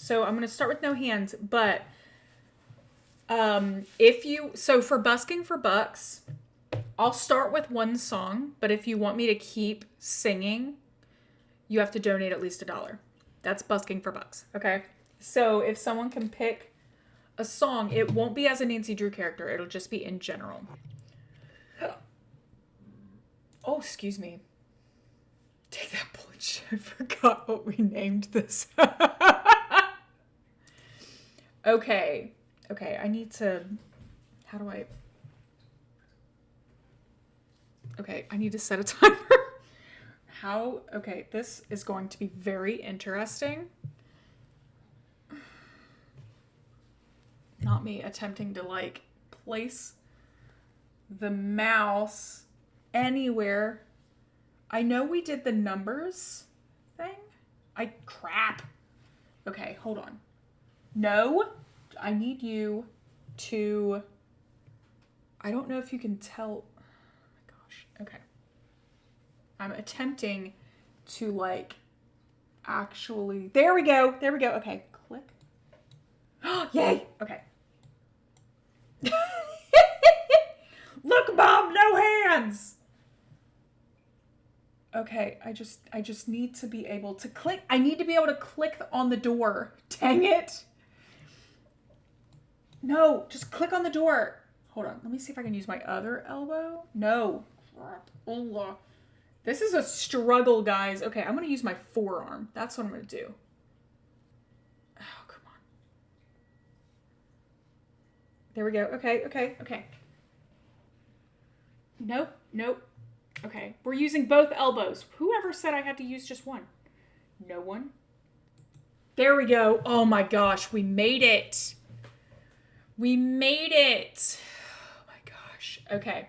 So I'm going to start with no hands, but so for Busking for Bucks, I'll start with one song, but if you want me to keep singing, you have to donate at least $1. That's Busking for Bucks, okay? So if someone can pick a song, it won't be as a Nancy Drew character. It'll just be in general. Oh, excuse me. Take that punch. I forgot what we named this. Okay, I need to... How do I... Okay, I need to set a timer. Okay, this is going to be very interesting. Not me attempting to, like, place the mouse anywhere. I know we did the numbers thing. Crap. Okay, hold on. No, I need you to... I don't know if you can tell... Oh my gosh. Okay. I'm attempting to, like, actually... There we go. Okay, click. Yay! Okay. Look, Mom, no hands! Okay, I just need to be able to click. I need to be able to click on the door. Dang it. No, just click on the door. Hold on, let me see if I can use my other elbow. No. Oh, this is a struggle, guys. Okay, I'm going to use my forearm. That's what I'm going to do. Oh, come on. There we go. Okay. Nope. Okay, we're using both elbows. Whoever said I had to use just one? No one. There we go. Oh my gosh, we made it. Oh my gosh. Okay.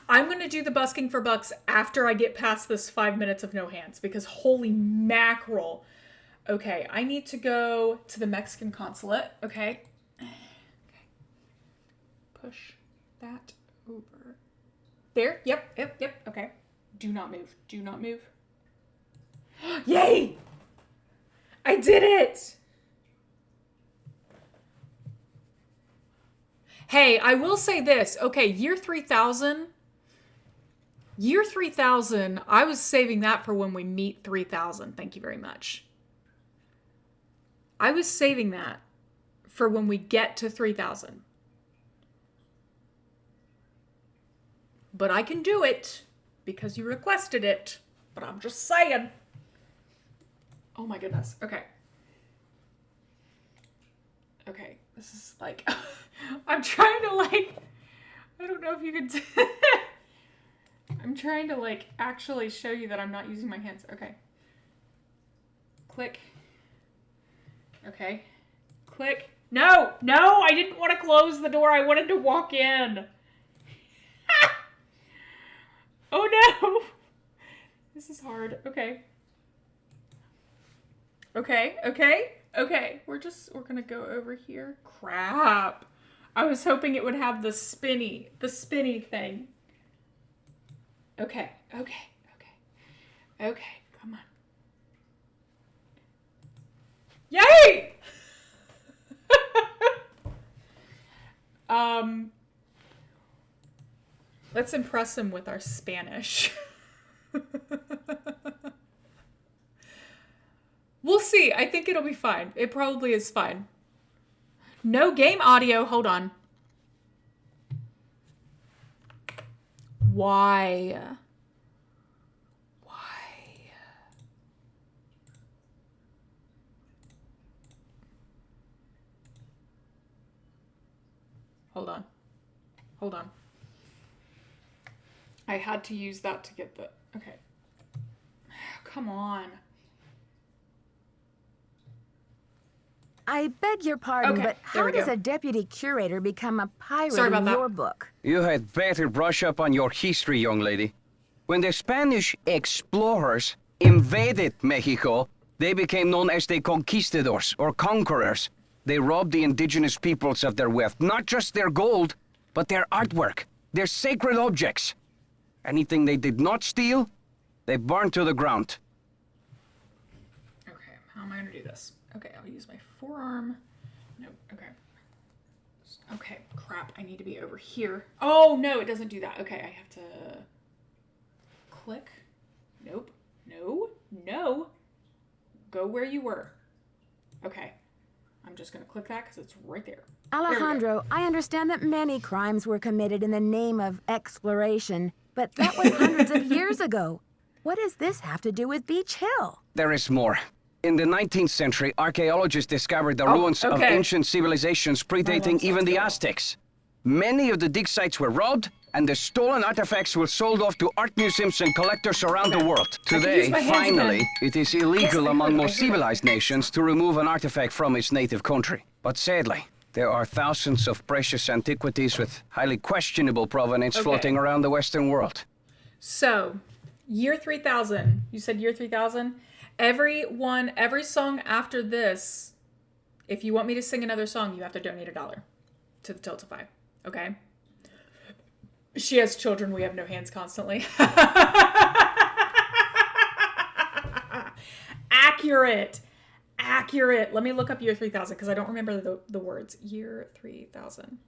I'm going to do the Busking for Bucks after I get past this 5 minutes of no hands, because holy mackerel. Okay, I need to go to the Mexican consulate. Okay. Push that over. There. Yep. Okay. Do not move. Yay! I did it! Hey, I will say this. Okay, year 3000, I was saving that for when we meet 3000. Thank you very much. I was saving that for when we get to 3000. But I can do it because you requested it. But I'm just saying. Oh my goodness. Okay. This is like... I'm trying to like... I don't know if you can... I'm trying to like actually show you that I'm not using my hands. Okay. Click. Okay. Click. No! I didn't want to close the door. I wanted to walk in. Oh no! This is hard. Okay. We're gonna go over here. Crap. I was hoping it would have the spinny thing. Okay. Come on. Yay! Let's impress him with our Spanish. We'll see. I think it'll be fine. It probably is fine. No game audio. Hold on. Why? Hold on. I had to use that to get the... Okay. Come on. I beg your pardon, Okay, but how does a deputy curator become a pirate in your book? You had better brush up on your history, young lady. When the Spanish explorers invaded Mexico, they became known as the conquistadors, or conquerors. They robbed the indigenous peoples of their wealth, not just their gold, but their artwork, their sacred objects. Anything they did not steal, they burned to the ground. How am I gonna do this? Okay, I'll use my forearm. Nope, okay. Okay, crap, I need to be over here. Oh, no, it doesn't do that. Okay, I have to click. Nope, no. Go where you were. Okay, I'm just gonna click that because it's right there. Alejandro, I understand that many crimes were committed in the name of exploration, but that was hundreds of years ago. What does this have to do with Beach Hill? There is more. In the 19th century, archaeologists discovered the ruins of ancient civilizations predating even the Aztecs. Many of the dig sites were robbed, and the stolen artifacts were sold off to art museums and collectors around the world. Today, finally, it is illegal among most civilized nations to remove an artifact from its native country. But sadly, there are thousands of precious antiquities with highly questionable provenance floating around the Western world. So, year 3000. You said year 3000? Every song after this, if you want me to sing another song, you have to donate $1 to the Tiltify. Okay? She has children. We have no hands constantly. Accurate. Let me look up year 3000 because I don't remember the words. Year 3000.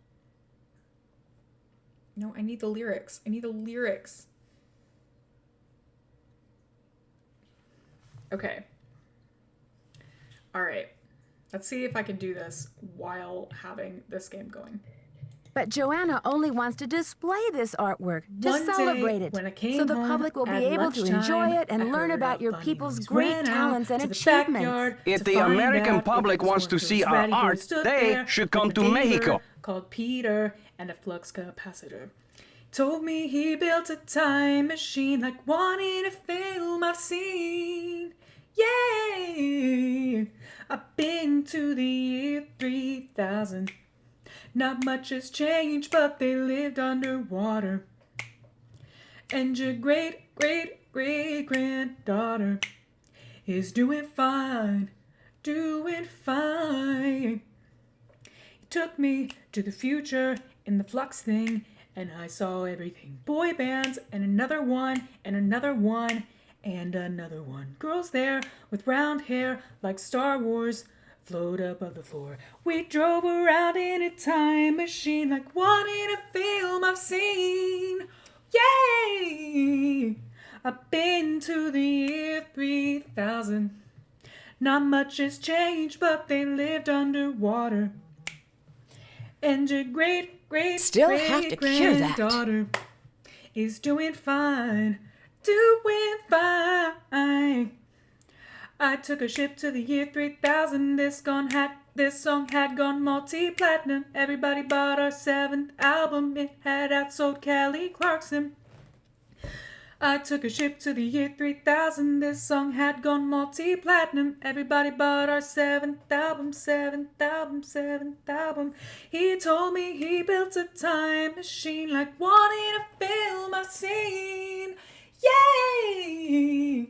No, I need the lyrics. Okay. All right. Let's see if I can do this while having this game going. But Joanna only wants to display this artwork, to celebrate it, so the public will be able to enjoy it and learn about your people's great talents and achievements. If the American public wants to see our art, they should come to Mexico. Called Peter and a flux capacitor. Told me he built a time machine like one in a film I've seen. Yeah, I've been to the year 3000. Not much has changed, but they lived underwater. And your great-great-great-granddaughter is doing fine. He took me to the future in the flux thing, and I saw everything. Boy bands, and another one, and another one, and another one. Girls there with round hair like Star Wars float above the floor. We drove around in a time machine like one in a film I've seen. Yay! I've been to the year 3000. Not much has changed, but they lived underwater. And your great-great-great-granddaughter is doing fine. I took a ship to the year 3000. This song had gone multi-platinum. Everybody bought our 7th album. It had outsold Kelly Clarkson. I took a ship to the year 3000. This song had gone multi-platinum. Everybody bought our 7th album, 7th album, 7th album. He told me he built a time machine like one in a film I've seen. Yay!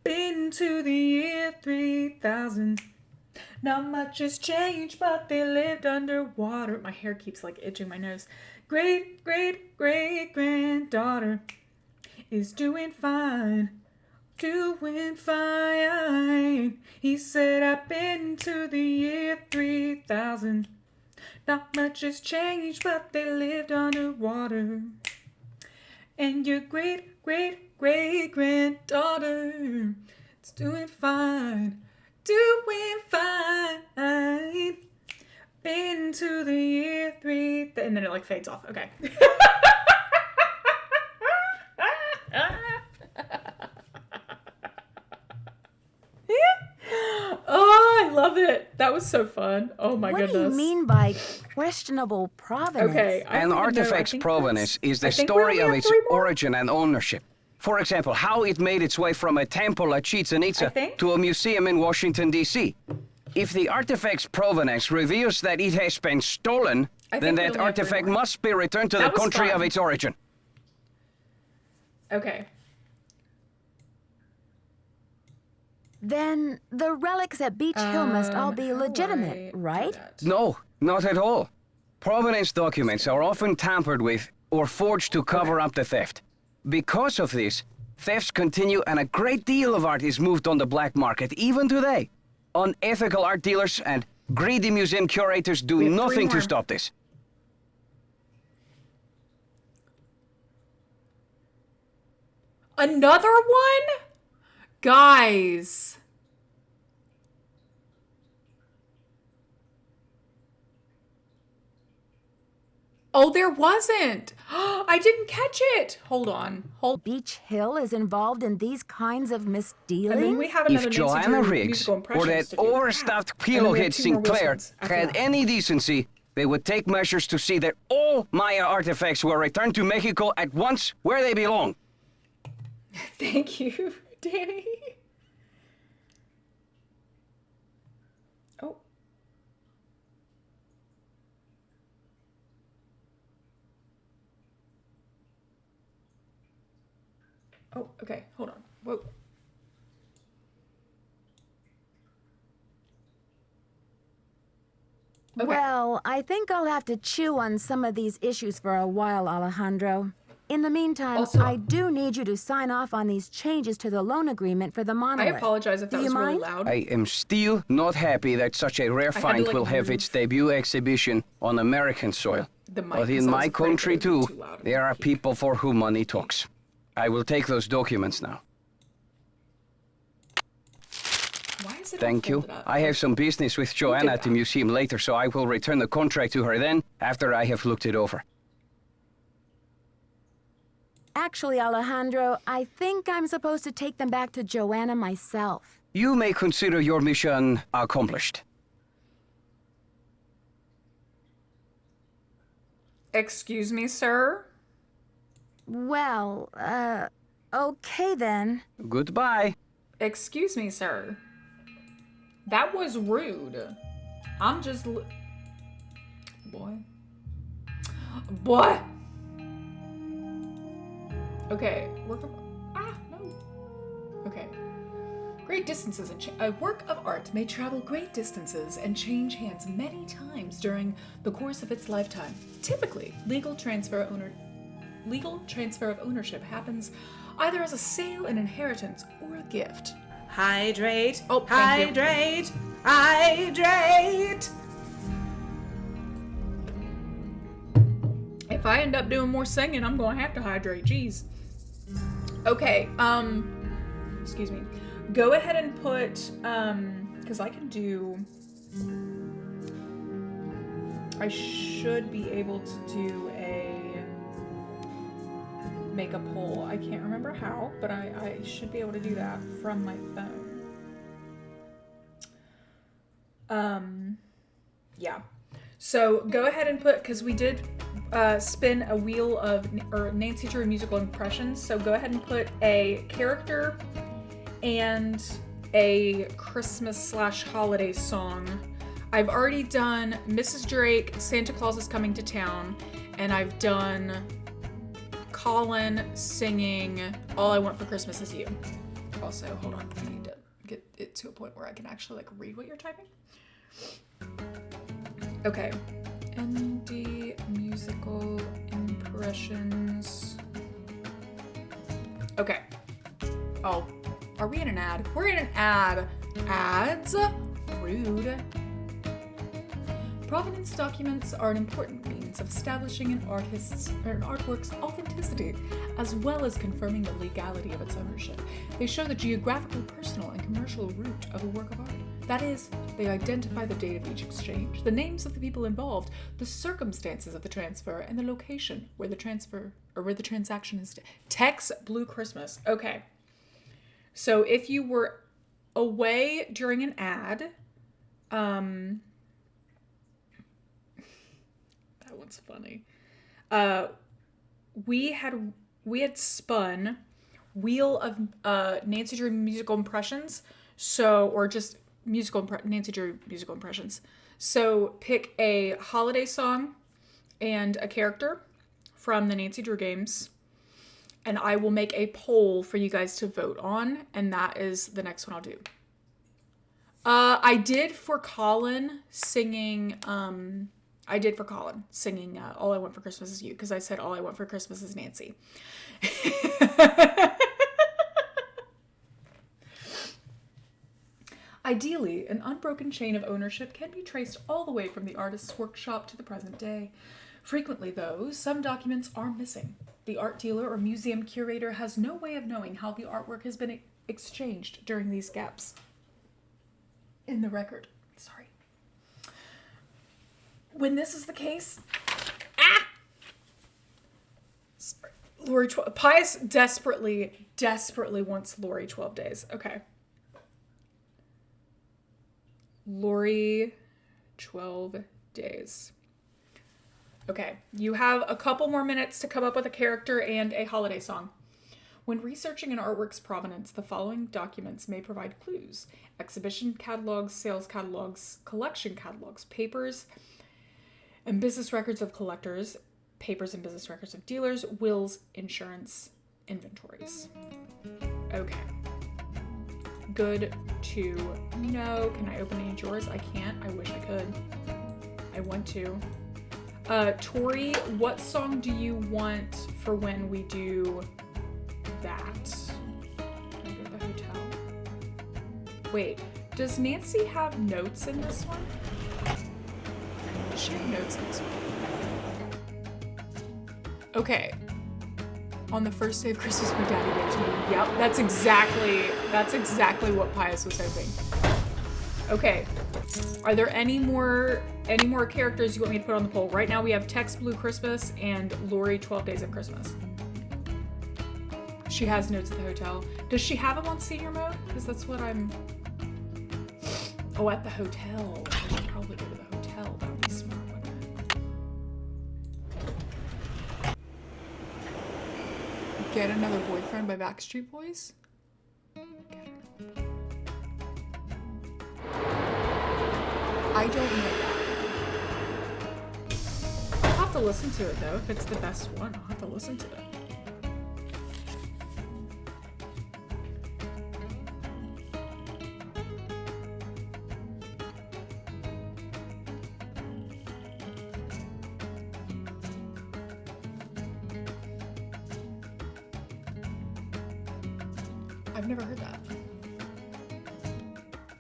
Been to the year 3000. Not much has changed, but they lived underwater. My hair keeps like itching my nose. Great-great-great-granddaughter is doing fine. He said, I've been to the year 3000. Not much has changed, but they lived underwater. And your great-great-great-granddaughter is doing fine. Been to the year 3000. And then it like fades off. Okay. Oh, I love it. That was so fun. Oh my goodness. What do you mean by questionable provenance? Okay. An artifact's provenance is the story of its origin and ownership. For example, how it made its way from a temple at Chichen Itza to a museum in Washington, D.C. If the artifact's provenance reveals that it has been stolen, then that artifact must be returned to the country of its origin. Okay. Then the relics at Beach Hill must all be legitimate, right? No, not at all. Provenance documents are often tampered with or forged to cover up the theft. Because of this, thefts continue and a great deal of art is moved on the black market, even today. Unethical art dealers and greedy museum curators do nothing to stop this. Another one? Guys. Oh, there wasn't. I didn't catch it. Hold on. Beach Hill is involved in these kinds of misdealings? And then we have another If Joanna Riggs or that overstuffed pillowhead Sinclair had any decency, they would take measures to see that all Maya artifacts were returned to Mexico at once where they belong. Thank you, Danny. Oh. Oh, okay. Hold on. Whoa. Okay. Well, I think I'll have to chew on some of these issues for a while, Alejandro. In the meantime, Also, I do need you to sign off on these changes to the loan agreement for the I monolith. apologize if that was really loud. I am still not happy that such a rare find will have its debut exhibition on American soil. But in my country too, there are people for whom money talks. I will take those documents now. Why is it Thank you. up? I have some business with Joanna at the museum later, so I will return the contract to her then, after I have looked it over. Actually, Alejandro, I think I'm supposed to take them back to Joanna myself. You may consider your mission accomplished. Excuse me, sir? Well, okay then. Goodbye. Excuse me, sir. That was rude. I'm just... Boy. Boy! Okay, work of... no. Okay. Great distances and... A work of art may travel great distances and change hands many times during the course of its lifetime. Typically, legal transfer of ownership happens either as a sale, an inheritance, or a gift. Hydrate. Oh, hydrate. Hydrate. If I end up doing more singing, I'm gonna have to hydrate. Jeez. Okay. Excuse me. Go ahead and put because I can do. I should be able to do make a poll. I can't remember how, but I should be able to do that from my phone. Yeah. So go ahead and put, because we did spin a wheel of Nancy Drew musical impressions. So go ahead and put a character and a Christmas/holiday song. I've already done Mrs. Drake, Santa Claus is Coming to Town, and I've done Colin singing All I Want for Christmas Is You. Also, hold on, I need to get it to a point where I can actually read what you're typing. Okay. ND musical impressions. Okay. Oh, are we in an ad? We're in an ad. Ads? Rude. Provenance documents are an important means of establishing an artwork's authenticity, as well as confirming the legality of its ownership. They show the geographical, personal, and commercial root of a work of art. That is, they identify the date of each exchange, the names of the people involved, the circumstances of the transfer, and the location where the transaction is. Tex Blue Christmas. Okay. So if you were away during an ad, that one's funny. We had spun Wheel of Nancy Drew musical impressions. So, or just Nancy Drew musical impressions. So pick a holiday song and a character from the Nancy Drew games, and I will make a poll for you guys to vote on, and that is the next one I'll do. I did for Colin singing, All I Want for Christmas Is You, because I said All I Want for Christmas Is Nancy. Ideally, an unbroken chain of ownership can be traced all the way from the artist's workshop to the present day. Frequently, though, some documents are missing. The art dealer or museum curator has no way of knowing how the artwork has been exchanged during these gaps in the record. Sorry. When this is the case... Sorry. Lori, Pius desperately wants Lori 12 days. Okay. Lori 12 days. Okay, you have a couple more minutes to come up with a character and a holiday song. When researching an artwork's provenance, the following documents may provide clues: exhibition catalogs, sales catalogs, collection catalogs, papers and business records of collectors, papers and business records of dealers, wills, insurance, inventories. Okay. Good to know. Can I open any drawers? I can't. I wish I could. I want to. Tori, what song do you want for when we do that? Can I go to the hotel? Wait, does Nancy have notes in this one? Does she have notes in this one? Okay. On the first day of Christmas, my daddy gave to me. Yep, that's exactly what Pius was hoping. Okay. Are there any more characters you want me to put on the poll? Right now we have Tex Blue Christmas and Lori 12 Days of Christmas. She has notes at the hotel. Does she have them on senior mode? Because that's what I'm... Oh, at the hotel. I should probably go to the hotel. That would be smart, wouldn't it? Get Another Boyfriend by Backstreet Boys? I don't know that. I'll have to listen to it though. If it's the best one, I'll have to listen to it. I've never heard that.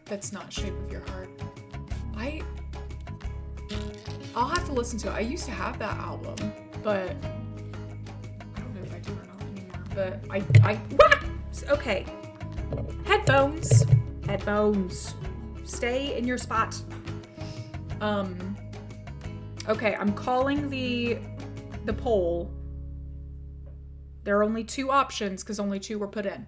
That's not Shape of Your Heart. I'll have to listen to it. I used to have that album, but I don't know if I do or not anymore. But okay. Headphones. Stay in your spot. Okay, I'm calling the poll. There are only 2 options because only 2 were put in.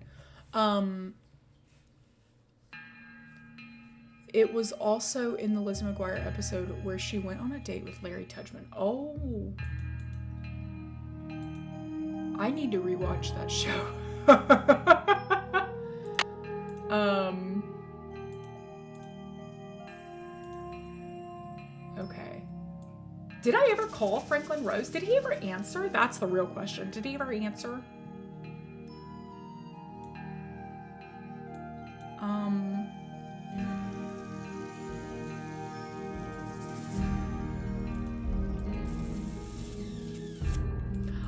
It was also in the Lizzie McGuire episode where she went on a date with Larry Tudgman. Oh. I need to rewatch that show. Okay. Did I ever call Franklin Rose? Did he ever answer? That's the real question. Did he ever answer?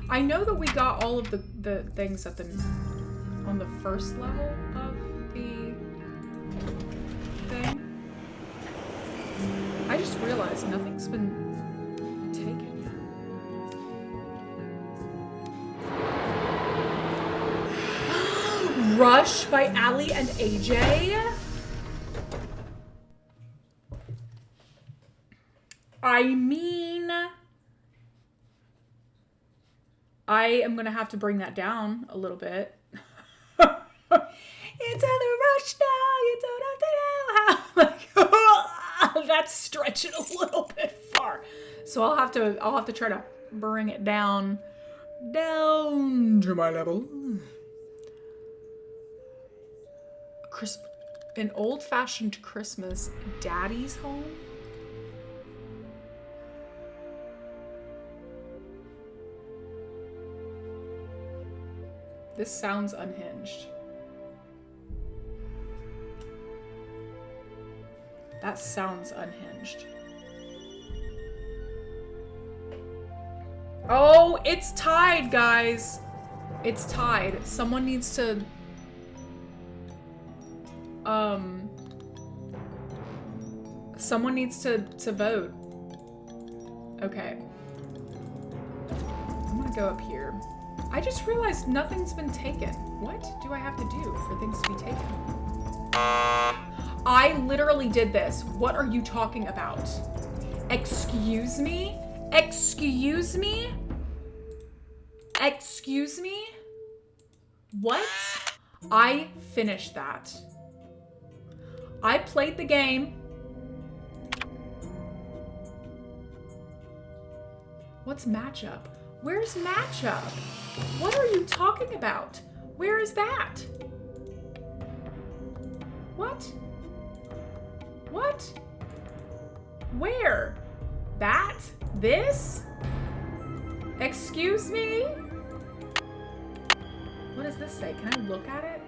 I know that we got all of the things at on the first level of the thing. I just realized nothing's been taken yet. Rush by Ali and AJ. I mean, I am going to have to bring that down a little bit. Into the rush now, you don't have to know how. Like, that's stretching a little bit far. So I'll have to try to bring it down to my level. An old-fashioned Christmas, Daddy's Home. This sounds unhinged. That sounds unhinged. Oh, it's tied, guys. It's tied. Someone needs to Someone needs to vote. Okay. I'm gonna go up here. I just realized nothing's been taken. What do I have to do for things to be taken? I literally did this. What are you talking about? Excuse me? Excuse me? Excuse me? What? I finished that. I played the game. What's matchup? Where's matchup? What are you talking about? Where is that? What? What? Where? That? This? Excuse me? What does this say? Can I look at it?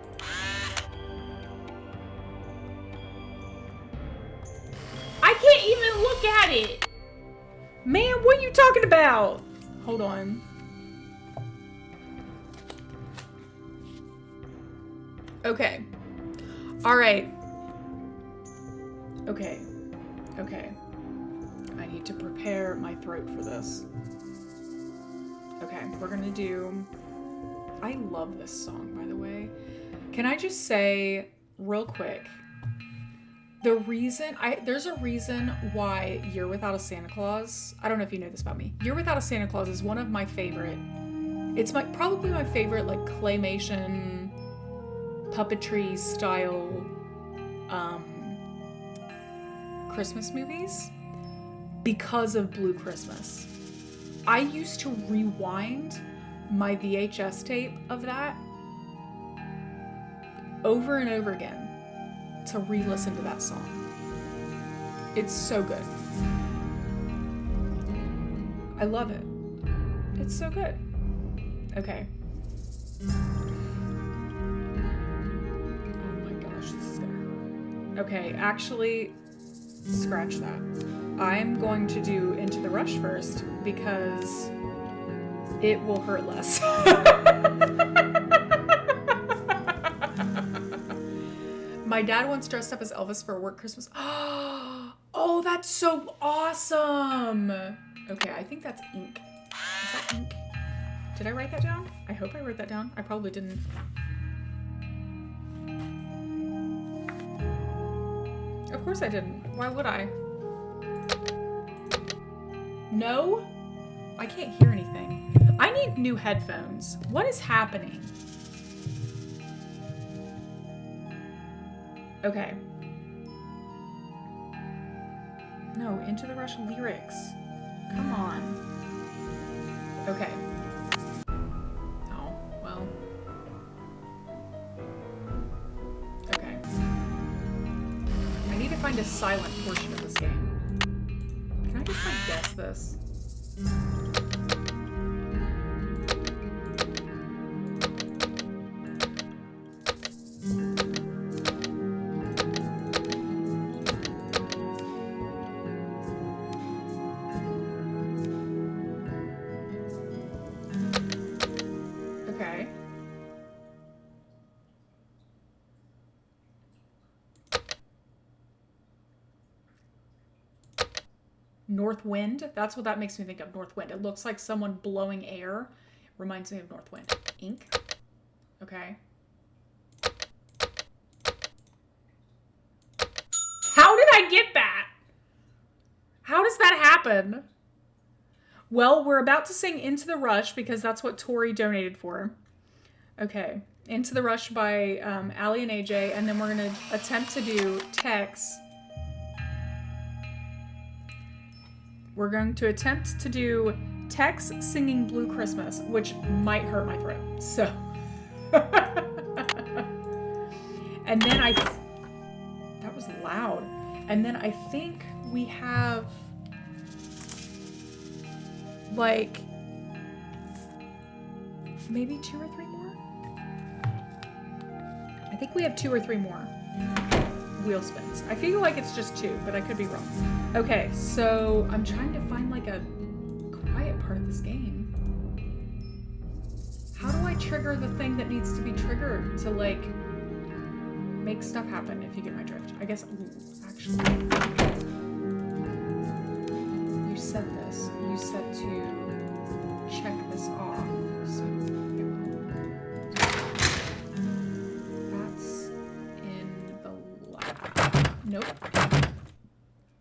I can't even look at it! Man, what are you talking about? Hold on. Okay. All right. Okay. Okay. I need to prepare my throat for this. Okay, we're gonna do... I love this song, by the way. Can I just say, real quick, there's a reason why Year Without a Santa Claus, I don't know if you know this about me, Year Without a Santa Claus is one of my favorite, it's probably my favorite, like, claymation, puppetry style, Christmas movies, because of Blue Christmas. I used to rewind my VHS tape of that over and over again to re-listen to that song. It's so good. I love it. It's so good. Okay. Oh my gosh, this is gonna hurt. Okay, actually, scratch that. I'm going to do Into the Rush first because it will hurt less. My dad once dressed up as Elvis for a work Christmas. Oh, that's so awesome. Okay, I think that's ink. Is that ink? Did I write that down? I hope I wrote that down. I probably didn't. Of course I didn't. Why would I? No? I can't hear anything. I need new headphones. What is happening? Okay. No, Into the Rush lyrics. Come on. Okay. Oh, well. Okay. I need to find a silent portion of this game. Can I just, like, guess this? Okay. North Wind? That's what that makes me think of, North Wind. It looks like someone blowing air. Reminds me of North Wind. Ink? Okay. How did I get that? How does that happen? Well, we're about to sing Into the Rush because that's what Tori donated for. Okay. Into the Rush by Allie and AJ, and then we're going to attempt to do Tex. We're going to attempt to do Tex singing Blue Christmas, which might hurt my throat. So. And then that was loud. And then I think we have, like, maybe 2 or 3 more? I think we have 2 or 3 more wheel spins. I feel like it's just 2, but I could be wrong. Okay, so I'm trying to find, like, a quiet part of this game. How do I trigger the thing that needs to be triggered to, like, make stuff happen, if you get my drift? I guess, actually. you said this. You said to check this off. So, that's in the lab. Nope.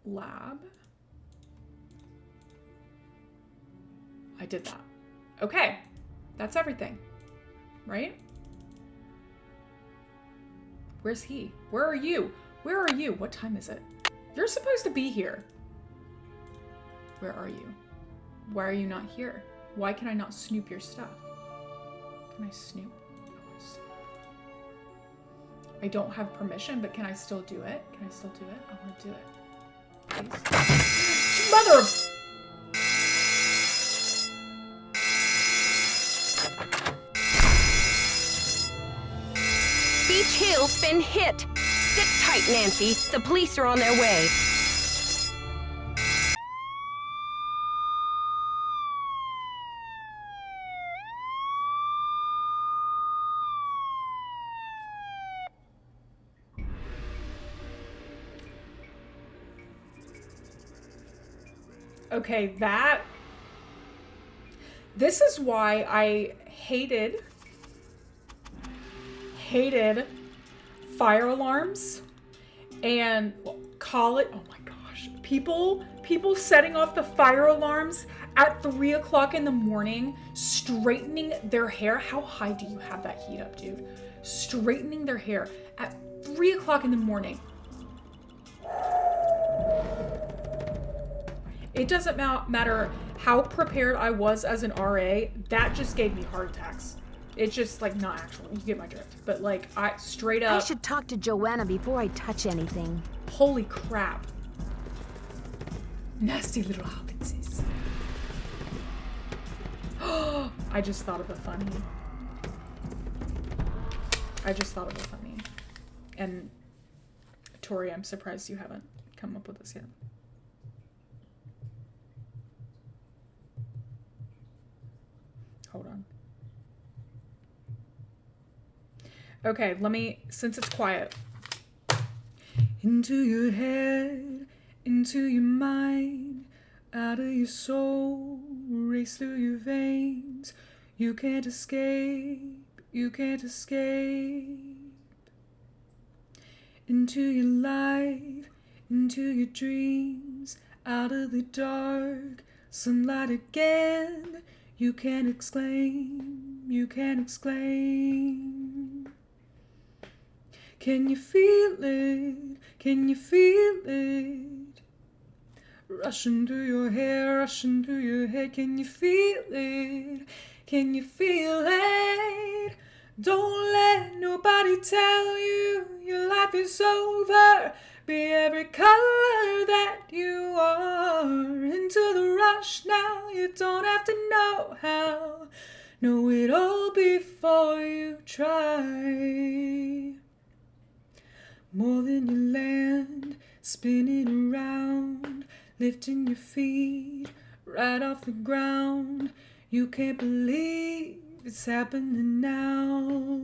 Lab. I did that. Okay. That's everything. Right? Where's he? Where are you? Where are you? What time is it? You're supposed to be here. Where are you? Why are you not here? Why can I not snoop your stuff? Can I snoop? I don't have permission, but can I still do it? Can I still do it? I want to do it. Please. Mother of... Beach Hill's been hit. Sit tight, Nancy. The police are on their way. Okay, this is why I hated fire alarms and call it, oh my gosh, people setting off the fire alarms at 3 o'clock in the morning, straightening their hair. How high do you have that heat up, dude? Straightening their hair at 3 o'clock in the morning. It doesn't matter how prepared I was as an RA, that just gave me heart attacks. It's just like not actual. You get my drift. But like I straight up. I should talk to Joanna before I touch anything. Holy crap. Nasty little hobbitses. I just thought of a funny. And Tori, I'm surprised you haven't come up with this yet. Hold on. Okay, since it's quiet. Into your head, into your mind, out of your soul, race through your veins. You can't escape, you can't escape. Into your life, into your dreams, out of the dark, sunlight again. You can't exclaim, you can't exclaim. Can you feel it? Can you feel it? Rushing through your hair, rushing through your head. Can you feel it? Can you feel it? Don't let nobody tell you your life is over. Be every color that you are. Into the rush now, you don't have to know how. Know it all before you try. More than you land, spinning around, lifting your feet right off the ground. You can't believe it's happening now.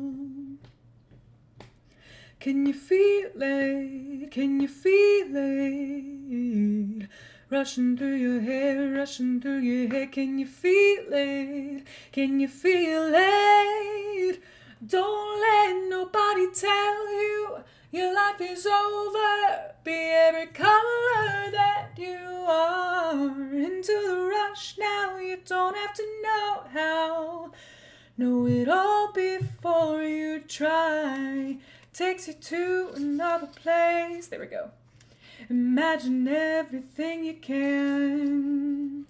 Can you feel it? Can you feel it? Rushing through your hair, rushing through your head. Can you feel it? Can you feel it? Don't let nobody tell you your life is over. Be every color that you are. Into the rush now, you don't have to know how. Know it all before you try. Takes you to another place. There we go. Imagine everything you can.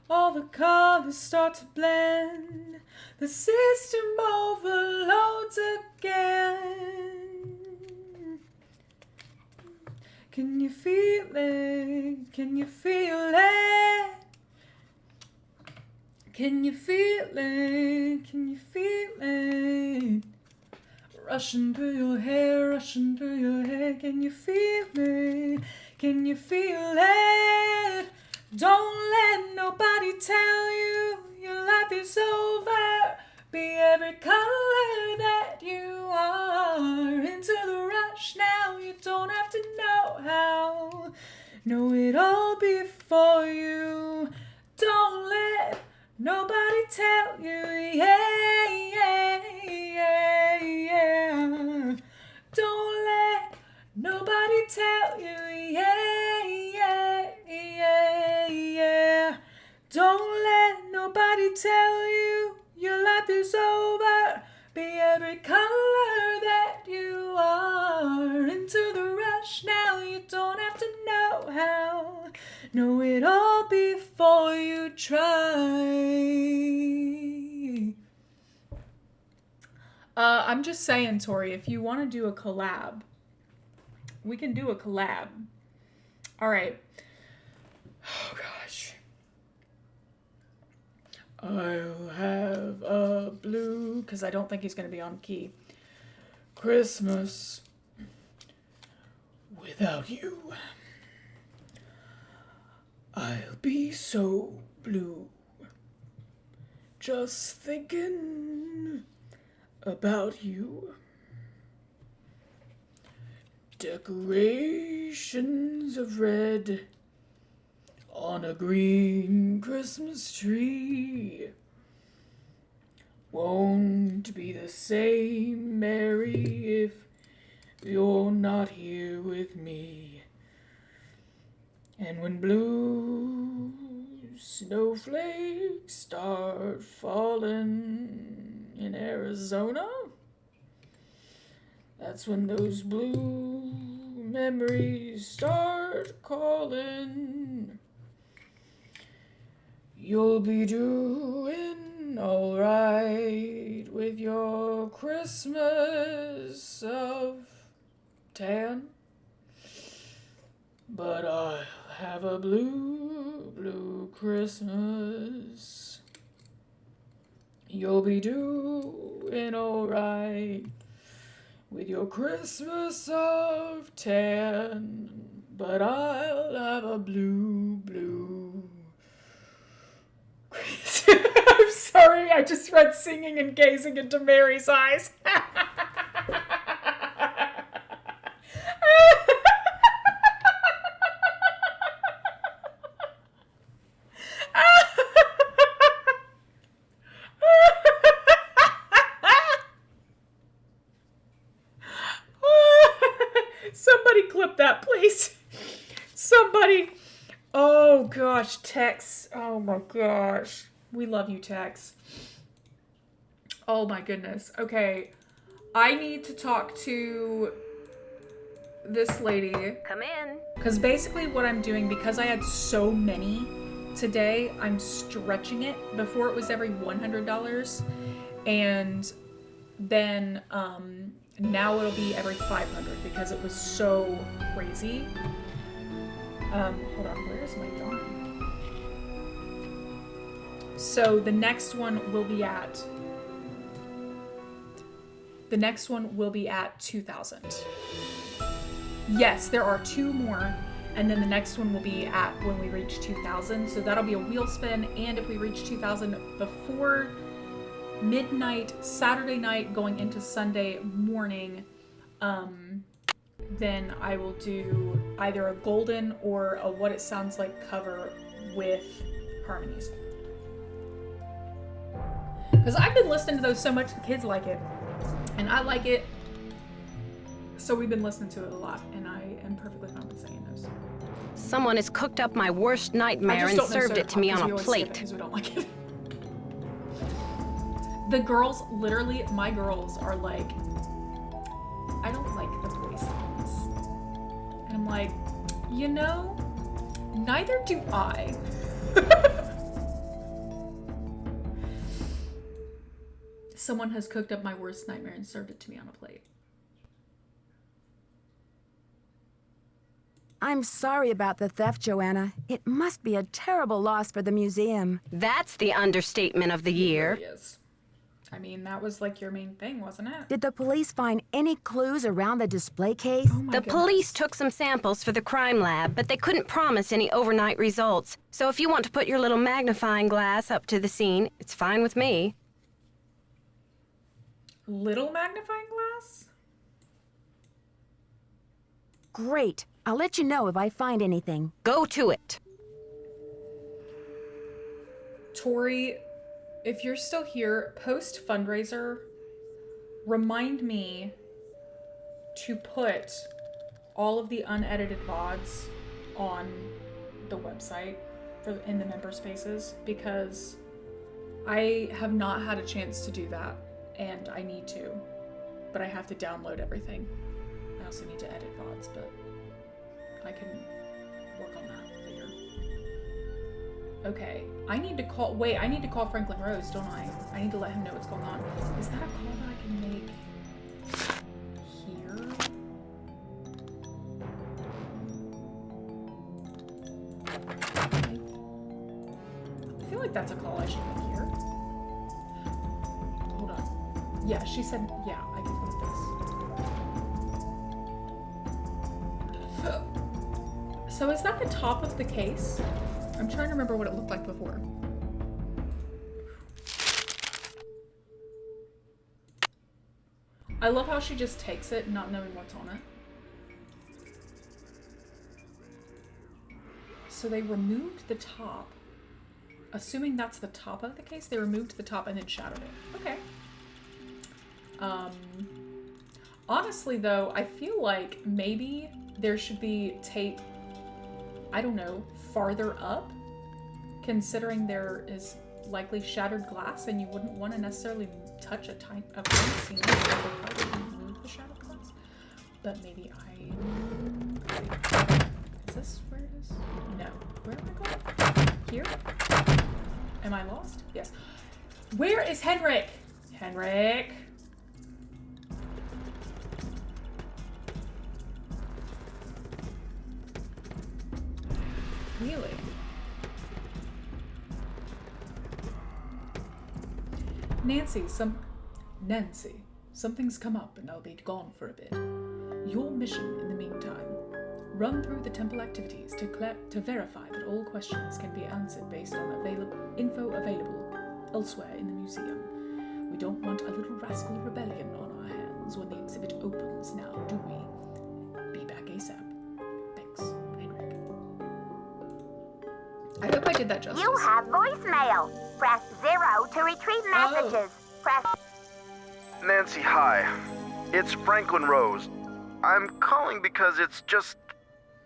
All the colors start to blend. The system overloads again. Can you feel it? Can you feel it? Can you feel it? Can you feel it? Rushing through your hair, rushing through your head. Can you feel it? Can you feel it? Don't let nobody tell you your life is over. Be every color that you are. Into the rush now, you don't have to know how. Know it all before you nobody tell you, yeah, yeah, yeah, yeah. Don't let nobody tell you, yeah, yeah, yeah, yeah. Don't let nobody tell you your life is over. Be every color that you are. Into the rush now, you don't have to know how. Know it all before you try. I'm just saying, Tori, if you want to do a collab, we can do a collab. All right. Oh, gosh. I'll have a blue, because I don't think he's going to be on key. Christmas without you. I'll be so blue. Just thinking about you. Decorations of red on a green Christmas tree won't be the same, Mary, if you're not here with me. And when blue snowflakes start falling in Arizona, that's when those blue memories start calling. You'll be doing alright with your Christmas of tan, but I'll have a blue, blue Christmas. You'll be doing alright with your Christmas of tan, but I'll have a blue, blue. I'm sorry, I just read singing and gazing into Mary's eyes. Somebody clip that, please. Somebody. Oh, gosh, Tex. Oh, my gosh. We love you, Tex. Oh, my goodness. Okay. I need to talk to this lady. Come in. Because basically what I'm doing, because I had so many today, I'm stretching it. Before it was every $100. And then now it'll be every $500 because it was so crazy. Hold on, where's my yarn? So the next one will be at 2,000. Yes, there are 2 more, and then the next one will be at when we reach 2,000. So that'll be a wheel spin, and if we reach 2,000 before midnight Saturday night going into Sunday morning, then I will do either a golden or a What It Sounds Like cover with harmonies. Because I've been listening to those so much, the kids like it. And I like it. So we've been listening to it a lot, and I am perfectly fine with saying those. Someone has cooked up my worst nightmare and served it to me on a plate. Because we don't like it. The girls, literally, my girls are like, I don't like the boy songs. And I'm like, you know, neither do I. Someone has cooked up my worst nightmare and served it to me on a plate. I'm sorry about the theft, Joanna. It must be a terrible loss for the museum. That's the understatement of the year. It really is. I mean, that was like your main thing, wasn't it? Did the police find any clues around the display case? Oh my The goodness. police took some samples for the crime lab, but they couldn't promise any overnight results. So if you want to put your little magnifying glass up to the scene, it's fine with me. Little magnifying glass? Great. I'll let you know if I find anything. Go to it. Tori, if you're still here, post Fundraiser, remind me to put all of the unedited VODs on the website in the member spaces, because I have not had a chance to do that, and I need to, but I have to download everything. I also need to edit VODs, but I can work on that later. Okay, I need to call Franklin Rose, don't I? I need to let him know what's going on. Is that a call that I can make here? I feel like that's a call I should make here. Hold on. Yeah, she said, yeah, I can put this. So is that the top of the case? I'm trying to remember what it looked like before. I love how she just takes it, not knowing what's on it. So they removed the top. Assuming that's the top of the case, they removed the top and then shadowed it. Okay. Honestly though, I feel like maybe there should be tape, I don't know, farther up, considering there is likely shattered glass and you wouldn't want to necessarily touch a scene so you probably remove the shattered glass. But maybe is this where it is? No. Where am I going? Here? Am I lost? Yes. Where is Henrik? Henrik! Really? Nancy, something's come up and I'll be gone for a bit. Your mission in the meantime, run through the temple activities to verify that all questions can be answered based on info available elsewhere in the museum. We don't want a little rascal rebellion on our hands when the exhibit opens now, do we? Be back ASAP. Thanks, Henrik. I hope I did that justice. You have voicemail. Press 0 to retrieve messages. Press... Nancy, hi. It's Franklin Rose. I'm calling because it's just...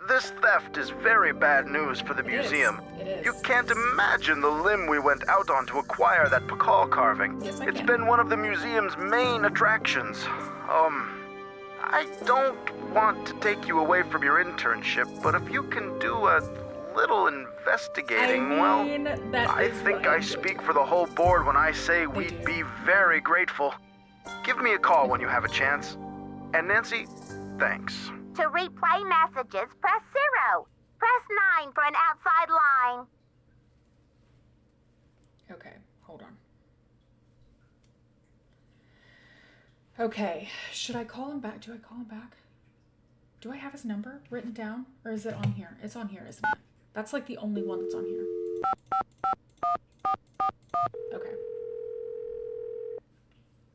This theft is very bad news for the museum. It is. You can't imagine the limb we went out on to acquire that Pakal carving. Yes, It's been one of the museum's main attractions. I don't want to take you away from your internship, but if you can do a little investigating, I think I speak for the whole board when I say we'd be very grateful. Give me a call when you have a chance. And Nancy, thanks. To replay messages, press 0. Press 9 for an outside line. Okay, hold on. Okay, should I call him back? Do I call him back? Do I have his number written down? Or is it on here? It's on here, isn't it? That's like the only one that's on here. Okay.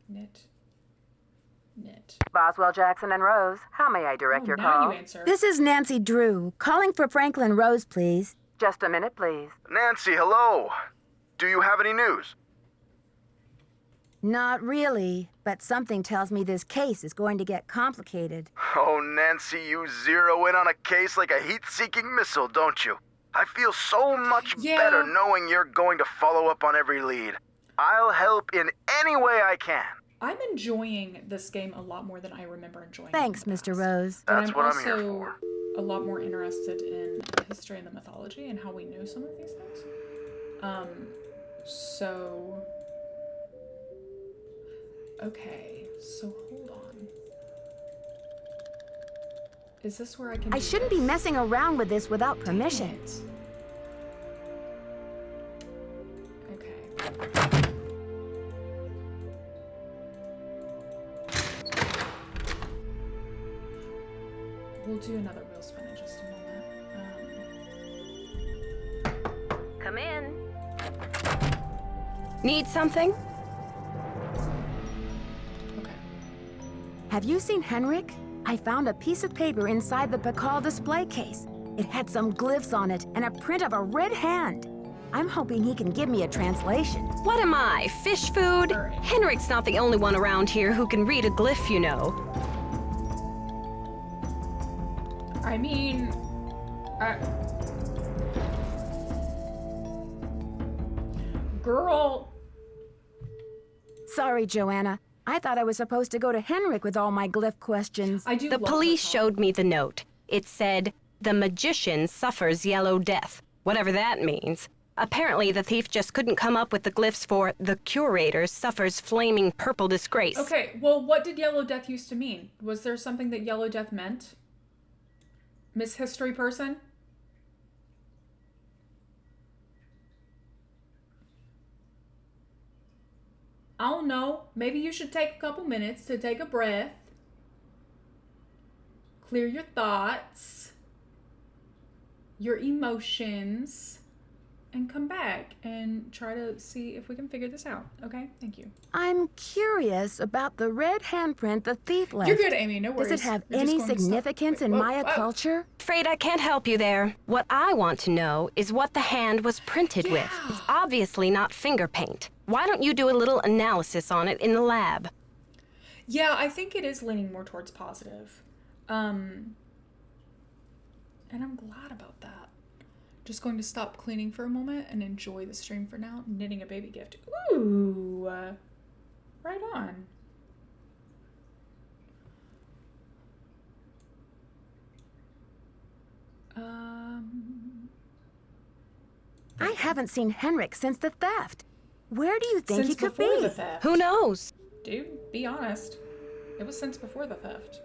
Knit. Boswell, Jackson, and Rose. How may I direct your call? Now you answer. This is Nancy Drew, calling for Franklin Rose, please. Just a minute, please. Nancy, hello. Do you have any news? Not really, but something tells me this case is going to get complicated. Oh, Nancy, you zero in on a case like a heat-seeking missile, don't you? I feel so much better knowing you're going to follow up on every lead. I'll help in any way I can. I'm enjoying this game a lot more than I remember enjoying it. Thanks, Mr. Rose. But That's what I'm here also for. a lot more interested in the history and the mythology and how we know some of these things. Okay, so hold on. Is this where I can... I shouldn't be messing around with this without permission. Okay. We'll do another wheel spin in just a moment. Come in. Need something? Okay. Have you seen Henrik? I found a piece of paper inside the Pakal display case. It had some glyphs on it and a print of a red hand. I'm hoping he can give me a translation. What am I, fish food? All right. Henrik's not the only one around here who can read a glyph, you know. I mean, girl. Sorry, Joanna. I thought I was supposed to go to Henrik with all my glyph questions. I do. The love police her showed me the note. It said, "The magician suffers yellow death," whatever that means. Apparently, the thief just couldn't come up with the glyphs for "the curator suffers flaming purple disgrace." Okay, well, what did yellow death used to mean? Was there something that yellow death meant? Miss History person? I don't know. Maybe you should take a couple minutes to take a breath. Clear your thoughts, your emotions, and come back and try to see if we can figure this out. Okay? Thank you. I'm curious about the red handprint the thief left. You're good, Amy. No worries. Does it have You're just any going to stop. significance Wait, in whoa, Maya whoa. culture? Afraid I can't help you there. What I want to know is what the hand was printed with. It's obviously not finger paint. Why don't you do a little analysis on it in the lab? Yeah, I think it is leaning more towards positive. And I'm glad about that. Just going to stop cleaning for a moment and enjoy the stream for now. Knitting a baby gift. Ooh, right on. I haven't seen Henrik since the theft. Where do you think Since he could before be? the theft. Who knows? Dude, be honest. It was since before the theft.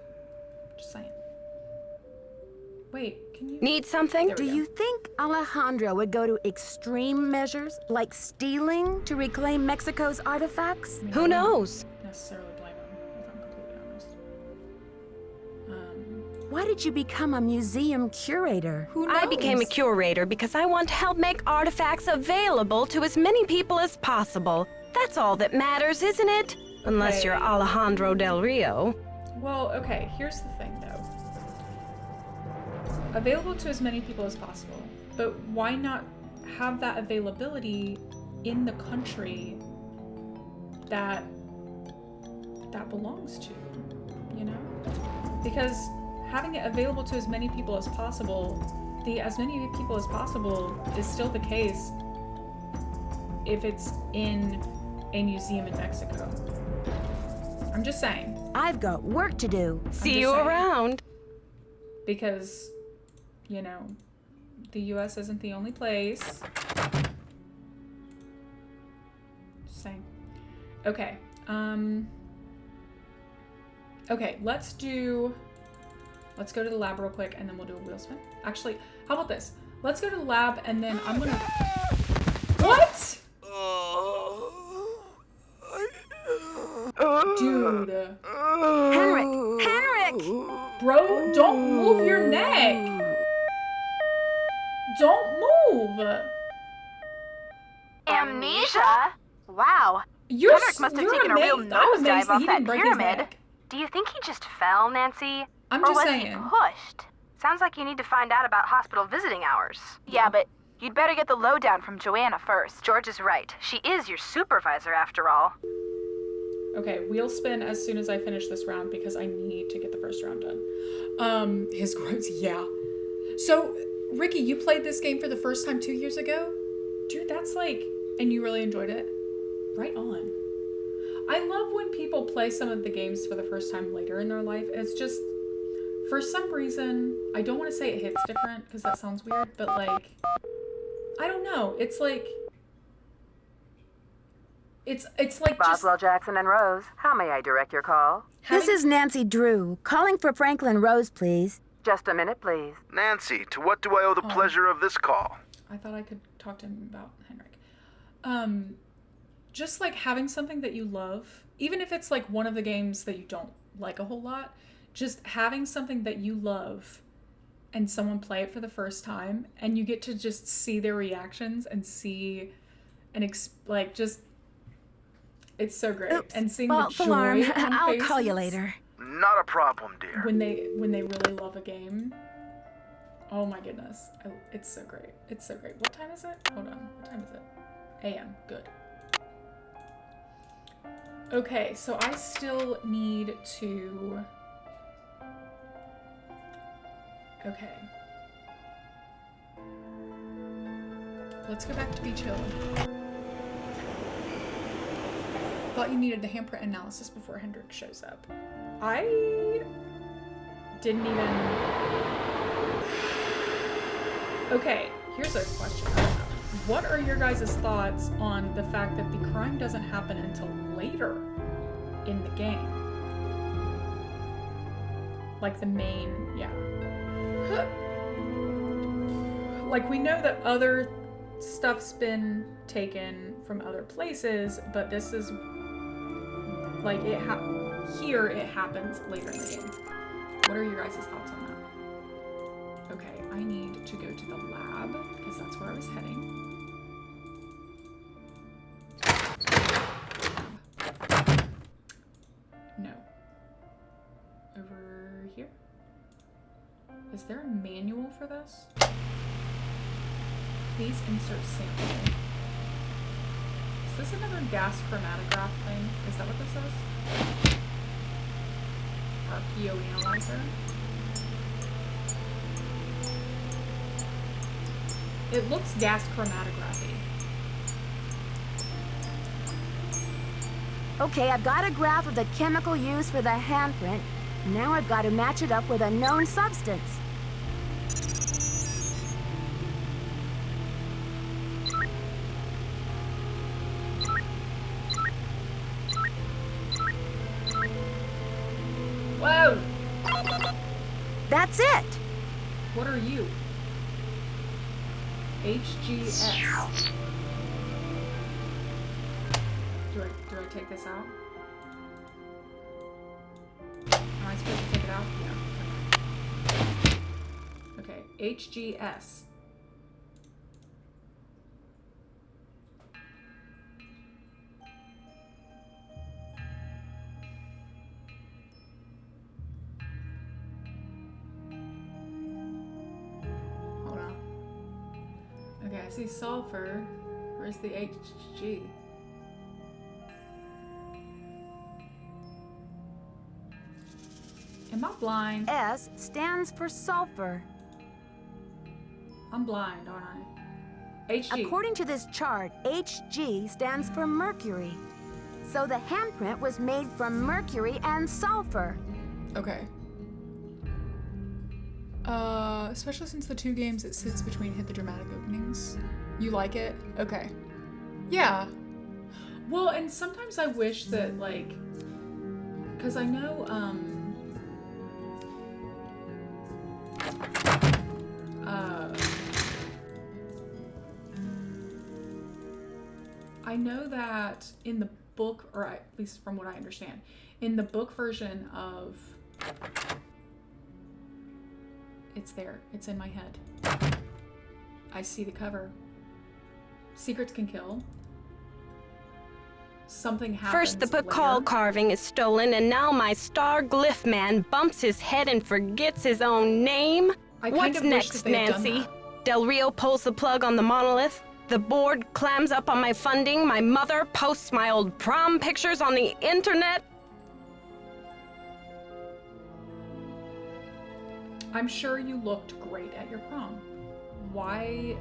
Just saying. Wait, can you... Need something? Do you think Alejandro would go to extreme measures, like stealing, to reclaim Mexico's artifacts? Who knows? necessarily blame him, if I'm completely honest. Why did you become a museum curator? Who knows? I became a curator because I want to help make artifacts available to as many people as possible. That's all that matters, isn't it? Unless you're Alejandro Del Rio. Well, okay, here's the thing, though. Available to as many people as possible. But why not have that availability in the country that belongs to, you know? Because having it available to as many people as possible, as many people as possible is still the case if it's in a museum in Mexico. I'm just saying. I've got work to do. See you around. Because, you know, the US isn't the only place. Just saying. Okay. Okay, let's go to the lab real quick and then we'll do a wheel spin. Actually, how about this? Let's go to the lab and then I'm gonna... What? Dude. Henrik! Bro, don't move your neck. Don't move. Amnesia? Wow. You're Henrik must have taken a real nosedive off that pyramid. Do you think he just fell, Nancy? I'm or just was saying. he pushed? Sounds like you need to find out about hospital visiting hours. Yeah, but you'd better get the lowdown from Joanna first. George is right. She is your supervisor after all. Okay, wheel spin as soon as I finish this round because I need to get the first round done. His groans, yeah. So, Ricky, you played this game for the first time 2 years ago? Dude, that's like, and you really enjoyed it? Right on. I love when people play some of the games for the first time later in their life. It's just, for some reason, I don't want to say it hits different because that sounds weird, but like, I don't know. It's like, it's like Boswell, Jackson, and Rose, how may I direct your call? This is Nancy Drew, calling for Franklin Rose, please. Just a minute, please. Nancy, to what do I owe the pleasure of this call? I thought I could talk to him about Henrik. Just like having something that you love, even if it's like one of the games that you don't like a whole lot, just having something that you love and someone play it for the first time and you get to just see their reactions and see and just it's so great. Oops, and seeing false the joy alarm. on I'll call you faces later. Not a problem, dear. when they really love a game. Oh my goodness. It's so great. It's so great. What time is it? Hold on. What time is it? AM. Good. Okay, so I still need to... Okay. Let's go back to be chill. Thought you needed the handprint analysis before Hendrik shows up. I didn't even... Okay, here's a question. What are your guys' thoughts on the fact that the crime doesn't happen until later in the game? Like the main, yeah. Like we know that other stuff's been taken from other places, but this is like here it happens later in the game. What are your guys' thoughts on that? Okay, I need to go to the lab because that's where I was heading. No. Over here? Is there a manual for this? Please insert sample. Is this another gas chromatograph thing? Is that what this is? RPO analyzer? It looks gas chromatography. Okay, I've got a graph of the chemical used for the handprint. Now I've got to match it up with a known substance. Whoa! That's it! What are you? HGS. Do I take this out? Am I supposed to take it out? Yeah. Okay, HGS. Hold on. Okay, I see sulfur. Where's the HG? Am I blind? S stands for sulfur. I'm blind, aren't I? HG. According to this chart, Hg stands for mercury. So the handprint was made from mercury and sulfur. Okay. Especially since the two games it sits between hit the dramatic openings. You like it? Okay. Yeah. Well, and sometimes I wish that, like, because I know, I know that in the book, or at least from what I understand, in the book version of... It's there. It's in my head. I see the cover. Secrets can kill. Something happens First the Pakal later. carving is stolen, and now my star glyph man bumps his head and forgets his own name? I kind What's of wish next, that they had done Nancy? that. Del Rio pulls the plug on the monolith. The board clams up on my funding. My mother posts my old prom pictures on the internet. I'm sure you looked great at your prom. Why?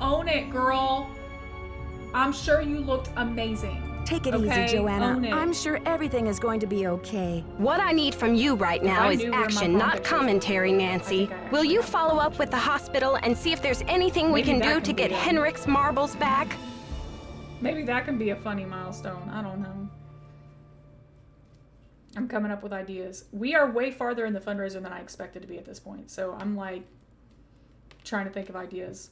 Own it, girl. I'm sure you looked amazing. Take it Okay, easy, own Joanna. it. I'm sure everything is going to be okay. What I need from you right now I is knew where my action, prom not pictures were. commentary, Nancy. I think I Will actually you have follow prom up with the pictures. hospital and see if there's anything we Maybe can that do can to be get it. Henrik's marbles back? Maybe that can be a funny milestone. I don't know. I'm coming up with ideas. We are way farther in the fundraiser than I expected to be at this point. So I'm like trying to think of ideas.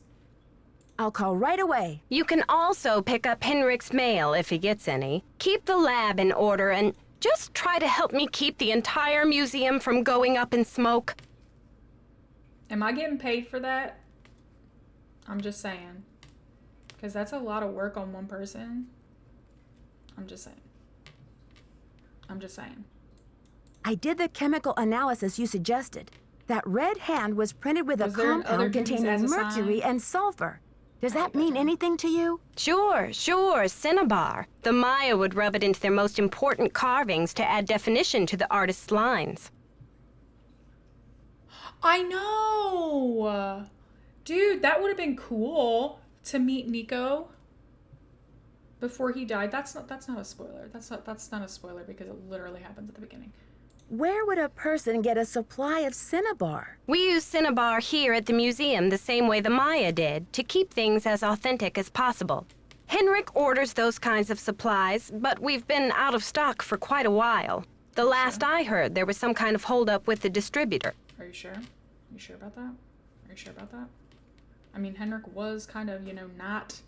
I'll call right away. You can also pick up Henrik's mail if he gets any. Keep the lab in order and just try to help me keep the entire museum from going up in smoke. Am I getting paid for that? I'm just saying. Because that's a lot of work on one person. I'm just saying. I'm just saying. I did the chemical analysis you suggested. That red hand was printed with a compound containing mercury and sulfur. Does that mean anything to you? Sure, cinnabar. The Maya would rub it into their most important carvings to add definition to the artist's lines. I know! Dude, that would have been cool to meet Nico before he died. That's not a spoiler. That's not a spoiler because it literally happens at the beginning. Where would a person get a supply of cinnabar? We use cinnabar here at the museum the same way the Maya did, to keep things as authentic as possible. Henrik orders those kinds of supplies, but we've been out of stock for quite a while. The last I heard, there was some kind of holdup with the distributor. Are you sure? You sure about that? Are you sure about that? I mean, Henrik was kind of, not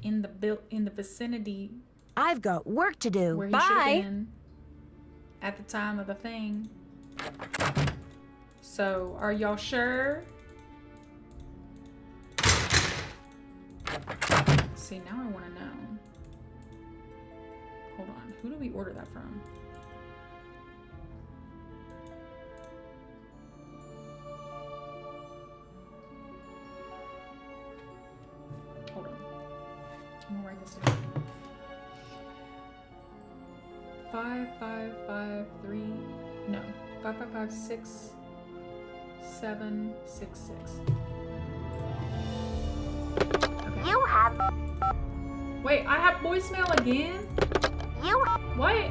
in the vicinity. I've got work to do. Where he should have been at the time of the thing. So, are y'all sure? See, now I want to know. Hold on. Who do we order that from? Hold on. I'm gonna write this down. 5553. No. 5556 766. Okay. You have... Wait, I have voicemail again? You... What?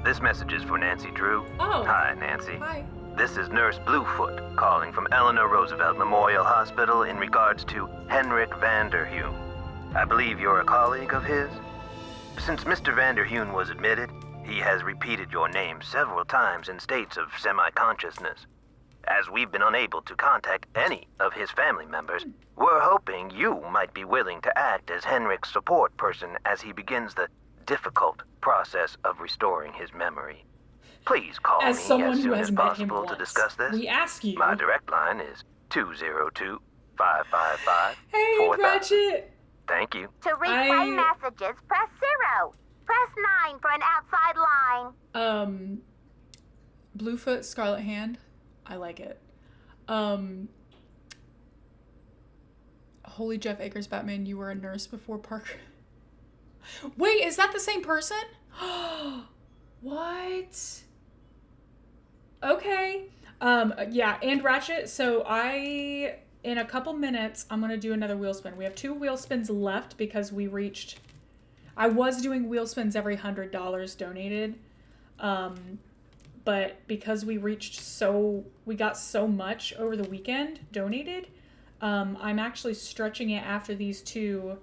This message is for Nancy Drew. Oh. Hi, Nancy. Hi. This is Nurse Bluefoot calling from Eleanor Roosevelt Memorial Hospital in regards to Henrik Vanderheun. I believe you're a colleague of his? Since Mr. Vanderheun was admitted, he has repeated your name several times in states of semi-consciousness. As we've been unable to contact any of his family members, we're hoping you might be willing to act as Henrik's support person as he begins the difficult process of restoring his memory. Please call me as soon as possible to discuss this. We ask you. My direct line is 202-555-4000. Hey, Ratchet. Thank you. To replay messages, press 0. Press 9 for an outside line. Bluefoot, Scarlet Hand. I like it. Holy Jeff Akers Batman, you were a nurse before Parker. Wait, is that the same person? What? Okay. Yeah, and Ratchet, so in a couple minutes, I'm going to do another wheel spin. We have 2 wheel spins left because we reached... I was doing wheel spins every $100 donated. But because we got so much over the weekend donated, I'm actually stretching it after these 2,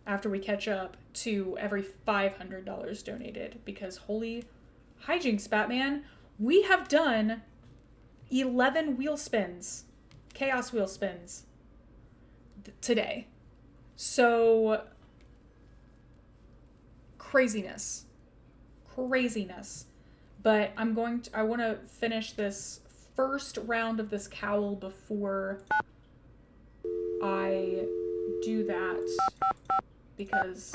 after we catch up, to every $500 donated. Because holy hijinks, Batman, we have done 11 wheel spins, chaos wheel spins today. So craziness. But I want to finish this first round of this cowl before I do that, because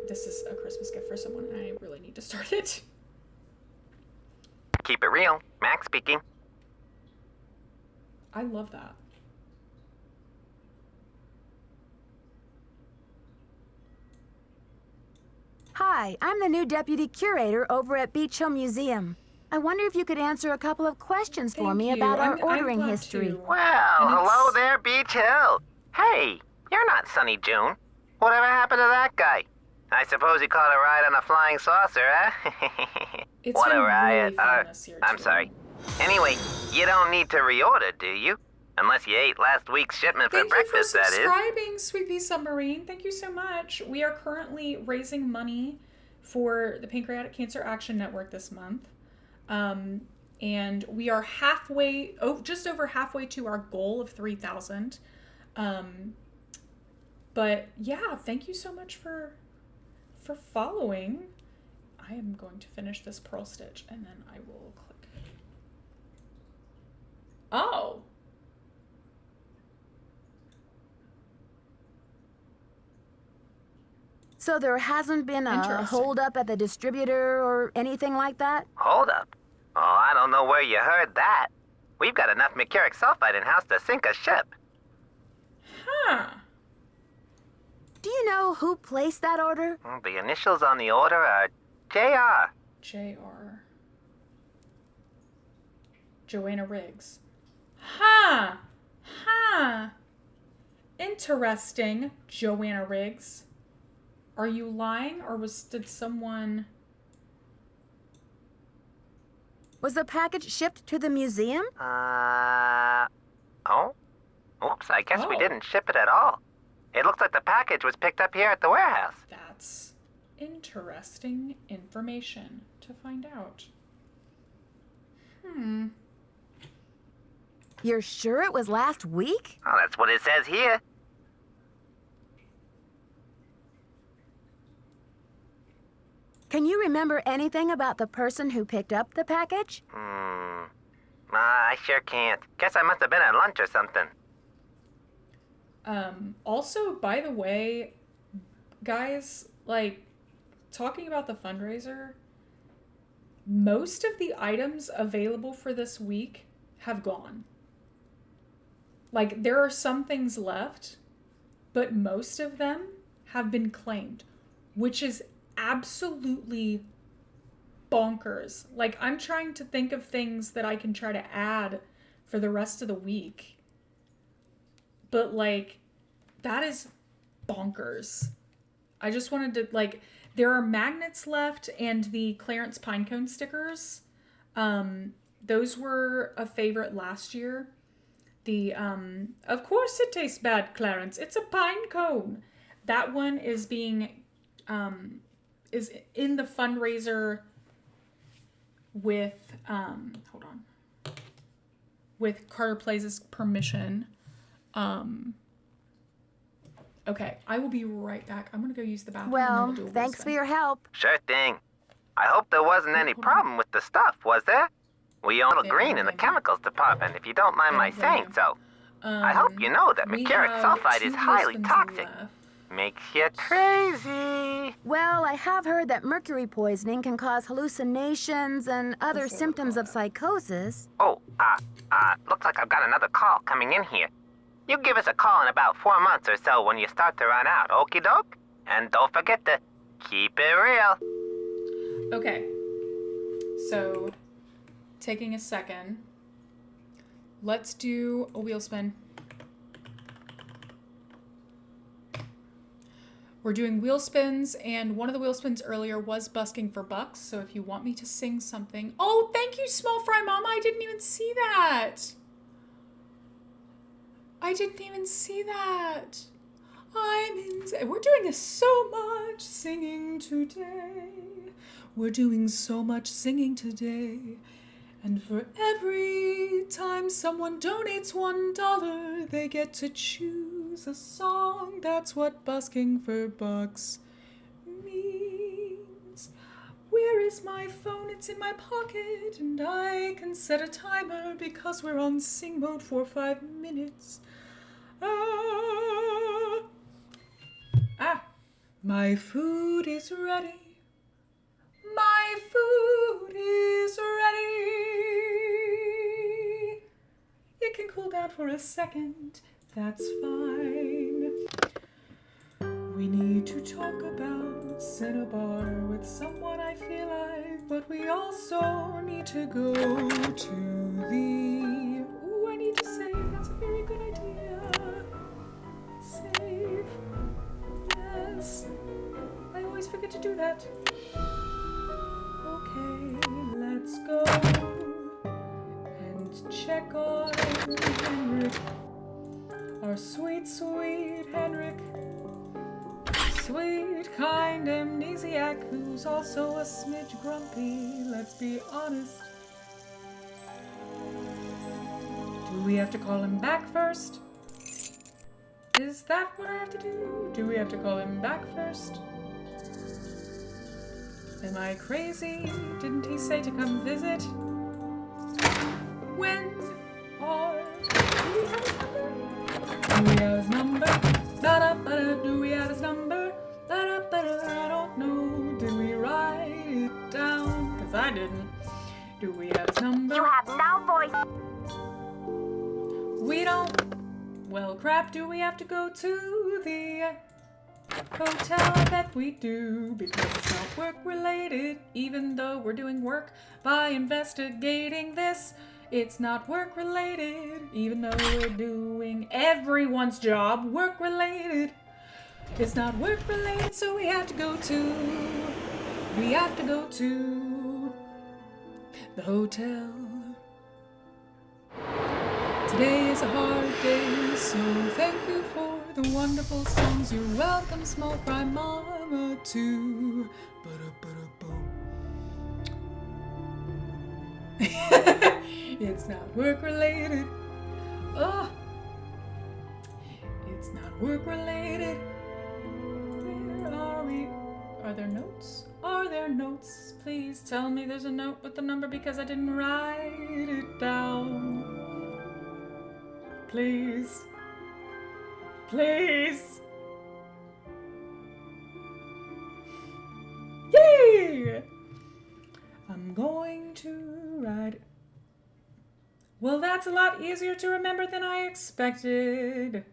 this is a Christmas gift for someone and I really need to start it. Keep it real. Max speaking. I love that. Hi, I'm the new deputy curator over at Beach Hill Museum. I wonder if you could answer a couple of questions for me about our ordering history. Well, hello there, Beach Hill. Hey, you're not Sunny June. Whatever happened to that guy? I suppose he caught a ride on a flying saucer, huh? It's what been a riot. really fun this year, I'm too. sorry. Anyway, you don't need to reorder, do you? Unless you ate last week's shipment for breakfast, that is. Thank you for subscribing, Sweet Pea Submarine. Thank you so much. We are currently raising money for the Pancreatic Cancer Action Network this month. And we are just over halfway to our goal of 3,000. But yeah, thank you so much for following. I am going to finish this pearl stitch and then I will click. Oh. So there hasn't been a hold up at the distributor or anything like that? Hold up? Oh, I don't know where you heard that. We've got enough mercuric sulfide in-house to sink a ship. Huh. Do you know who placed that order? The initials on the order are J.R. J.R. Joanna Riggs. Ha! Ha! Interesting, Joanna Riggs. Are you lying, or did someone... Was the package shipped to the museum? Oh? Oops, I guess we Oh. didn't ship it at all. It looks like the package was picked up here at the warehouse. That's interesting information to find out. You're sure it was last week? Oh, that's what it says here. Can you remember anything about the person who picked up the package? I sure can't. Guess I must have been at lunch or something. Also, by the way, guys, like, talking about the fundraiser, most of the items available for this week have gone. Like, there are some things left, but most of them have been claimed, which is absolutely bonkers. Like, I'm trying to think of things that I can try to add for the rest of the week. But, like, that is bonkers. I just wanted to, like, there are magnets left and the Clarence Pinecone stickers. Those were a favorite last year. The, of course it tastes bad, Clarence. It's a pine cone. That one is being, is in the fundraiser with, hold on, with Carter Plays' permission. Okay, I will be right back. I'm gonna go use the bathroom. Well, thanks for your help. Sure thing. I hope there wasn't any problem with the stuff, was there? We own a little green in the chemicals department, if you don't mind my saying so. I hope you know that mercuric sulfide is highly toxic. Makes you crazy. Well, I have heard that mercury poisoning can cause hallucinations and other symptoms of psychosis. Oh, looks like I've got another call coming in here. You give us a call in about 4 months or so when you start to run out, okie doke? And don't forget to keep it real. Okay, so taking a second, let's do a wheel spin. We're doing wheel spins, and one of the wheel spins earlier was busking for bucks, so if you want me to sing something... Oh, thank you, Small Fry Mama, I didn't even see that! I didn't even see that! We're doing so much singing today. We're doing so much singing today. And for every time someone donates $1, they get to choose a song. That's what busking for bucks means. Where is my phone? It's in my pocket. And I can set a timer because we're on sing mode for 5 minutes. My food is ready. My food is ready. It can cool down for a second. That's fine. We need to talk about Cinnabar with someone I feel like, but we also need to go to the... Ooh, I need to save. That's a very good idea. Save. Yes. I always forget to do that. Okay, let's go and check on Henrik. Our sweet, sweet Henrik. Sweet, kind amnesiac who's also a smidge grumpy, let's be honest. Do we have to call him back first? Is that what I have to do? Do we have to call him back first? Am I crazy? Didn't he say to come visit? When are... Do we have his number? Do we have his number? I don't know. Did we write it down? Because I didn't. Do we have his number? You have no voice. We don't. Well, crap, do we have to go to the hotel? I bet we do, because it's not work-related. Even though we're doing work by investigating this, it's not work-related. Even though we're doing everyone's job work-related, it's not work-related, so we have to go to the hotel. Today is a hard day, so thank you for the wonderful songs. You're welcome, small fry mama, too. Ba-da-ba-da-boom. It's not work-related. Oh, it's not work-related. Where are we? Are there notes? Are there notes? Please tell me there's a note with the number, because I didn't write it down. Please. Please. Yay! I'm going to write. Well, that's a lot easier to remember than I expected.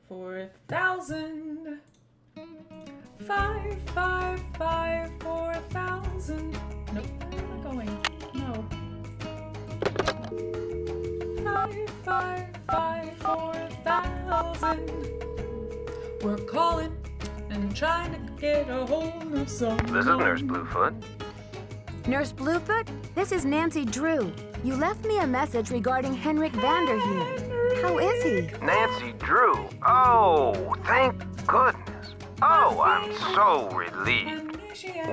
4,000. 555 4,000. Nope, where am I going? No. 555 4,000. We're calling and trying to get a hold of someone. This is Nurse Bluefoot. Nurse Bluefoot, this is Nancy Drew. You left me a message regarding Henrik Vanderheen. How is he? Nancy Drew. Oh, thank goodness. Oh, I'm so relieved.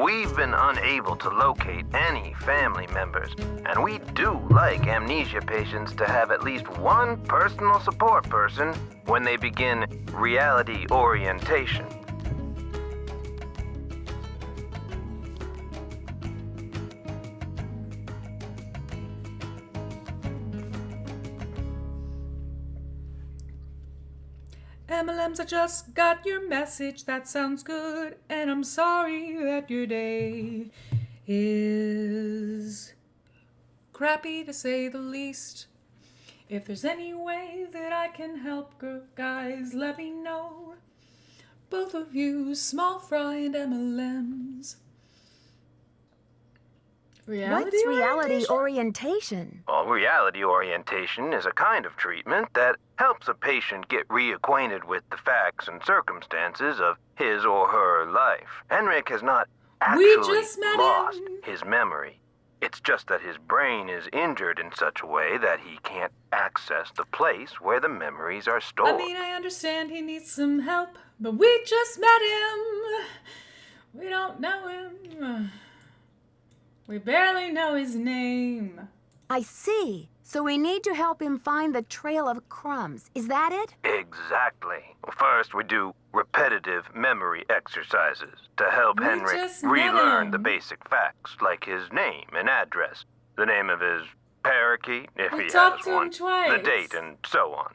We've been unable to locate any family members, and we do like amnesia patients to have at least one personal support person when they begin reality orientation. MLMs, I just got your message, that sounds good, and I'm sorry that your day is crappy to say the least. If there's any way that I can help, guys, let me know. Both of you, small fry and MLMs. What's reality orientation? Well, reality orientation is a kind of treatment that helps a patient get reacquainted with the facts and circumstances of his or her life. Henrik has not actually lost his memory. It's just that his brain is injured in such a way that he can't access the place where the memories are stored. I mean, I understand he needs some help, but we just met him. We don't know him. We barely know his name. I see. So we need to help him find the trail of crumbs. Is that it? Exactly. First, we do repetitive memory exercises to help Henrik relearn the basic facts, like his name and address, the name of his parakeet, if he has one, the date, and so on.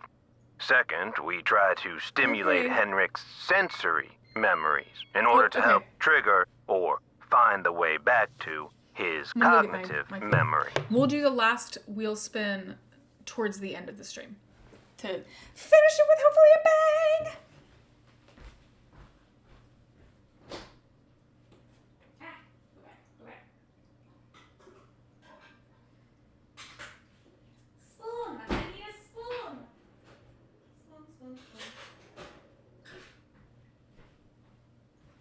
Second, we try to stimulate Henrik's sensory memories in order to help trigger or find the way back to his cognitive memory. We'll do the last wheel spin towards the end of the stream to finish it with hopefully a bang. Spoon, I need a spoon.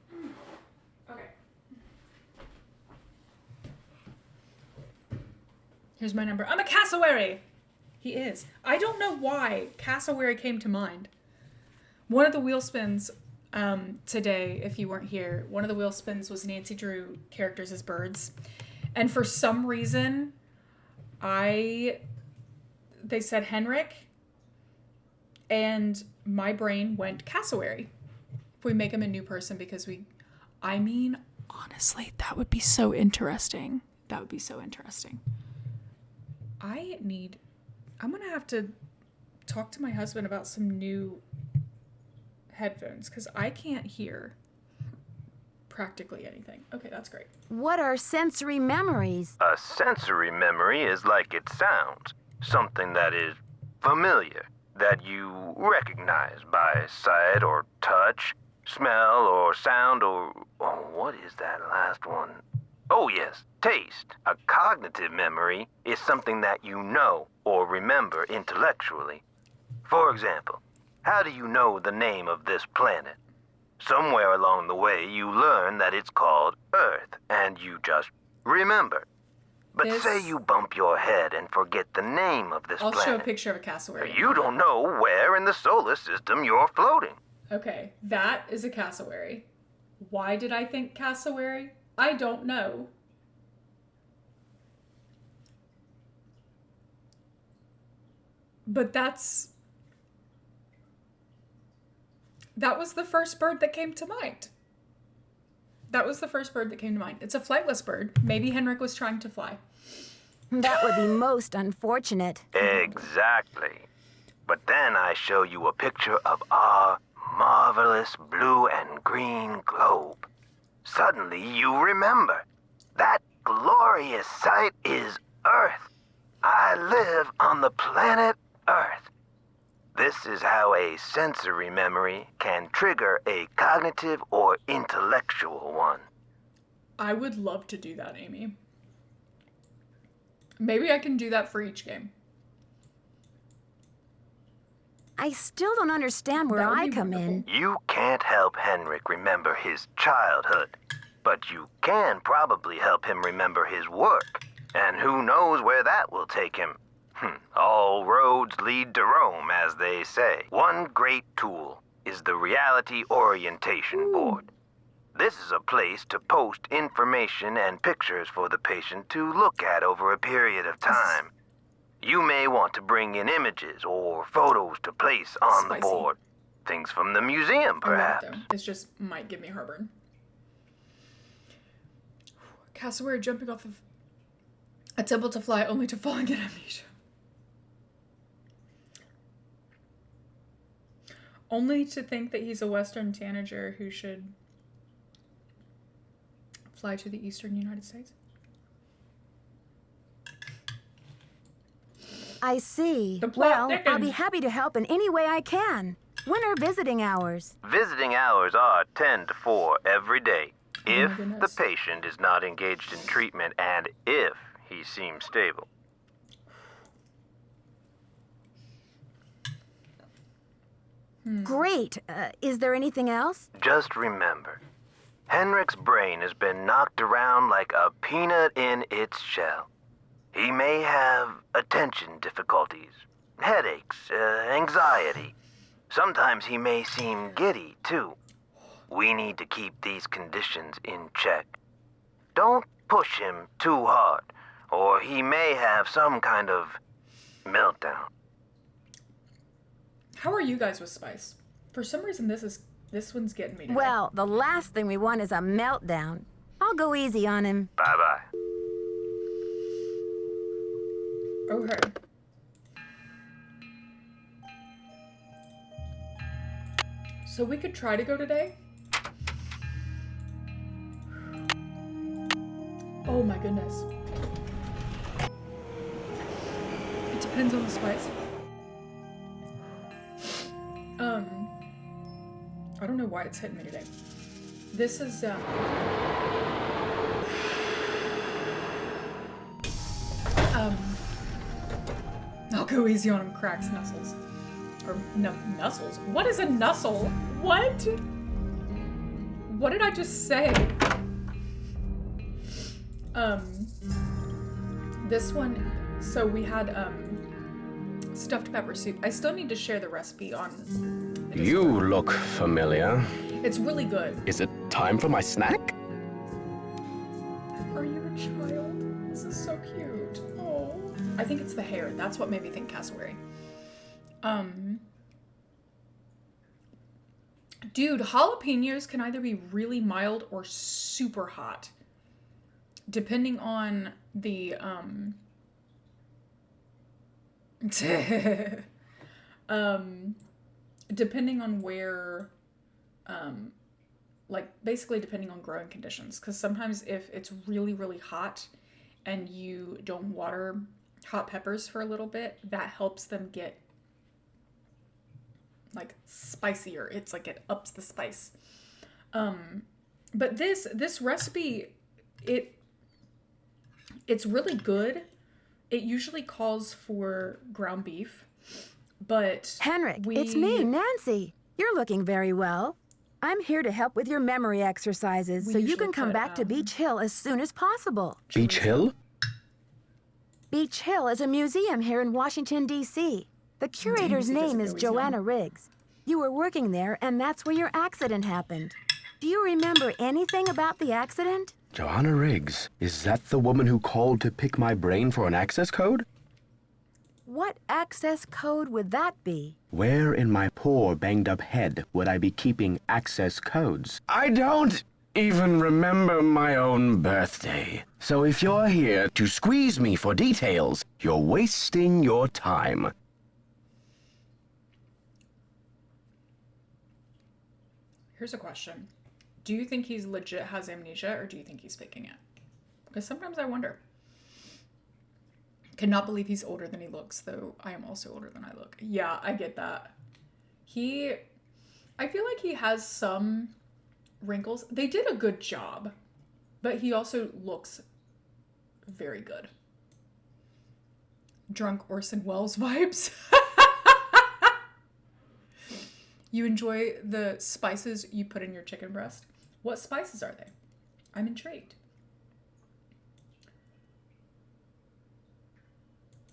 Spoon. Okay. Here's my number. I'm a cassowary. He is. I don't know why cassowary came to mind. One of the wheel spins today, if you weren't here, one of the wheel spins was Nancy Drew characters as birds. And for some reason, they said Henrik, and my brain went cassowary. If we make him a new person, because honestly, that would be so interesting. That would be so interesting. I'm going to have to talk to my husband about some new headphones, because I can't hear Practically anything. Okay, that's great. What are sensory memories? A sensory memory is like it sounds. Something that is familiar, that you recognize by sight or touch, smell or sound or... Oh, what is that last one? Oh yes, taste. A cognitive memory is something that you know or remember intellectually. For example, how do you know the name of this planet? Somewhere along the way, you learn that it's called Earth, and you just remember. But say you bump your head and forget the name of this planet. I'll show a picture of a cassowary. You don't know where in the solar system you're floating. Okay, that is a cassowary. Why did I think cassowary? I don't know. But that was the first bird that came to mind. That was the first bird that came to mind. It's a flightless bird. Maybe Henrik was trying to fly. That would be most unfortunate. Exactly. But then I show you a picture of our marvelous blue and green globe. Suddenly you remember. That glorious sight is Earth. I live on the planet Earth. This is how a sensory memory can trigger a cognitive or intellectual one. I would love to do that, Amy. Maybe I can do that for each game. I still don't understand where I come in. You can't help Henrik remember his childhood, but you can probably help him remember his work. And who knows where that will take him. All roads lead to Rome, as they say. One great tool is the Reality Orientation Board. This is a place to post information and pictures for the patient to look at over a period of time. You may want to bring in images or photos to place on the board. Things from the museum, perhaps. It just might give me heartburn. Cassowary jumping off of a temple to fly only to fall and get amnesia. Only to think that he's a Western tanager who should fly to the Eastern United States. I see. Well, I'll be happy to help in any way I can. When are visiting hours? Visiting hours are 10 to 4 every day. If the patient is not engaged in treatment and if he seems stable. Great. Is there anything else? Just remember, Henrik's brain has been knocked around like a peanut in its shell. He may have attention difficulties, headaches, anxiety. Sometimes he may seem giddy, too. We need to keep these conditions in check. Don't push him too hard, or he may have some kind of meltdown. How are you guys with spice? For some reason, this one's getting me today. Well, the last thing we want is a meltdown. I'll go easy on him. Bye-bye. Okay. So we could try to go today. Oh my goodness. It depends on the spice. I don't know why it's hitting me today. This is, I'll go easy on him, cracks nuzzles. Or, no, nuzzles? What is a nuzzle? What? What did I just say? This one, so we had, stuffed pepper soup. I still need to share the recipe on... You look familiar. It's really good. Is it time for my snack? Are you a child? This is so cute. Oh. I think it's the hair. That's what made me think cassowary. Dude, jalapenos can either be really mild or super hot. Depending on the, depending on where like basically depending on growing conditions. Because sometimes if it's really, really hot and you don't water hot peppers for a little bit, that helps them get like spicier. It's like it ups the spice. But this recipe, it's really good. It usually calls for ground beef, but Henrik, it's me, Nancy. You're looking very well. I'm here to help with your memory exercises so you can come back to Beach Hill as soon as possible. Beach Hill? Beach Hill is a museum here in Washington, D.C. The curator's name is Joanna Riggs. You were working there, and that's where your accident happened. Do you remember anything about the accident? Joanna Riggs. Is that the woman who called to pick my brain for an access code? What access code would that be? Where in my poor, banged-up head would I be keeping access codes? I don't even remember my own birthday. So if you're here to squeeze me for details, you're wasting your time. Here's a question. Do you think he's legit has amnesia, or do you think he's faking it? Because sometimes I wonder. Cannot believe he's older than he looks, though I am also older than I look. Yeah, I get that. I feel like he has some wrinkles. They did a good job, but he also looks very good. Drunk Orson Welles vibes. You enjoy the spices you put in your chicken breast? What spices are they? I'm intrigued.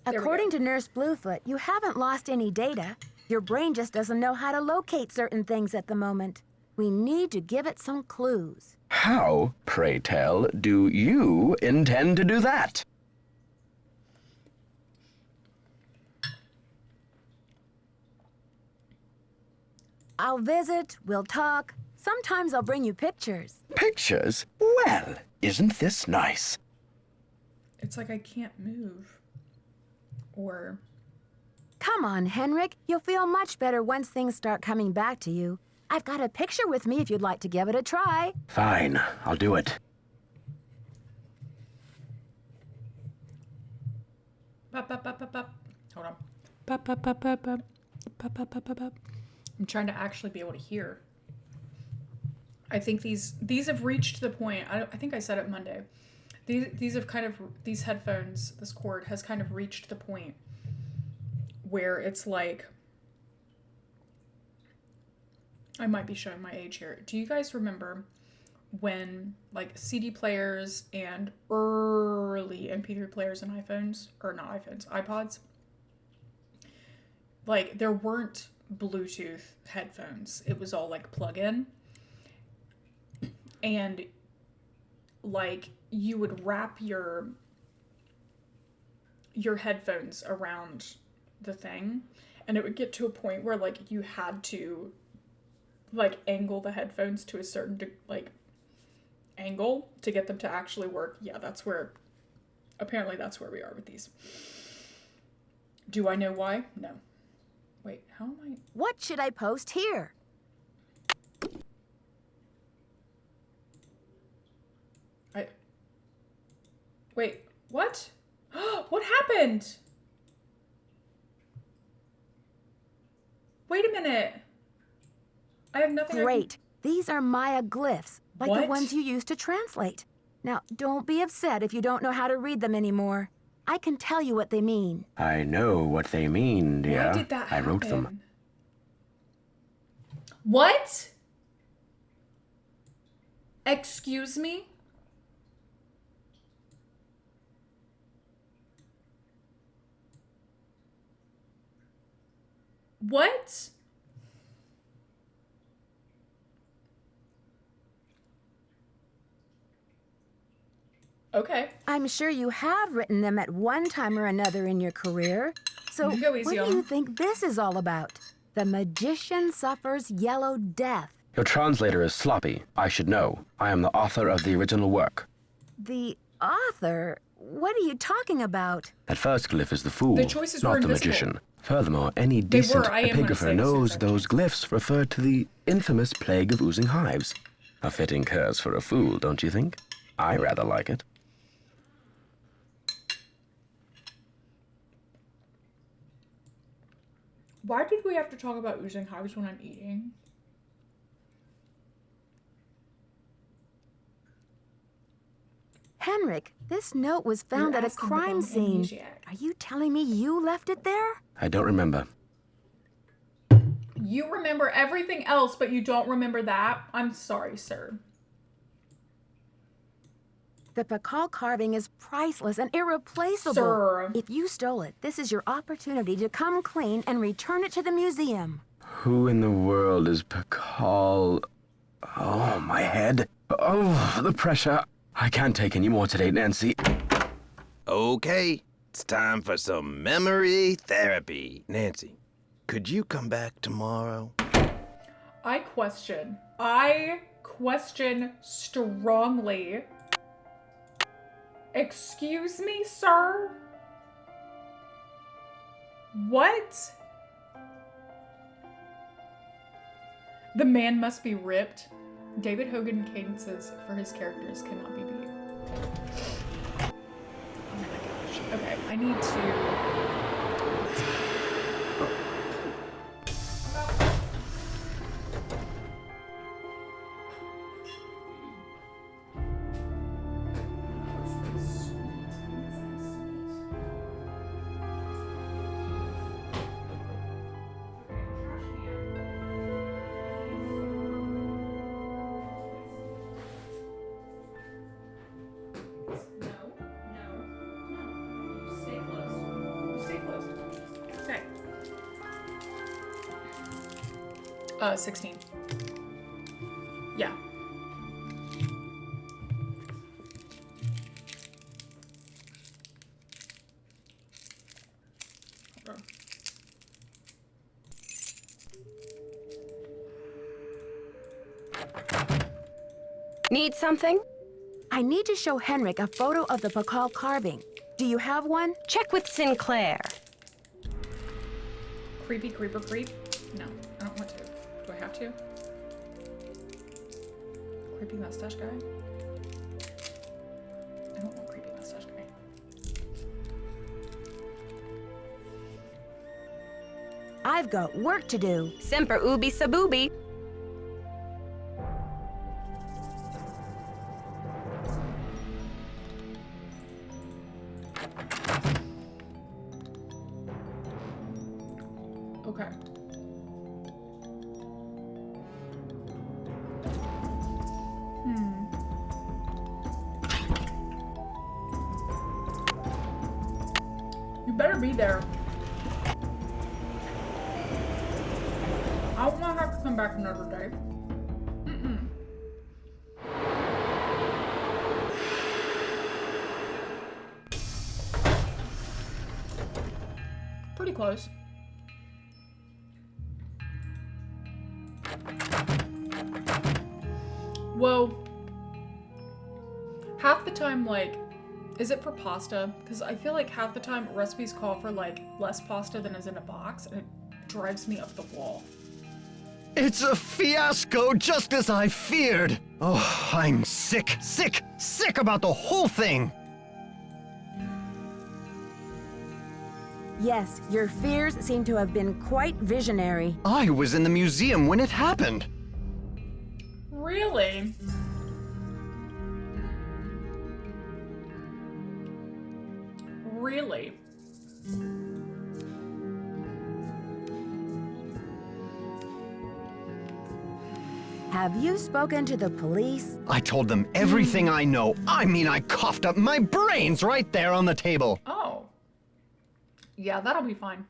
According to Nurse Bluefoot, you haven't lost any data. Your brain just doesn't know how to locate certain things at the moment. We need to give it some clues. How, pray tell, do you intend to do that? I'll visit, we'll talk. Sometimes I'll bring you pictures. Pictures? Well, isn't this nice? It's like I can't move. Or... Come on, Henrik. You'll feel much better once things start coming back to you. I've got a picture with me if you'd like to give it a try. Fine, I'll do it. Hold on. I'm trying to actually be able to hear. I think these have reached the point. I think I said it Monday. These headphones, this cord has kind of reached the point where it's like, I might be showing my age here. Do you guys remember when like CD players and early MP3 players and iPhones, or not iPhones, iPods, like there weren't Bluetooth headphones. It was all like plug-in. And like you would wrap your headphones around the thing, and it would get to a point where like you had to like angle the headphones to a certain angle to get them to actually work. Yeah, apparently that's where we are with these. Do I know why? No. Wait, how am I? What should I post here? Wait, what? What happened? Wait a minute. I have nothing. Great. These are Maya glyphs, like What? the ones you used to translate. Now, don't be upset if you don't know how to read them anymore. I can tell you what they mean. I know what they mean, dear. Why did that happen? I wrote them. What? Excuse me? What? Okay. I'm sure you have written them at one time or another in your career. So You go what easy do on you 'em. think this is all about? The magician suffers yellow death. Your translator is sloppy. I should know. I am the author of the original work. The author? What are you talking about? That first glyph is the fool, The choices were not the invisible. magician. Furthermore, any They were. decent I am gonna say epigrapher this knows in those glyphs refer to the infamous plague of oozing hives. A fitting curse for a fool, don't you think? I rather like it. Why did we have to talk about oozing hives when I'm eating? Henrik, this note was found You're at a asking the crime wrong scene. amnesiac. Are you telling me you left it there? I don't remember. You remember everything else, but you don't remember that? I'm sorry, sir. The Pakal carving is priceless and irreplaceable. Sir. If you stole it, this is your opportunity to come clean and return it to the museum. Who in the world is Pakal? Oh, my head. Oh, the pressure. I can't take any more today, Nancy. Okay, it's time for some memory therapy. Nancy, could you come back tomorrow? I question strongly. Excuse me, sir? What? The man must be ripped. David Hogan cadences for his characters cannot be beat. Oh my gosh. Okay, I need to... Okay. 16. Yeah. Hold on. Need something? I need to show Henrik a photo of the Pakal carving. Do you have one? Check with Sinclair. Creepy creeper creep? No, I don't want to. Do I have to? Creepy mustache guy? I don't want creepy mustache guy. I've got work to do. Semper ubi sabubi. Okay. You better be there. I don't want to have to come back another day. Pretty close. Well, half the time, like, is it for pasta? Because I feel like half the time recipes call for, like, less pasta than is in a box, and it drives me up the wall. It's a fiasco, just as I feared. Oh, I'm sick about the whole thing. Yes, your fears seem to have been quite visionary. I was in the museum when it happened. Really? Really? Have you spoken to the police? I told them everything I know. I mean, I coughed up my brains right there on the table. Oh. Yeah, that'll be fine.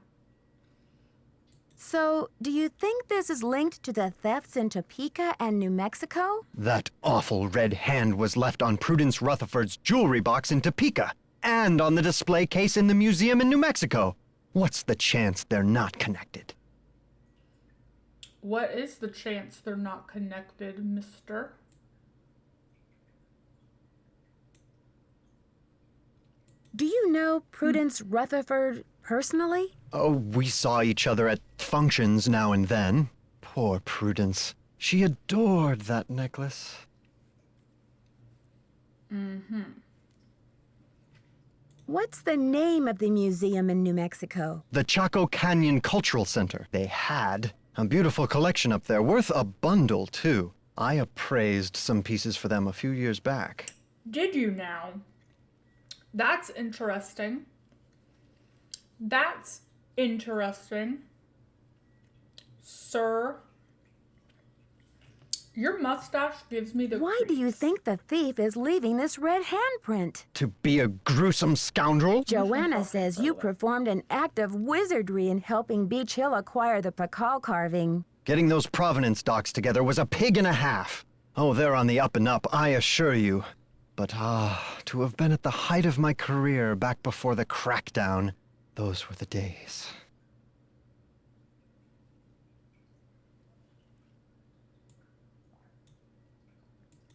So, do you think this is linked to the thefts in Topeka and New Mexico? That awful red hand was left on Prudence Rutherford's jewelry box in Topeka, and on the display case in the museum in New Mexico. What's the chance they're not connected? What is the chance they're not connected, mister? Do you know Prudence Rutherford personally? Oh, we saw each other at functions now and then. Poor Prudence. She adored that necklace. What's the name of the museum in New Mexico? The Chaco Canyon Cultural Center. They had a beautiful collection up there, worth a bundle, too. I appraised some pieces for them a few years back. Did you now? That's interesting. That's interesting. Sir, your mustache gives me the Why do you think the thief is leaving this red handprint? To be a gruesome scoundrel? Joanna says you performed an act of wizardry in helping Beach Hill acquire the Pakal carving. Getting those provenance docs together was a pig and a half. Oh, they're on the up and up, I assure you. But to have been at the height of my career back before the crackdown, those were the days.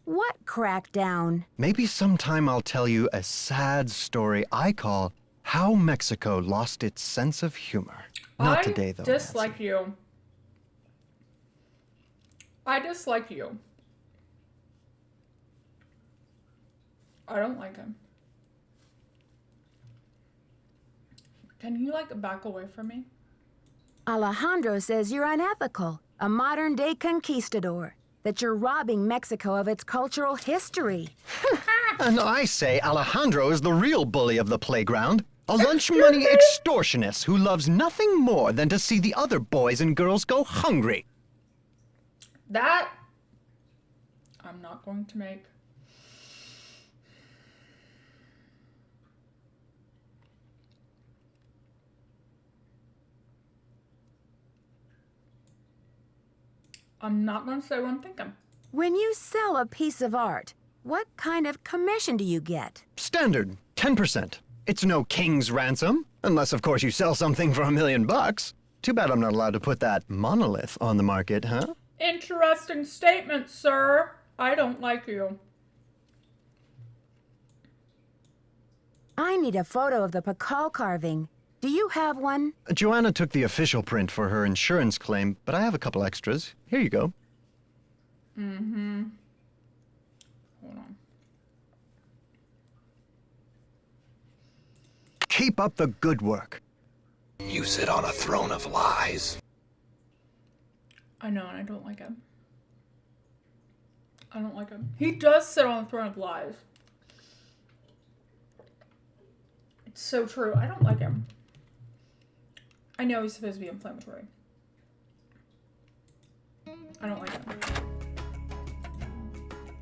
What crackdown? Maybe sometime I'll tell you a sad story I call How Mexico Lost Its Sense of Humor. Not today, though. I dislike you. I dislike you. I don't like him. Can you, like, back away from me? Alejandro says you're unethical, a modern-day conquistador, that you're robbing Mexico of its cultural history. And I say Alejandro is the real bully of the playground. A lunch money extortionist who loves nothing more than to see the other boys and girls go hungry. That I'm not going to make. I'm not going to say what I'm thinking. When you sell a piece of art, what kind of commission do you get? Standard, 10%. It's no king's ransom, unless of course you sell something for $1 million. Too bad I'm not allowed to put that monolith on the market, huh? Interesting statement, sir. I don't like you. I need a photo of the Pakal carving. Do you have one? Joanna took the official print for her insurance claim, but I have a couple extras. Here you go. Hold on. Keep up the good work. You sit on a throne of lies. I know, and I don't like him. I don't like him. He does sit on a throne of lies. It's so true. I don't like him. I know he's supposed to be inflammatory. I don't like him.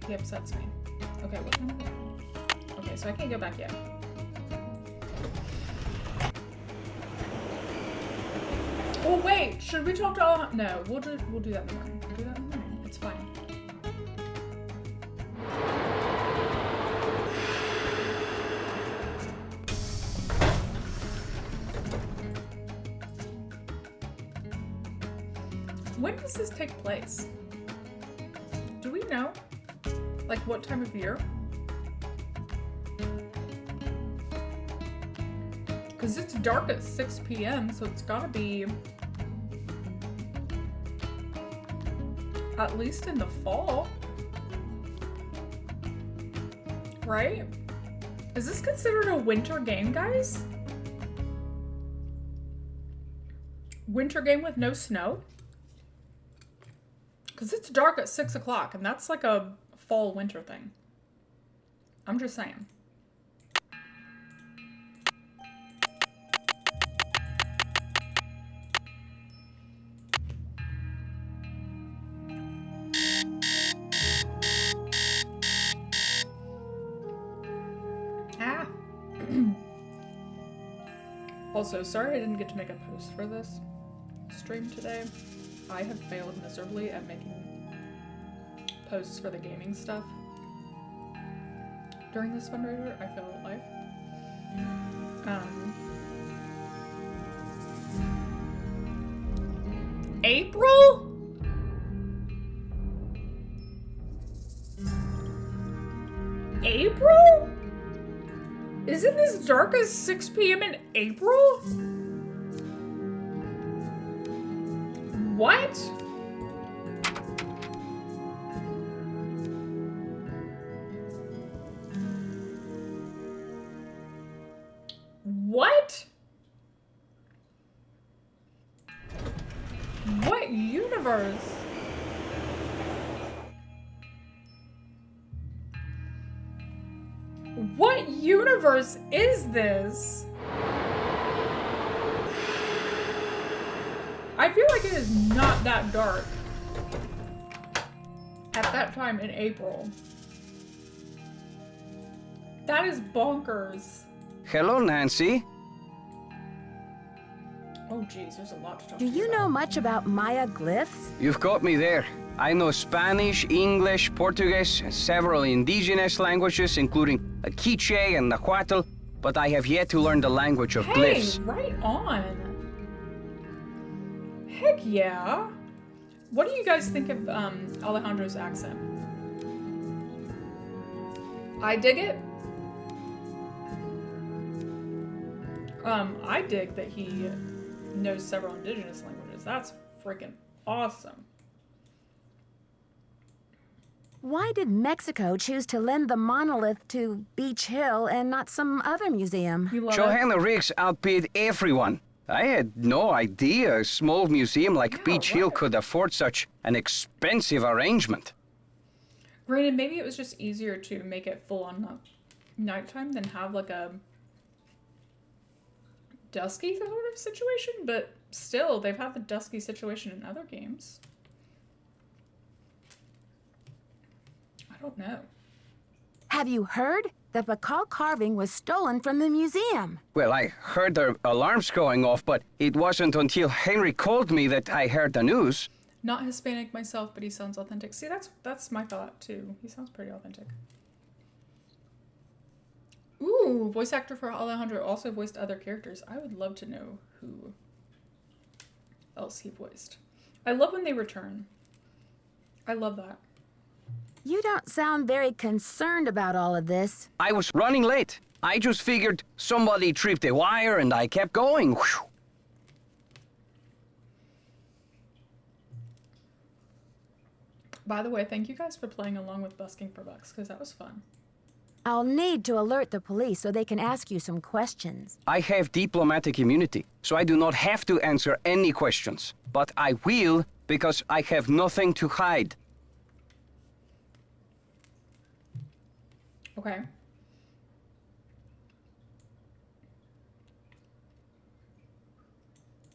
He upsets me. Okay, what time is it? Okay, so I can't go back yet. Oh wait, should we talk to all? No, we'll do that in the morning. We'll do that in the morning. It's fine. When does this take place? Do we know? Like what time of year? Because it's dark at 6 p.m., so it's gotta be at least in the fall. Right? Is this considered a winter game, guys? Winter game with no snow? Because it's dark at 6 o'clock, and that's like a fall-winter thing. I'm just saying. Ah. Also, sorry I didn't get to make a post for this stream today. I have failed miserably at making posts for the gaming stuff. During this fundraiser, I failed at life. April? April? Isn't this dark as 6 p.m. in April? What? universe? What universe is this? I feel like it is not that dark at that time in April. That is bonkers. Hello, Nancy. Oh geez, there's a lot to talk Do you know much about Maya glyphs? You've got me there. I know Spanish, English, Portuguese, and several indigenous languages, including a Quiche and Nahuatl, but I have yet to learn the language of glyphs. Hey, right on. Heck yeah. What do you guys think of Alejandro's accent? I dig it. I dig that he knows several indigenous languages. That's freaking awesome. Why did Mexico choose to lend the monolith to Beach Hill and not some other museum? Johanna Riggs outbid everyone. I had no idea a small museum like Beach Hill could afford such an expensive arrangement. Granted, maybe it was just easier to make it full on nighttime than have like a dusky sort of situation, but still, they've had the dusky situation in other games. I don't know. Have you heard? The Pakal carving was stolen from the museum. Well, I heard the alarms going off, but it wasn't until Henry called me that I heard the news. Not Hispanic myself, but he sounds authentic. See, that's my thought too. He sounds pretty authentic. Ooh, voice actor for Alejandro also voiced other characters. I would love to know who else he voiced. I love when they return. I love that. You don't sound very concerned about all of this. I was running late. I just figured somebody tripped a wire and I kept going. Whew. By the way, thank you guys for playing along with Busking for Bucks, because that was fun. I'll need to alert the police so they can ask you some questions. I have diplomatic immunity, so I do not have to answer any questions. But I will, because I have nothing to hide. Okay.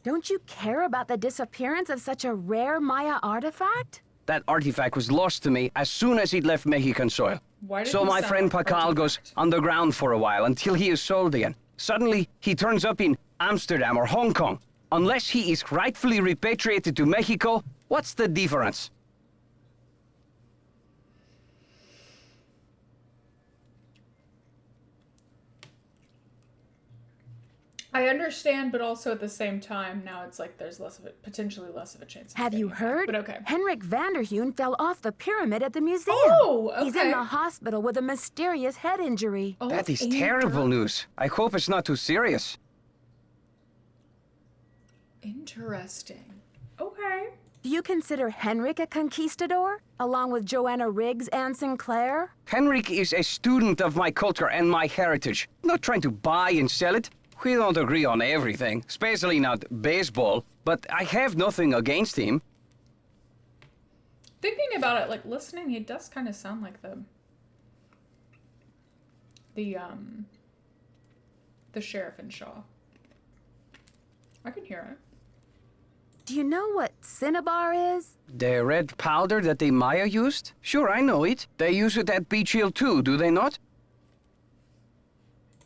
Don't you care about the disappearance of such a rare Maya artifact? That artifact was lost to me as soon as it left Mexican soil. Why did So he my sound friend like Pakal goes artifact? underground for a while until he is sold again. Suddenly, he turns up in Amsterdam or Hong Kong. Unless he is rightfully repatriated to Mexico, what's the difference? I understand, but also at the same time, now it's like there's potentially less of a chance. Of Have you getting it back, heard? But okay. Henrik Vanderheun fell off the pyramid at the museum. Oh, okay. He's in the hospital with a mysterious head injury. Oh, That is Angel. terrible news. I hope it's not too serious. Interesting. Okay. Do you consider Henrik a conquistador, along with Joanna Riggs and Sinclair? Henrik is a student of my culture and my heritage. Not trying to buy and sell it. We don't agree on everything, especially not baseball, but I have nothing against him. Thinking about it, like listening, he does kind of sound like the sheriff in Shaw. I can hear it. Do you know what cinnabar is? The red powder that the Maya used? Sure, I know it. They use it at Beach Hill too, do they not?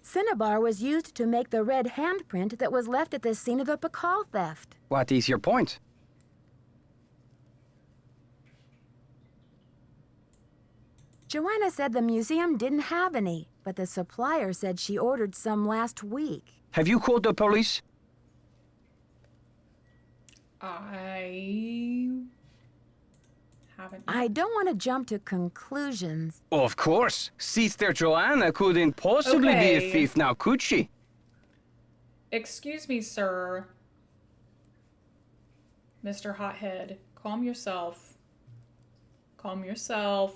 Cinnabar was used to make the red handprint that was left at the scene of the Pakal theft. What is your point? Joanna said the museum didn't have any, but the supplier said she ordered some last week. Have you called the police? I haven't. I don't want to jump to conclusions. Of course. Sister Joanna couldn't possibly be a Okay. thief now, could she? Excuse me, sir. Mr. Hothead, calm yourself. Calm yourself.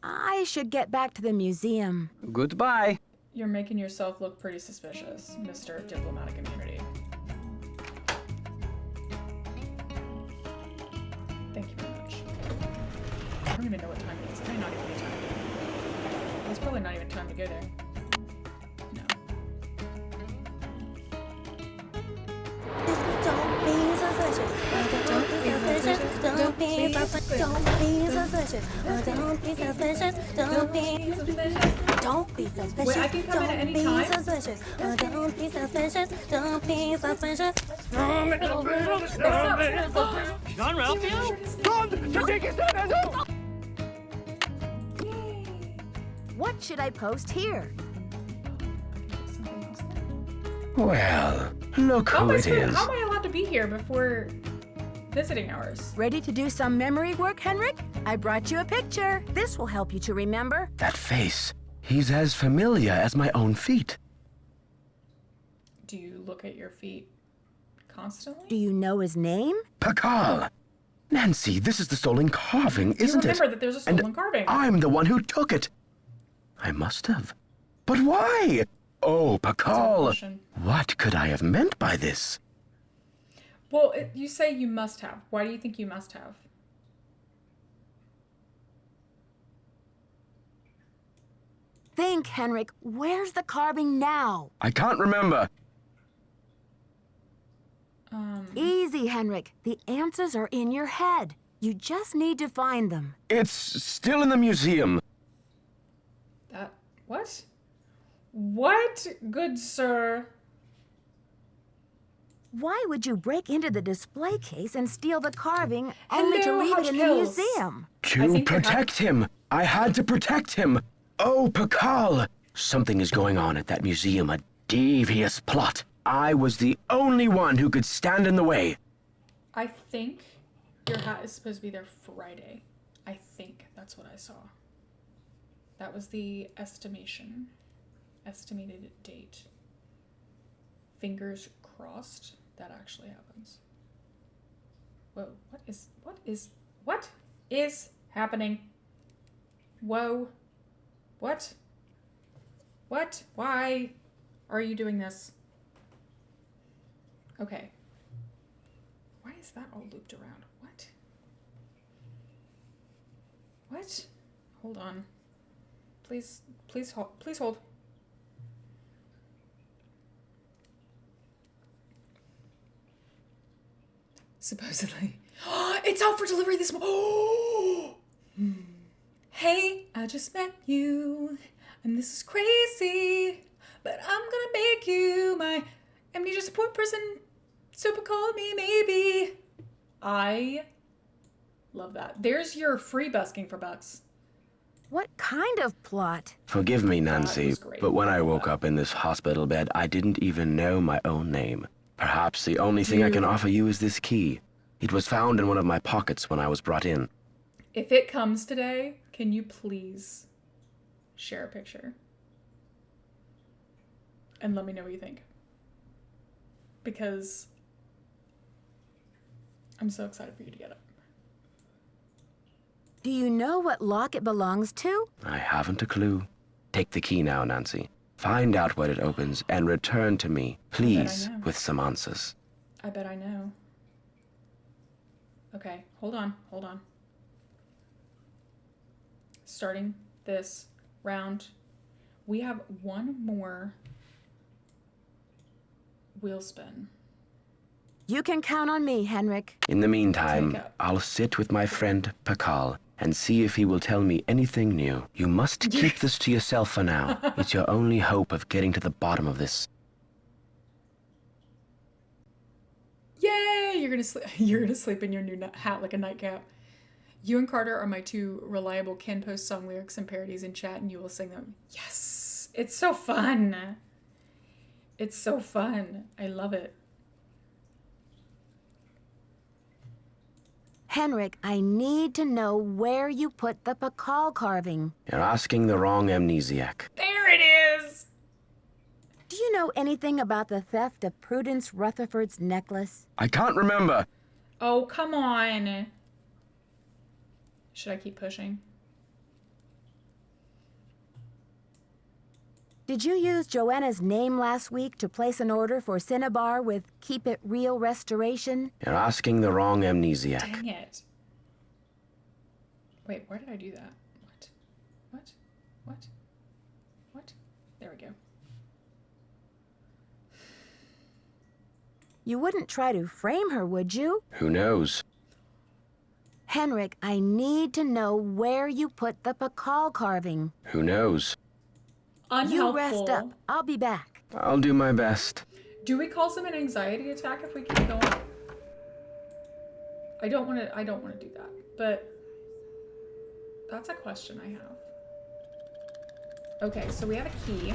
I should get back to the museum. Goodbye. You're making yourself look pretty suspicious, Mr. Diplomatic Immunity. don't even know what time it is. I might not even be time. It's probably not even time to go there. No. Don't be suspicious. Wait, I can come in at any time? Don't be suspicious. Don't be suspicious. John Ralphio? John, take his head. What should I post here? Well, look who it is. How am I allowed to be here before visiting hours? Ready to do some memory work, Henrik? I brought you a picture. This will help you to remember. That face. He's as familiar as my own feet. Do you look at your feet constantly? Do you know his name? Pakal. Nancy, this is the stolen carving, isn't it? You remember that there's a stolen carving. I'm the one who took it. I must have. But why? Oh, Pakal. What could I have meant by this? Well, you say you must have. Why do you think you must have? Think, Henrik. Where's the carving now? I can't remember. Easy, Henrik. The answers are in your head. You just need to find them. It's still in the museum. What? What, good sir? Why would you break into the display case and steal the carving only to leave it in the Hills. museum? To protect him. I had to protect him. Oh, Pakal. Something is going on at that museum, a devious plot. I was the only one who could stand in the way. I think your hat is supposed to be there Friday. I think that's what I saw. That was the estimated date. Fingers crossed that actually happens. Whoa, what is happening? Whoa. What? Why are you doing this? Okay. Why is that all looped around? What? Hold on. Please hold. Supposedly. It's out for delivery this morning. Hey, I just met you, and this is crazy, but I'm gonna make you my amnesia support person. Super call me maybe. I love that. There's your free busking for bucks. What kind of plot? Forgive me, Nancy, great. but when I woke up in this hospital bed, I didn't even know my own name. Perhaps the only thing I can offer you is this key. It was found in one of my pockets when I was brought in. If it comes today, can you please share a picture? And let me know what you think. Because I'm so excited for you to get it. Do you know what lock it belongs to? I haven't a clue. Take the key now, Nancy. Find out what it opens and return to me, please, with some answers. I bet I know. Okay, hold on. Starting this round, we have one more wheel spin. You can count on me, Henrik. In the meantime, I'll sit with my friend Pakal and see if he will tell me anything new. You must keep this to yourself for now. It's your only hope of getting to the bottom of this. Yay! You're gonna sleep in your new hat like a nightcap. You and Carter are my two reliable Ken post song lyrics and parodies in chat, and you will sing them. Yes! It's so fun! It's so fun. I love it. Henrik, I need to know where you put the Pakal carving. You're asking the wrong amnesiac. There it is! Do you know anything about the theft of Prudence Rutherford's necklace? I can't remember. Oh, come on. Should I keep pushing? Did you use Joanna's name last week to place an order for Cinnabar with Keep It Real Restoration? You're asking the wrong amnesiac. Dang it. Wait, why did I do that? What? There we go. You wouldn't try to frame her, would you? Who knows? Henrik, I need to know where you put the Pakal carving. Who knows? Unhelpful. You rest up. I'll be back. I'll do my best. Do we cause them an anxiety attack if we keep going? I don't want to do that, but that's a question I have. Okay, so we have a key.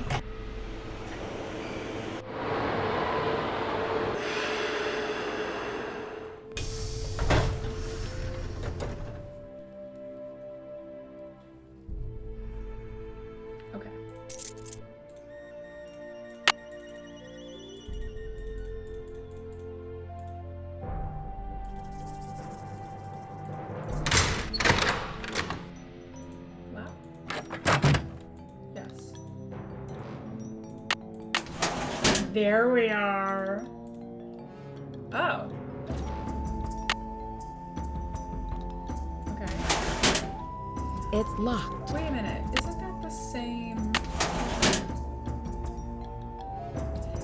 Okay. Wow. Yes. There we are. Oh. Okay. It's locked. Wait a minute. Isn't that the same?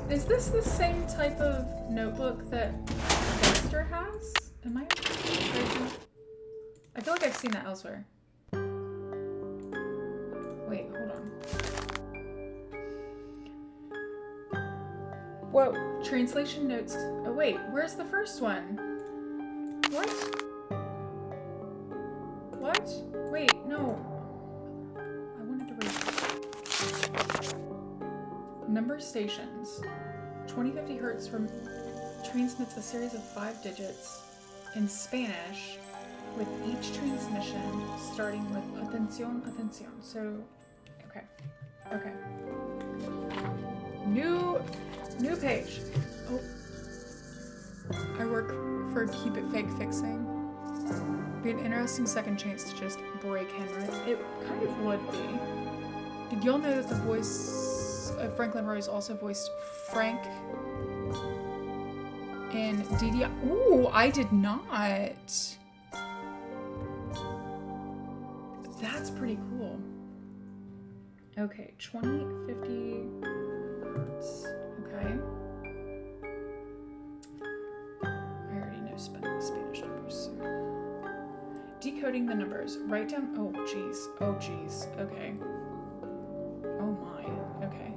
Is this the same type of notebook that Dexter has? Am I crazy? I feel like I've seen that elsewhere. Wait, hold on. Whoa, translation notes. Oh wait, where's the first one? What? What? Wait, no. I wanted to read this. Number stations. 2050 Hertz transmits a series of 5 digits in Spanish with each transmission starting with atención, atención. So, okay. Okay. New page. Oh. I work for Keep It Fake Fixing. Be an interesting second chance to just break Henrik. It kind of would be. Did y'all know that the voice of Franklin Rose also voiced Frank in DDI? Ooh, I did not. That's pretty cool. Okay, 2050 Hertz. Okay. I already know Spanish numbers. So. Decoding the numbers. Write down. Oh, geez. Oh, geez. Okay. Oh, my. Okay.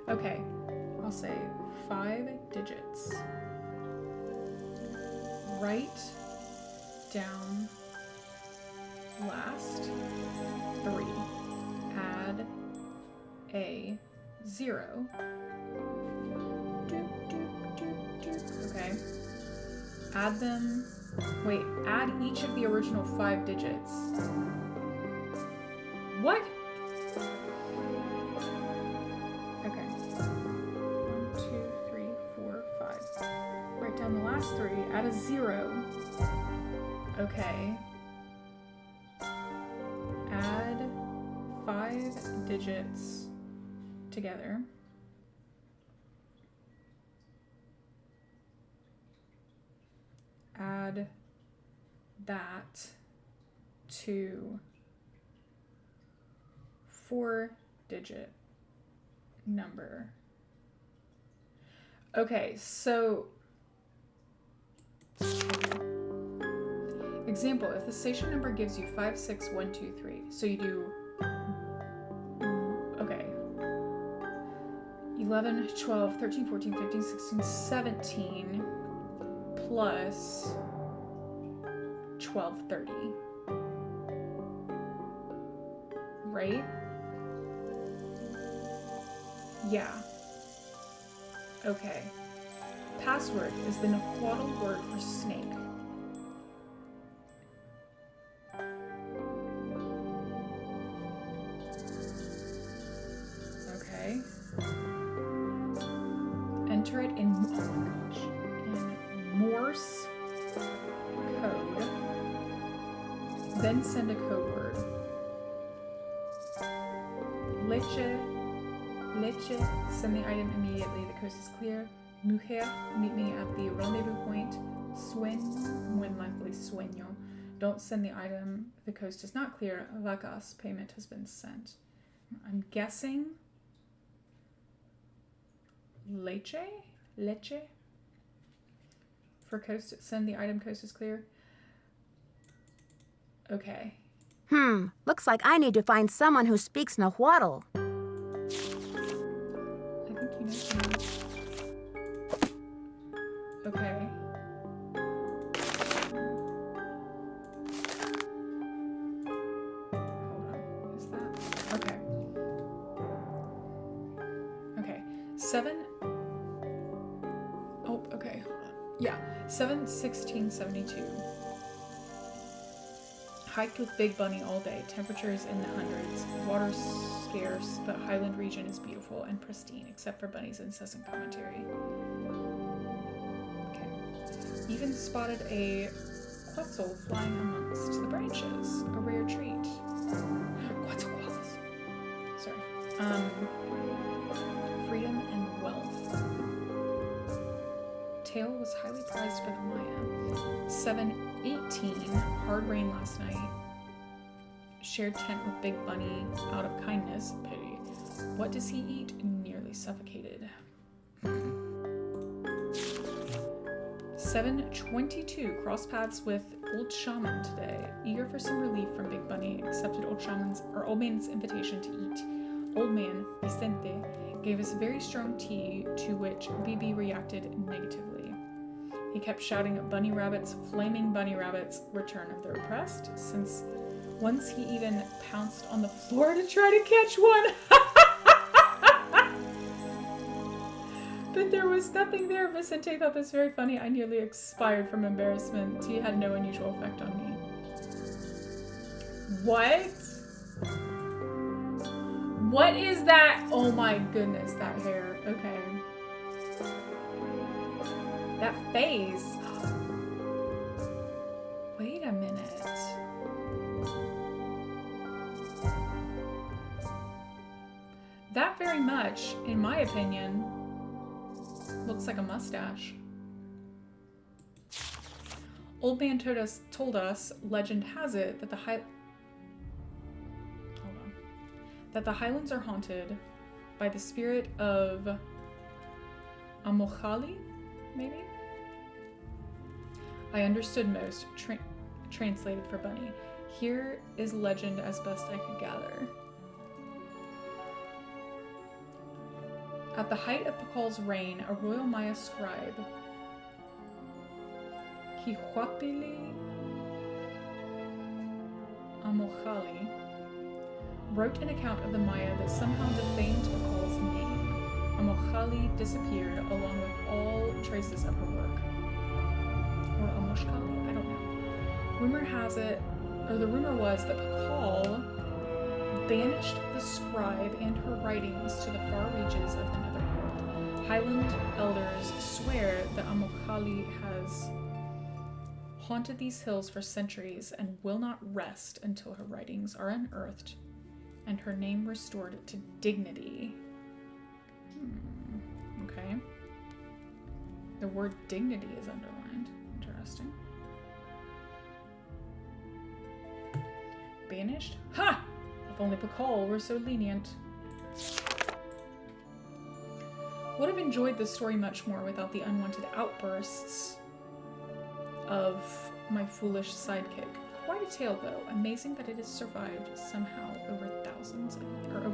Okay. I'll say 5 digits. Write down last 3. Add a 0. Okay. Add them. Wait, add each of the original 5 digits. What? Okay. 1, 2, 3, 4, 5. Write down the last 3. Add a 0. Okay. Add 5 digits together. Add that to 4-digit number. Okay, so example, if the station number gives you 56123, so you do 11, 12, 13, 14, 15, 16, 17 plus 1230. Right? Yeah. Okay. Password is the Nahuatl word for snake. Okay. Enter it in, oh my gosh, in Morse code. Then send a code word. Leche, send the item immediately. The coast is clear. Mujer, meet me at the rendezvous point. Sueño, muy likely sueño. Don't send the item. The coast is not clear. Vagas payment has been sent. I'm guessing leche? For coast, send the item, coast is clear. Okay. Looks like I need to find someone who speaks Nahuatl. I think you know someone. Okay. Hold on. What is that? Okay. Okay. 7. Oh, okay. Hold on. Yeah. 7/16/72. Hiked with Big Bunny all day. Temperatures in the hundreds. Water's scarce, but Highland region is beautiful and pristine, except for Bunny's incessant commentary. Okay. Even spotted a quetzal flying amongst the branches. A rare treat. Quetzalcoatlus. Sorry. Freedom and wealth. Tail was highly prized by the Maya. 7/18. Hard rain last night. Shared tent with Big Bunny out of kindness. Pity. What does he eat? Nearly suffocated. 7/22. Cross paths with Old Shaman today. Eager for some relief from Big Bunny. Accepted Old Man's invitation to eat. Old Man, Vicente, gave us very strong tea, to which BB reacted negatively. He kept shouting at bunny rabbits, flaming bunny rabbits, return of the repressed, since once he even pounced on the floor to try to catch one. But there was nothing there. Vicente thought this very funny. I nearly expired from embarrassment. Tea had no unusual effect on me. What? What is that? Oh my goodness, that hair. Okay. That face. Wait a minute. That very much, in my opinion, looks like a mustache. Old Man told us, legend has it, that the Highlands are haunted by the spirit of Amokhali, maybe? I understood most, translated for Bunny. Here is legend as best I could gather. At the height of Pakal's reign, a royal Maya scribe, Kihuapili Amokhali, wrote an account of the Maya that somehow defamed Pakal's name. Amokhali disappeared along with all traces of her work. Or Amoshkali? I don't know. The rumor was that Pakal banished the scribe and her writings to the far reaches of the Netherworld. Highland elders swear that Amokhali has haunted these hills for centuries and will not rest until her writings are unearthed and her name restored to dignity. Okay. The word dignity is underlined. Interesting. Banished? Ha! If only Pakal were so lenient. Would have enjoyed this story much more without the unwanted outbursts of my foolish sidekick. Quite a tale, though. Amazing that it has survived somehow over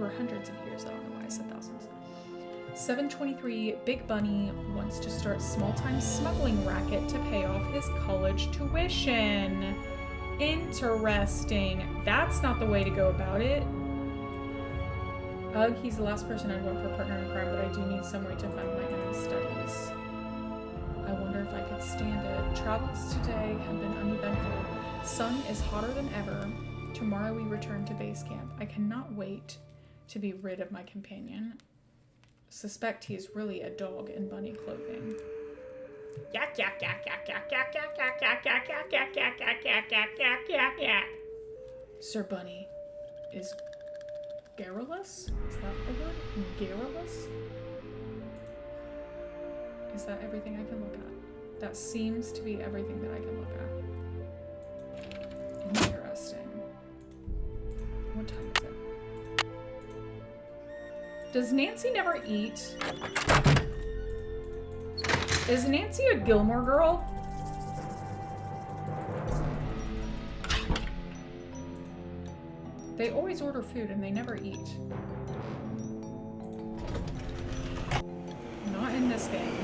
hundreds of years. I don't know why I said thousands. 7/23. Big Bunny wants to start small-time smuggling racket to pay off his college tuition. Interesting. That's not the way to go about it. Ugh, he's the last person I'd want for a partner in crime, but I do need some way to fund my own studies. I wonder if I could stand it. Travels today have been uneventful. Sun is hotter than ever. Tomorrow we return to base camp. I cannot wait to be rid of my companion. Suspect he is really a dog in bunny clothing. Yak yak yak yak yak yak yak yak yak yak yak yak yak yak yak yak yak yak yak. Sir Bunny is garrulous? Is that the word? Garrulous? Is that everything I can look at? That seems to be everything that I can look at. Does Nancy never eat? Is Nancy a Gilmore Girl? They always order food and they never eat. Not in this game.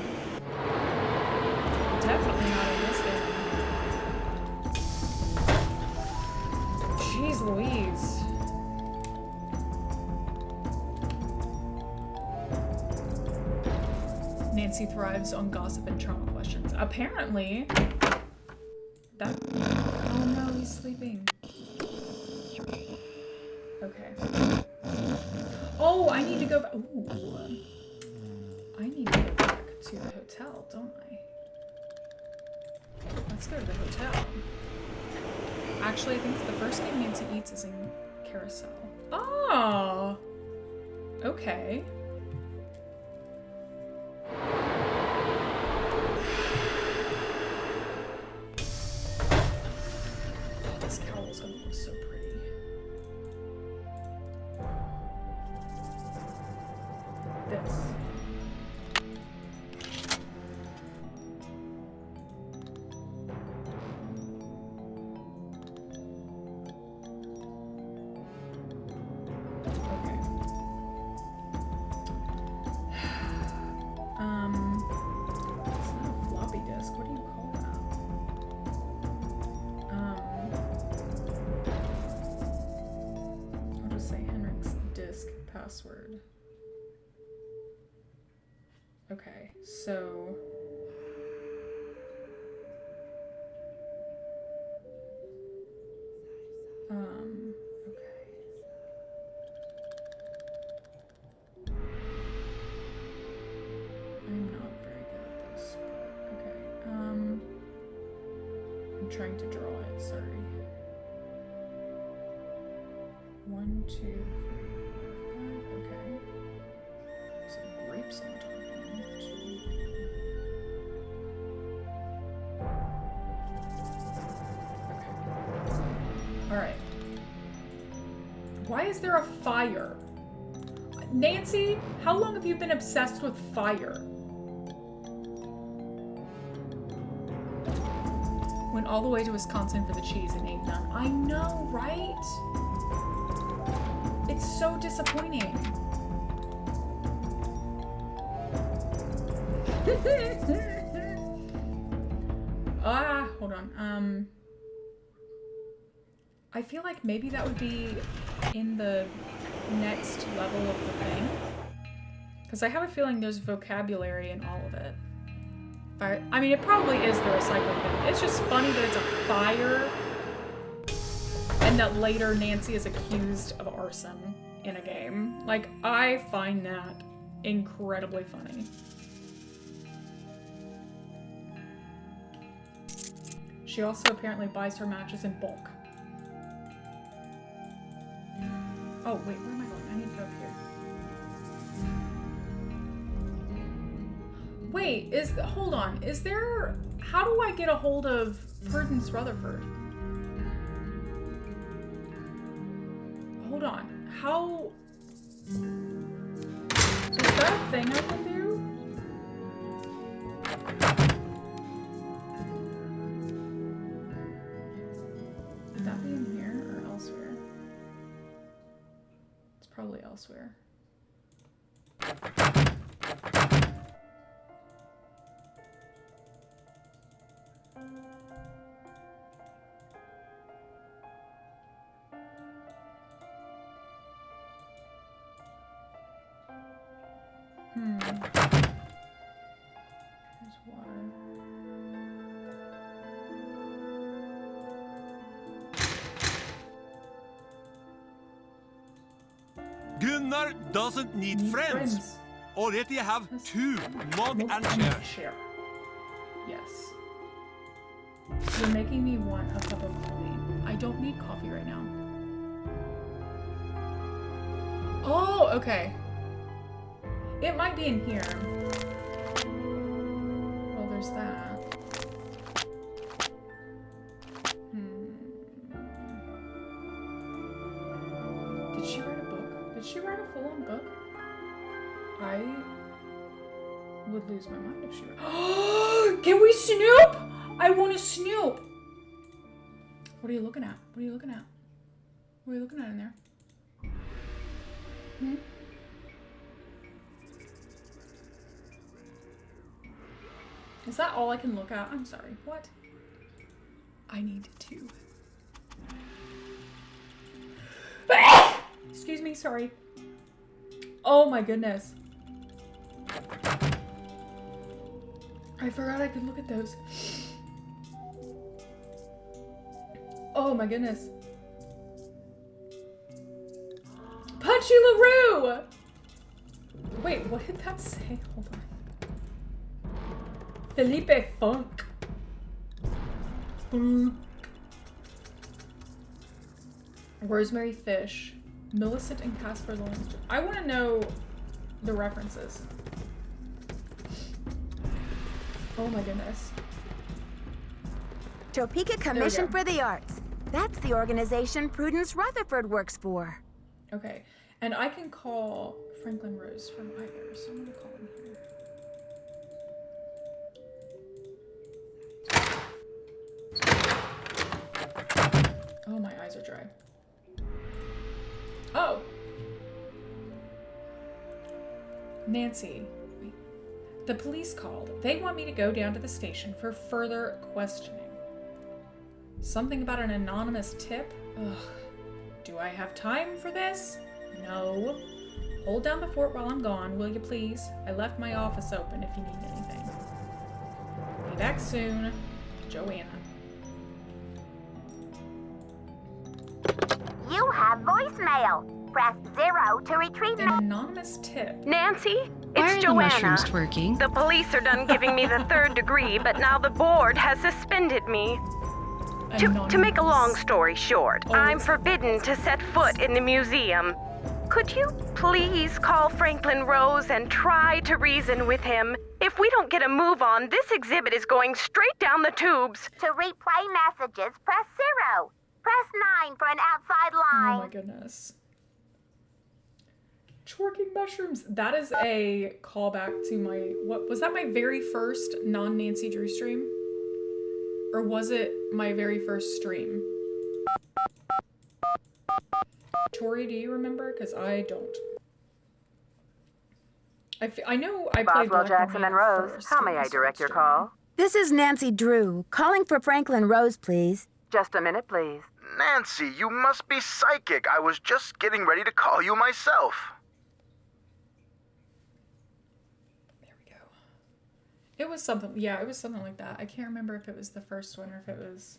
Definitely not in this game. Jeez Louise. Nancy thrives on gossip and trauma questions. Apparently, that. Oh no, he's sleeping. Okay. Oh, I need to go back. Ooh. I need to go back to the hotel, don't I? Let's go to the hotel. Actually, I think the first game Nancy eats is in Carousel. Oh! Okay. This cowl's gonna look so pretty. This. It's not a floppy disk. What do you call that? I'll just say Henrik's disk password. Okay, so okay. I'm not very good at this, but okay. I'm trying to draw it, sorry. 1, 2, 3, 4, 5, okay. Some grapes on the top. 1, 2. Okay. Alright. Why is there a fire? Nancy, how long have you been obsessed with fire? Went all the way to Wisconsin for the cheese and ate none. I know, right? It's so disappointing. Hold on. I feel like maybe that would be in the next level of the thing. Because I have a feeling there's vocabulary in all of it. I mean, it probably is the recycling bin. It's just funny that it's a fire and that later Nancy is accused of arson in a game. Like, I find that incredibly funny. She also apparently buys her matches in bulk. Oh, wait, where am I going? I need to go up here. Wait, hold on. Is there, how do I get a hold of Prudence Rutherford? Hold on. How, is that a thing I can do? Would that be in here or elsewhere? It's probably elsewhere. There's water. Gunnar doesn't need friends. Already have 2 mug and chair. Yes. You're making me want a cup of coffee. I don't need coffee right now. Oh, okay. It might be in here. Well, there's that. Did she write a book? Did she write a full-on book? I would lose my mind if she were. Can we snoop? I want to snoop. What are you looking at? What are you looking at? What are you looking at in there? Hmm? Is that all I can look at? I'm sorry. What? I need to. Excuse me, sorry. Oh my goodness. I forgot I could look at those. Oh my goodness. Punchy LaRue! Wait, what did that say? Hold on. Felipe Funk. Rosemary Fish. Millicent and Casper Lawrence. I want to know the references. Oh my goodness. Topeka Commission for the Arts. That's the organization Prudence Rutherford works for. Okay, and I can call Franklin Rose from either, so I'm gonna call him here. Oh, my eyes are dry. Oh! Nancy. Wait. The police called. They want me to go down to the station for further questioning. Something about an anonymous tip? Ugh. Do I have time for this? No. Hold down the fort while I'm gone, will you please? I left my office open if you need anything. Be back soon. Joanna. You have voicemail. Press 0 to retrieve an anonymous tip. Nancy, Why it's are Joanna. the mushrooms twerking? The police are done giving me the 3rd degree, but now the board has suspended me. To make a long story short, I'm forbidden to set foot in the museum. Could you please call Franklin Rose and try to reason with him? If we don't get a move on, this exhibit is going straight down the tubes. To replay messages, press 0. Press 9 for an outside line. Oh my goodness. Twerking mushrooms. That is a callback to my, what was that, my very first non-Nancy Drew stream? Or was it my very first stream? Tori, do you remember? Because I don't. I know I played Boswell, Jackson, and Rose. How may I direct your call? This is Nancy Drew, calling for Franklin Rose, please. Just a minute, please. Nancy, you must be psychic. I was just getting ready to call you myself. It was something, yeah, it was something like that. I can't remember if it was the first one or if it was...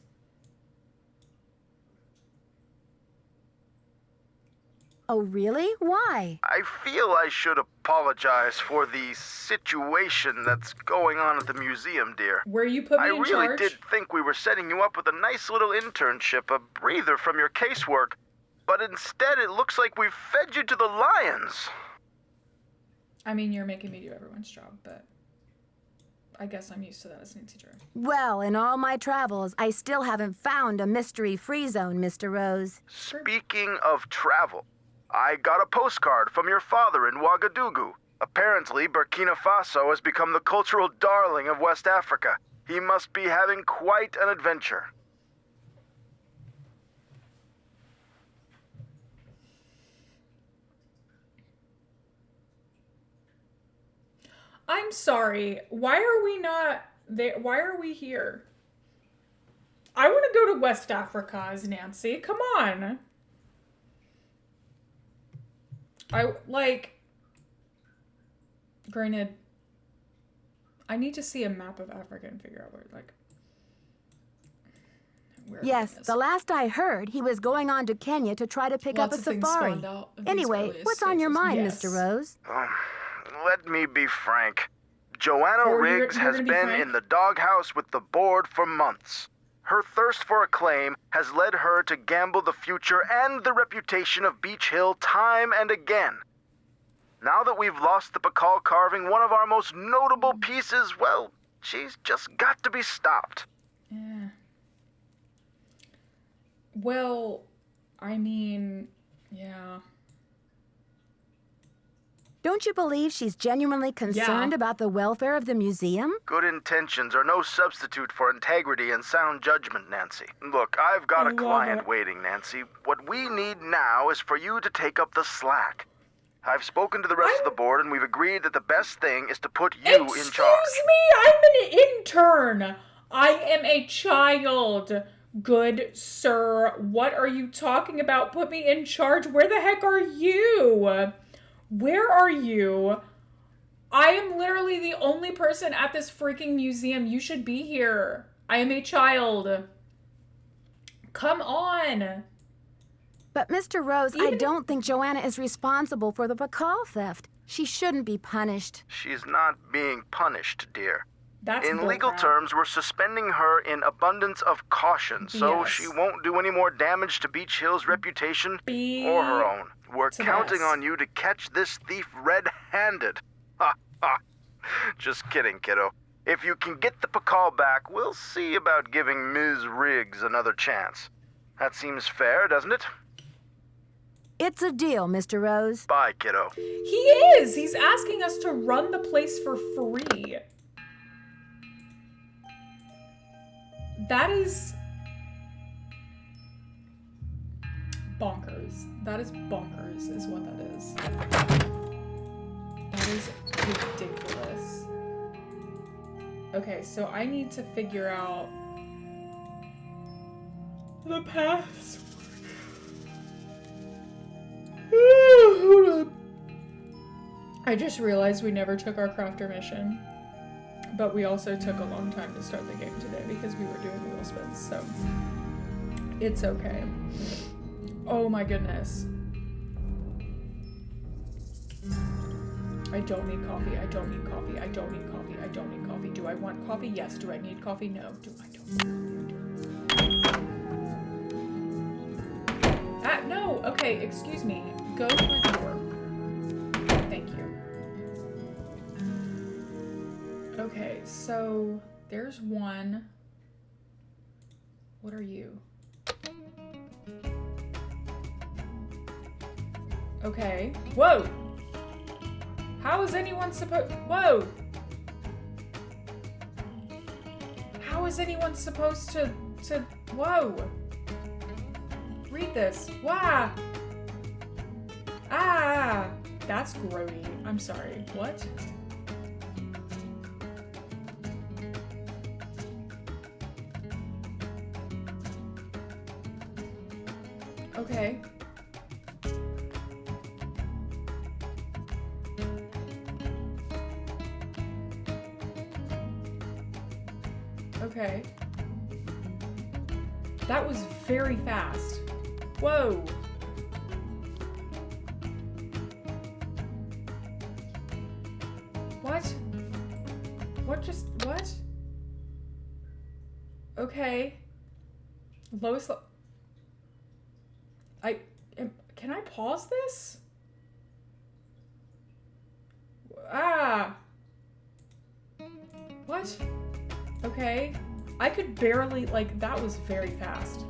Oh, really? Why? I feel I should apologize for the situation that's going on at the museum, dear. Where you put me in charge? I really did think we were setting you up with a nice little internship, a breather from your casework. But instead, it looks like we've fed you to the lions. I mean, you're making me do everyone's job, but... I guess I'm used to that as Nancy Drew. Well, in all my travels, I still haven't found a mystery-free zone, Mr. Rose. Speaking of travel, I got a postcard from your father in Ouagadougou. Apparently, Burkina Faso has become the cultural darling of West Africa. He must be having quite an adventure. I'm sorry. Why are we not there? Why are we here? I want to go to West Africa as Nancy. Come on. Granted, I need to see a map of Africa and figure out where yes, the last I heard, he was going on to Kenya to try to pick up a safari. Anyway, what's on your mind, Mr. Rose? Let me be frank. Joanna Riggs has been in the doghouse with the board for months. Her thirst for acclaim has led her to gamble the future and the reputation of Beach Hill time and again. Now that we've lost the Bacall carving, one of our most notable pieces, well, she's just got to be stopped. Yeah. Well, I mean, yeah. Don't you believe she's genuinely concerned about the welfare of the museum? Good intentions are no substitute for integrity and sound judgment, Nancy. Look, I've got a client waiting, Nancy. What we need now is for you to take up the slack. I've spoken to the rest of the board, and we've agreed that the best thing is to put you in charge. Excuse me, I'm an intern. I am a child. Good sir, what are you talking about? Put me in charge. Where the heck are you? Where are you? I am literally the only person at this freaking museum. You should be here. I am a child. Come on. But Mr. Rose, I don't think Joanna is responsible for the Pakal theft. She shouldn't be punished. She's not being punished, dear. That's in legal terms, we're suspending her in abundance of caution, so she won't do any more damage to Beach Hill's reputation or her own. We're counting on you to catch this thief red-handed. Ha ha. Just kidding, kiddo. If you can get the Pakal back, we'll see about giving Ms. Riggs another chance. That seems fair, doesn't it? It's a deal, Mr. Rose. Bye, kiddo. He is! He's asking us to run the place for free. That is bonkers. That is bonkers, is what that is. That is ridiculous. Okay, so I need to figure out the password. Hold up. I just realized we never took our crafter mission. But we also took a long time to start the game today because we were doing wheel spins, so it's okay. Oh my goodness. I don't need coffee. I don't need coffee. I don't need coffee. I don't need coffee. Do I want coffee? Yes. Do I need coffee? No. I don't. No. Okay, excuse me. Go through the door. Thank you. Okay, so there's one. What are you? Okay. Whoa! How is anyone supposed... Whoa! How is anyone supposed to... Whoa! Read this. Wah! Ah! That's grody. I'm sorry. What? Okay. Okay. That was very fast. Whoa. What? What? Okay. Lowest can I pause this? Ah. What? Okay. I could barely, that was very fast.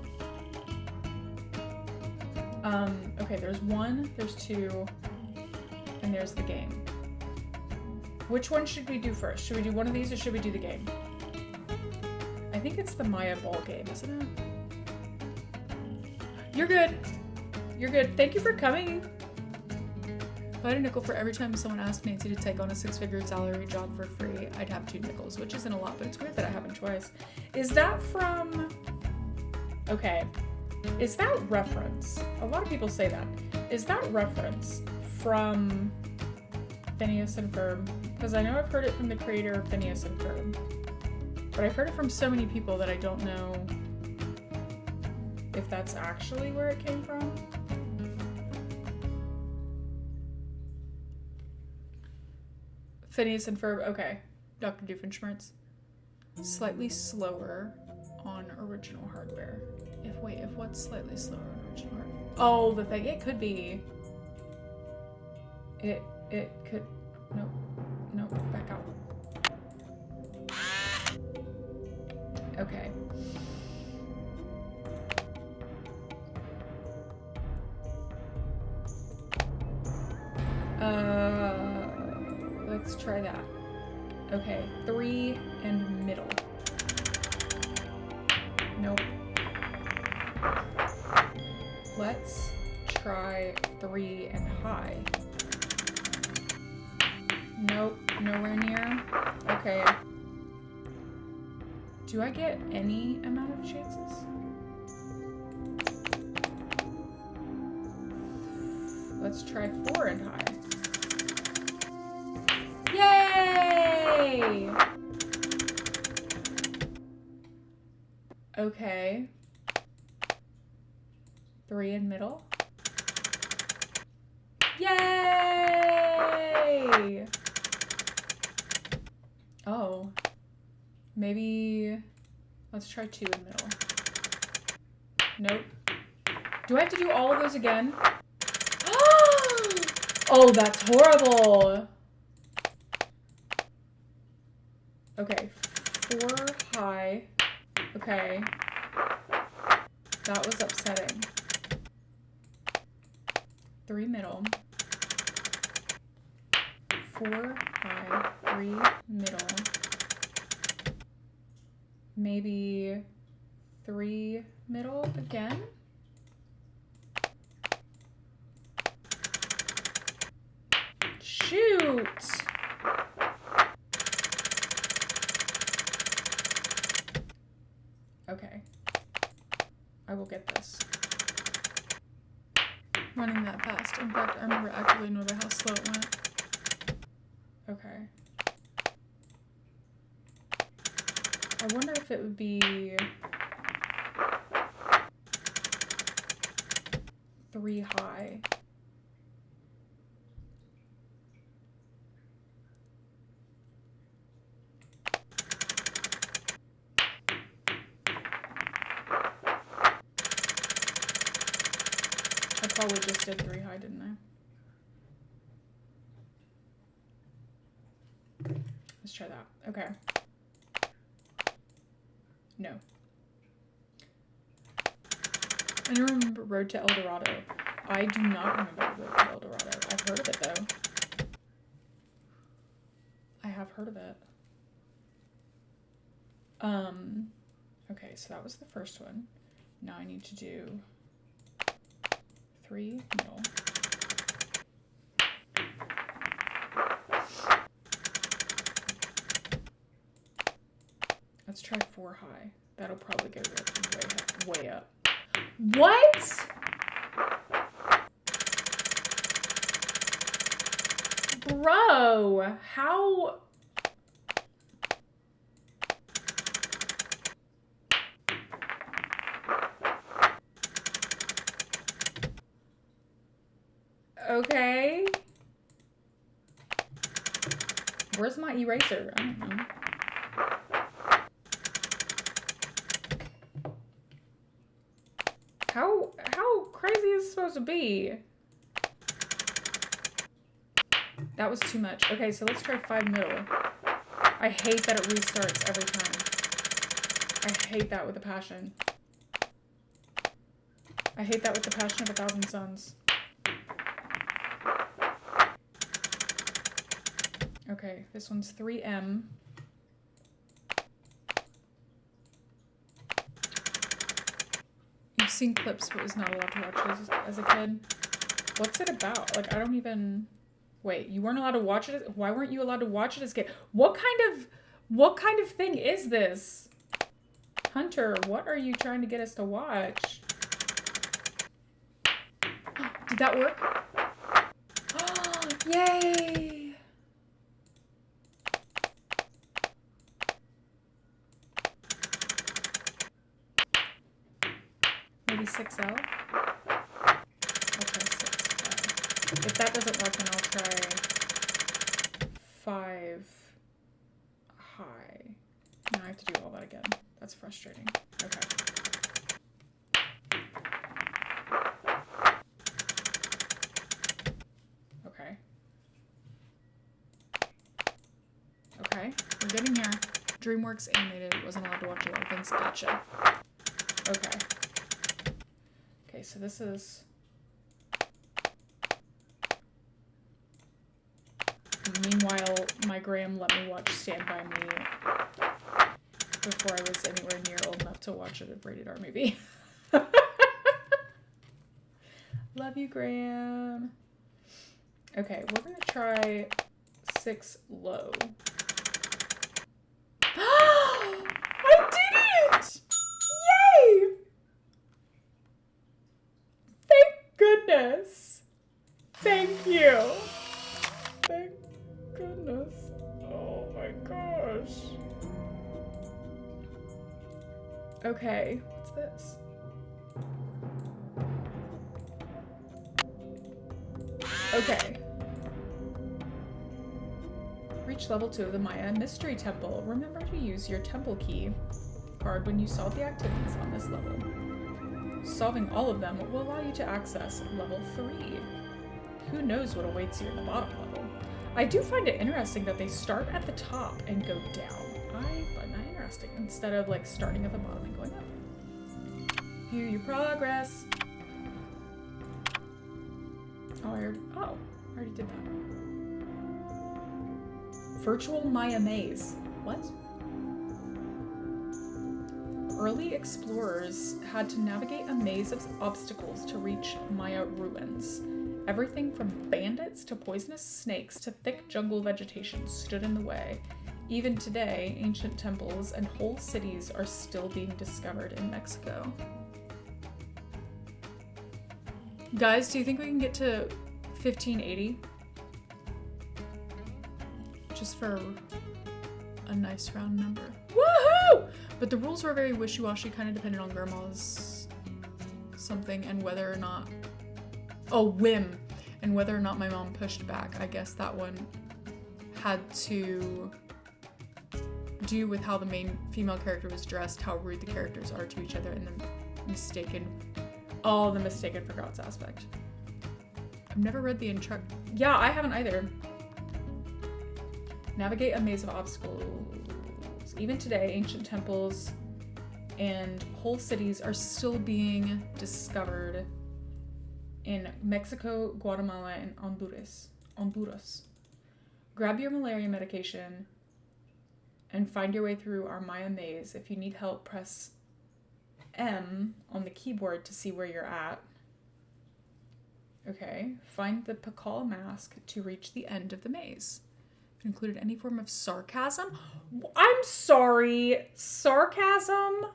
Okay, there's one, there's two, and there's the game. Which one should we do first? Should we do one of these or should we do the game? I think it's the Maya ball game, isn't it? You're good. You're good. Thank you for coming. If I had a nickel for every time someone asked Nancy to take on a 6-figure salary job for free, I'd have 2 nickels, which isn't a lot, but it's weird that I haven't twice. Is that from... Okay. Is that reference? A lot of people say that. Is that reference from Phineas and Ferb? Because I know I've heard it from the creator of Phineas and Ferb. But I've heard it from so many people that I don't know if that's actually where it came from. Phineas and Ferb, okay. Dr. Doofenshmirtz. Slightly slower on original hardware. If what's slightly slower on original hardware? Oh, the thing, it could be. It could, no, back out. Okay. Let's try that. Okay, 3 and middle. Nope. Let's try 3 and high. Nope, nowhere near. Okay. Do I get any amount of chances? Let's try 4 and high. Yay! Okay. 3 in middle. Yay! Oh. Maybe let's try 2 in middle. Nope. Do I have to do all of those again? Oh, that's horrible. Okay, 4 high. Okay. That was upsetting. 3 middle. 4 high, 3 middle. Maybe 3 middle again? Shoot! Okay. I will get this. Running that fast. In fact, I remember actively noting how slow it went. Okay. I wonder if it would be 3 high. I probably just did 3 high, didn't I? Let's try that. Okay. No. I don't remember Road to El Dorado. I do not remember Road to El Dorado. I've heard of it, though. I have heard of it. Okay, so that was the first one. Now I need to do 3 middle. Let's try 4 high. That'll probably go way up. What? Bro, how? Okay. Where's my eraser? I don't know. How crazy is it supposed to be? That was too much. Okay, so let's try 5 middle. I hate that it restarts every time. I hate that with a passion. I hate that with the passion of 1,000 suns. Okay, this one's 3M. You've seen clips but was not allowed to watch it as a kid. What's it about? Like, I don't even... Wait, you weren't allowed to watch it? Why weren't you allowed to watch it as a kid? What kind of thing is this? Hunter, what are you trying to get us to watch? Did that work? Oh, yay! Maybe 6L? Okay, 6L. If that doesn't work, then I'll try 5 high. Now I have to do all that again. That's frustrating. Okay. Okay. Okay, we're getting here. DreamWorks Animated wasn't allowed to watch a lot of things. Gotcha. Okay. Okay, so this is... Graham let me watch Stand By Me before I was anywhere near old enough to watch a rated R movie. Love you, Graham. Okay, we're gonna try 6 low. I did it! Yay! Thank goodness. Thank you. Thank goodness. Oh my gosh. Okay, what's this? Okay. Reach level 2 of the Maya Mystery Temple. Remember to use your temple key card when you solve the activities on this level. Solving all of them will allow you to access level 3. Who knows what awaits you in the bottom level? I do find it interesting that they start at the top and go down. I find that interesting, instead of like starting at the bottom and going up. View your progress. Oh, I already did that. Virtual Maya Maze. What? Early explorers had to navigate a maze of obstacles to reach Maya ruins. Everything from bandits to poisonous snakes to thick jungle vegetation stood in the way. Even today, ancient temples and whole cities are still being discovered in Mexico. Guys, do you think we can get to 1580? Just for a nice round number. Woohoo! But the rules were very wishy-washy, kind of depended on Grandma's something and whether or not... Oh, whim! And whether or not my mom pushed back. I guess that one had to do with how the main female character was dressed, how rude the characters are to each other, and the mistaken for God's aspect. I've never read the intro. Yeah, I haven't either. Navigate a maze of obstacles. Even today, ancient temples and whole cities are still being discovered in Mexico, Guatemala, and Honduras. Grab your malaria medication and find your way through our Maya maze. If you need help, press M on the keyboard to see where you're at. Okay, find the Pakal mask to reach the end of the maze. If it included any form of sarcasm. I'm sorry, sarcasm?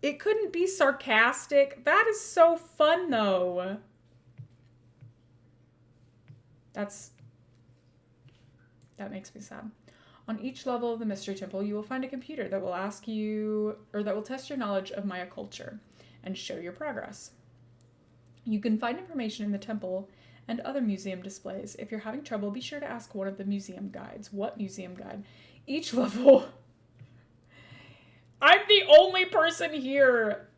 It couldn't be sarcastic. That is so fun, though. That makes me sad. On each level of the Mystery Temple, you will find a computer that will ask you, or that will test your knowledge of Maya culture and show your progress. You can find information in the temple and other museum displays. If you're having trouble, be sure to ask one of the museum guides. What museum guide? Each level... I'm the only person here!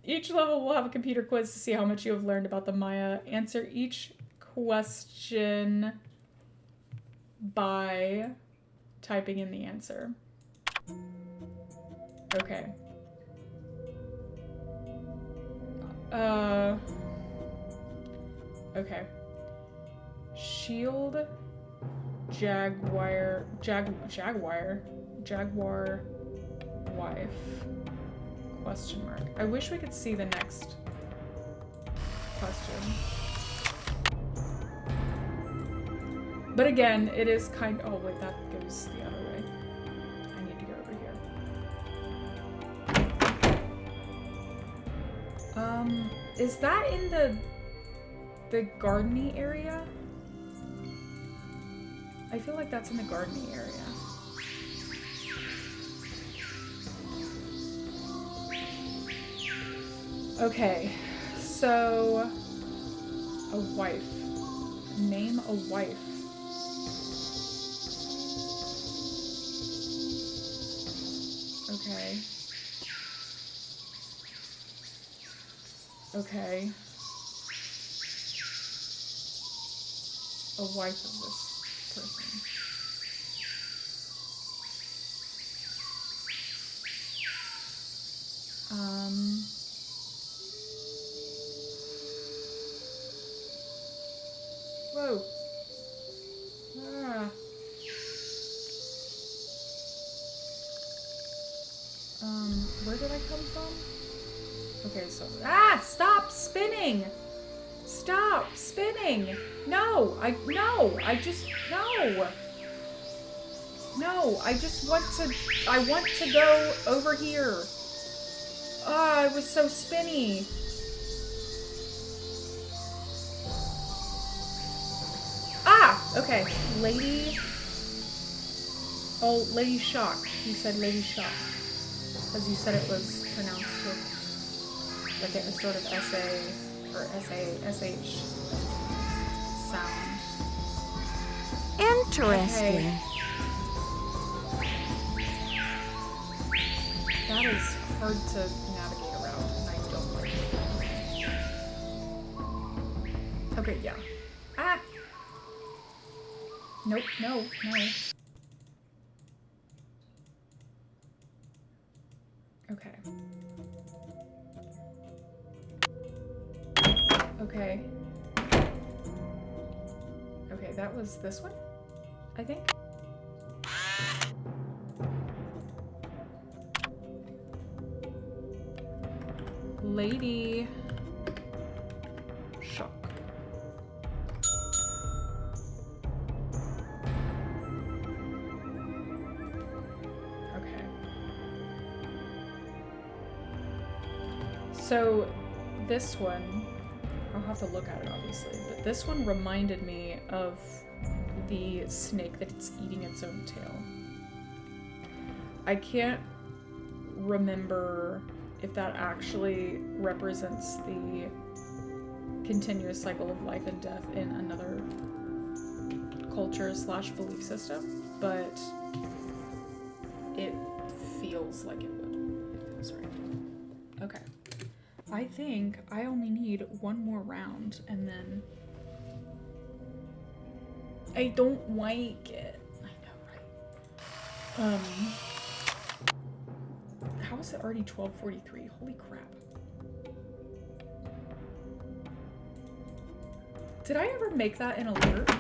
Each level will have a computer quiz to see how much you have learned about the Maya. Answer each question by typing in the answer. Okay. Okay. Shield, Jaguar wife, question mark. I wish we could see the next question. But again, it is kind of, oh wait, that goes the other way. I need to go over here. Is that in the gardening area? I feel like that's in the gardening area. Okay, so a wife. Name a wife. Okay. Okay. A wife of this person. Whoa. Ah. did I come from? Okay, so stop spinning! Stop spinning! No, I want to go over here. Ah, it was so spinny. Ah, okay. Lady Shock. You said Lady Shock. Because you said it was pronounced with like a sort of SA or SH sound. Interesting. Okay. That is hard to navigate around, and I don't like it. Okay, yeah. Ah! Nope, no. Okay. Okay. Okay, that was this one, I think. Lady Shock. Okay. So this one, I'll have to look at it obviously, but this one reminded me of the snake that's eating its own tail. I can't remember if that actually represents the continuous cycle of life and death in another culture / belief system, but it feels like it would. It feels right. Okay. I think I only need one more round, and then I don't like it. I know, right? How is it already 12:43? Holy crap. Did I ever make that an alert?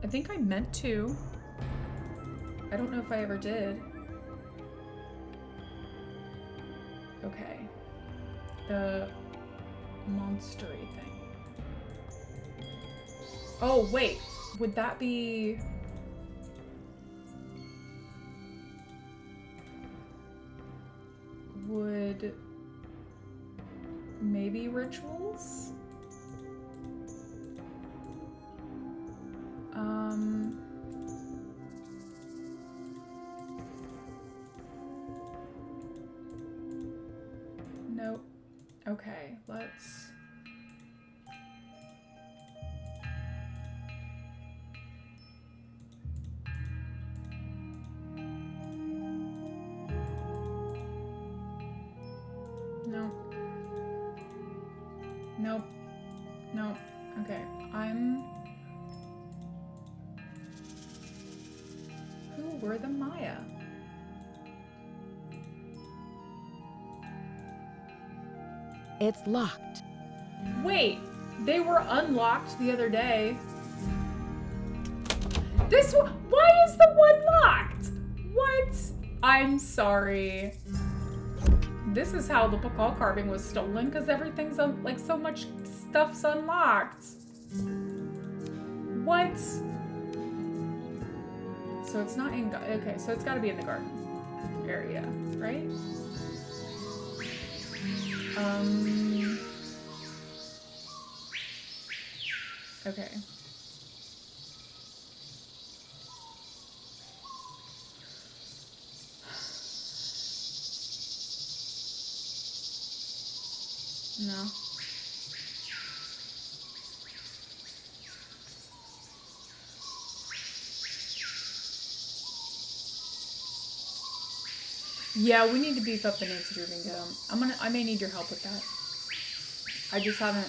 I think I meant to. I don't know if I ever did. Okay. The monstery thing. Oh, wait. Would that be... Would maybe rituals? Nope. Okay, let's... Nope. Okay, Who were the Maya? It's locked. Wait, they were unlocked the other day. This one, why is the one locked? What? I'm sorry. This is how the Pakal carving was stolen, because everything's like so much stuff's unlocked. What? So it's not in, okay, so it's gotta be in the garden area, right? Okay. No. Yeah, we need to beef up the Nancy Drew bingo. I may need your help with that. I just haven't.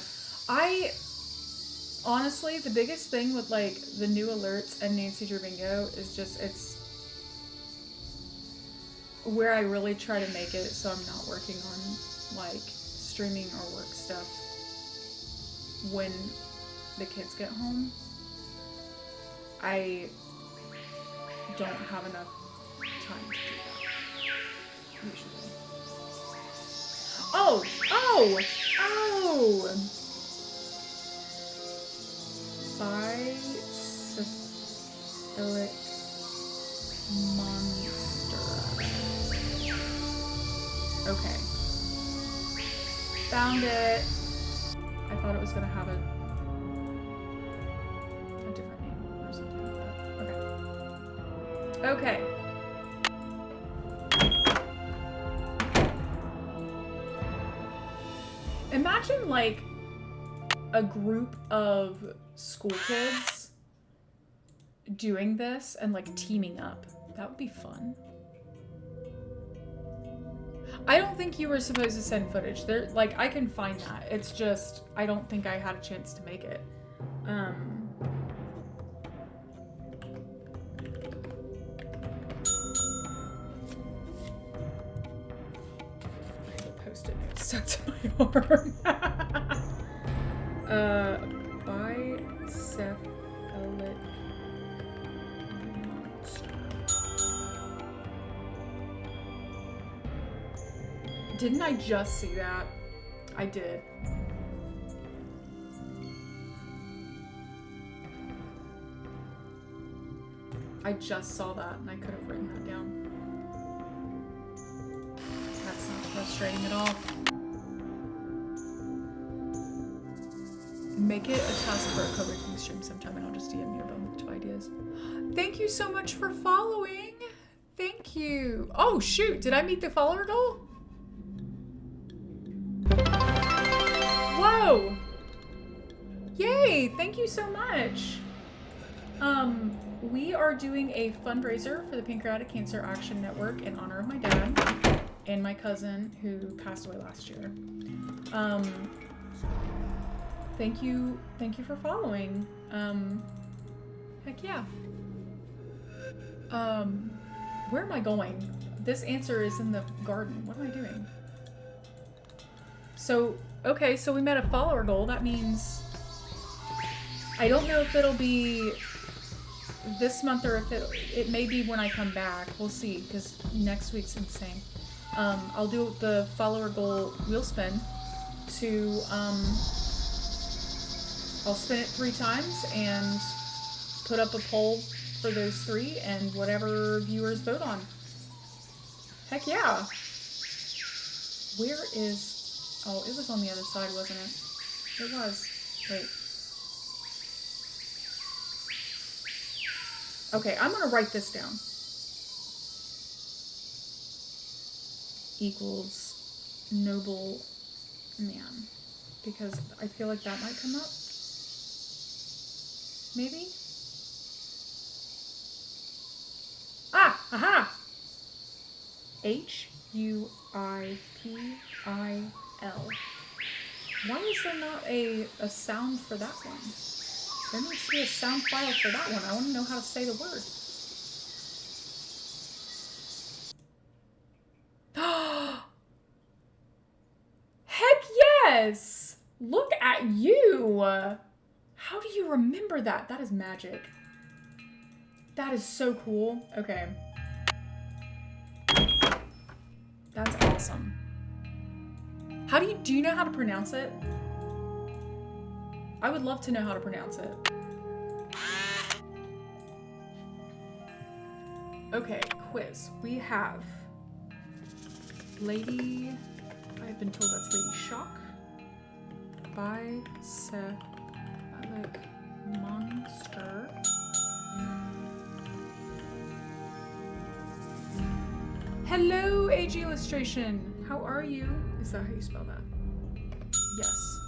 Honestly, the biggest thing with like the new alerts and Nancy Drew bingo is just it's where I really try to make it so I'm not working on like streaming or work stuff when the kids get home. I don't have enough time to do that. usually. Oh! Oh! Oh! Bicephalic monster. Okay. Found it. I thought it was gonna have a different name or something like that. Okay. Okay. Imagine like a group of school kids doing this and like teaming up. That would be fun. I don't think you were supposed to send footage. There, like, I can find that. It's just, I don't think I had a chance to make it. I have a post-it note stuck to my arm. Bicephalic monster. Didn't I just see that? I did. I just saw that and I could have written that down. That's not frustrating at all. Make it a task for a co-working stream sometime and I'll just DM you a bunch of ideas. Thank you so much for following. Thank you. Oh shoot, did I meet the follower goal? Whoa! Yay! Thank you so much. We are doing a fundraiser for the Pancreatic Cancer Action Network in honor of my dad and my cousin who passed away last year. Thank you for following. Heck yeah. Where am I going? This answer is in the garden. What am I doing? So, okay, so we met a follower goal. That means I don't know if it'll be this month or if it may be when I come back. We'll see, because next week's insane. I'll do the follower goal wheel spin to, I'll spin it 3 times and put up a poll for those 3 and whatever viewers vote on. Heck yeah. Where is, oh, it was on the other side, wasn't it? It was. Wait. Okay, I'm gonna write this down. Equals noble man. Because I feel like that might come up. Maybe? Ah! Aha! H-U-I-P-I-L. Why is there not a sound for that one? There needs to be a sound file for that one. I want to know how to say the word. Heck yes! Look at you! How do you remember that? That is magic. That is so cool. Okay. That's awesome. How do you know how to pronounce it? I would love to know how to pronounce it. Okay, quiz. We have Lady, I've been told that's Lady Shock. Bicephalic monster. Hello, AG Illustration. How are you? Is that how you spell that? Yes.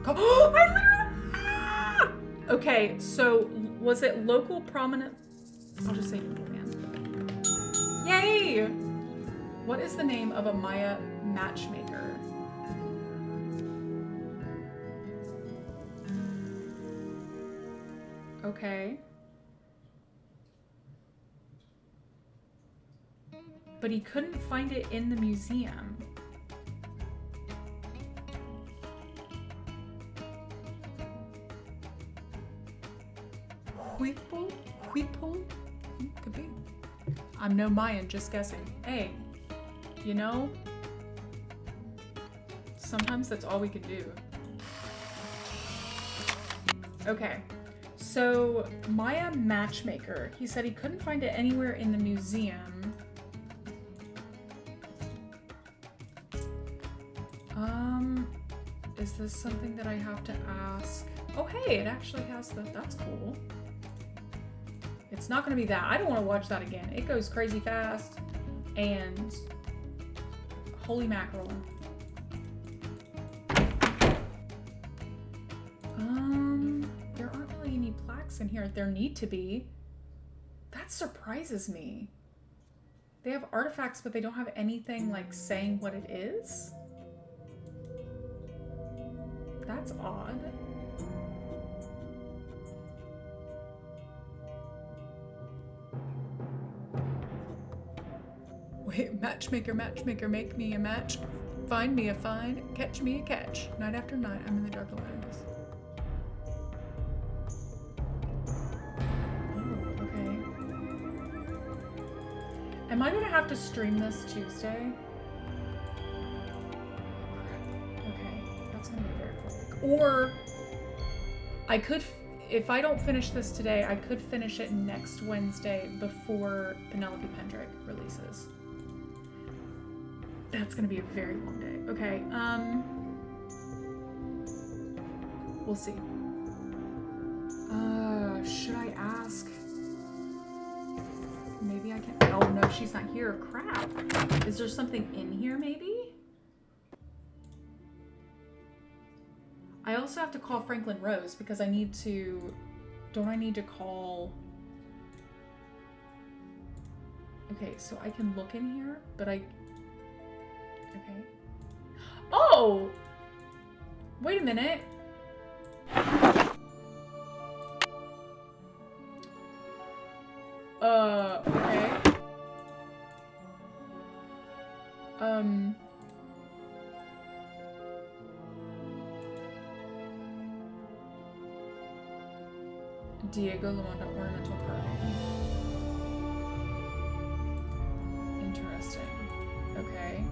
Oh, I literally... Ah! Okay, so was it local prominent? I'll just say noble man. Yay! What is the name of a Maya matchmaker? Okay. But he couldn't find it in the museum. Whipple? Whipple? Could be. I'm no Mayan, just guessing. Hey, you know, sometimes that's all we can do. Okay, so Maya Matchmaker, he said he couldn't find it anywhere in the museum. Is this something that I have to ask? Oh, hey, it actually has the, that's cool. It's not gonna be that. I don't wanna watch that again. It goes crazy fast and holy mackerel. There aren't really any plaques in here. There need to be. That surprises me. They have artifacts, but they don't have anything like saying what it is. That's odd. Wait, matchmaker, matchmaker, make me a match. Find me a find, catch me a catch. Night after night, I'm in the dark alone. Oh, okay. Am I gonna have to stream this Tuesday? Okay, that's gonna be very quick. Or I could, if I don't finish this today, I could finish it next Wednesday before Penelope Pendrick releases. That's gonna be a very long day. Okay, we'll see. Should I ask? Maybe I can, oh no, she's not here, crap. Is there something in here maybe? I also have to call Franklin Rose because I need to, don't I need to call? Okay, so I can look in here, but I, okay. Oh! Wait a minute. Okay. Diego Luanda ornamental carving. Interesting. Okay.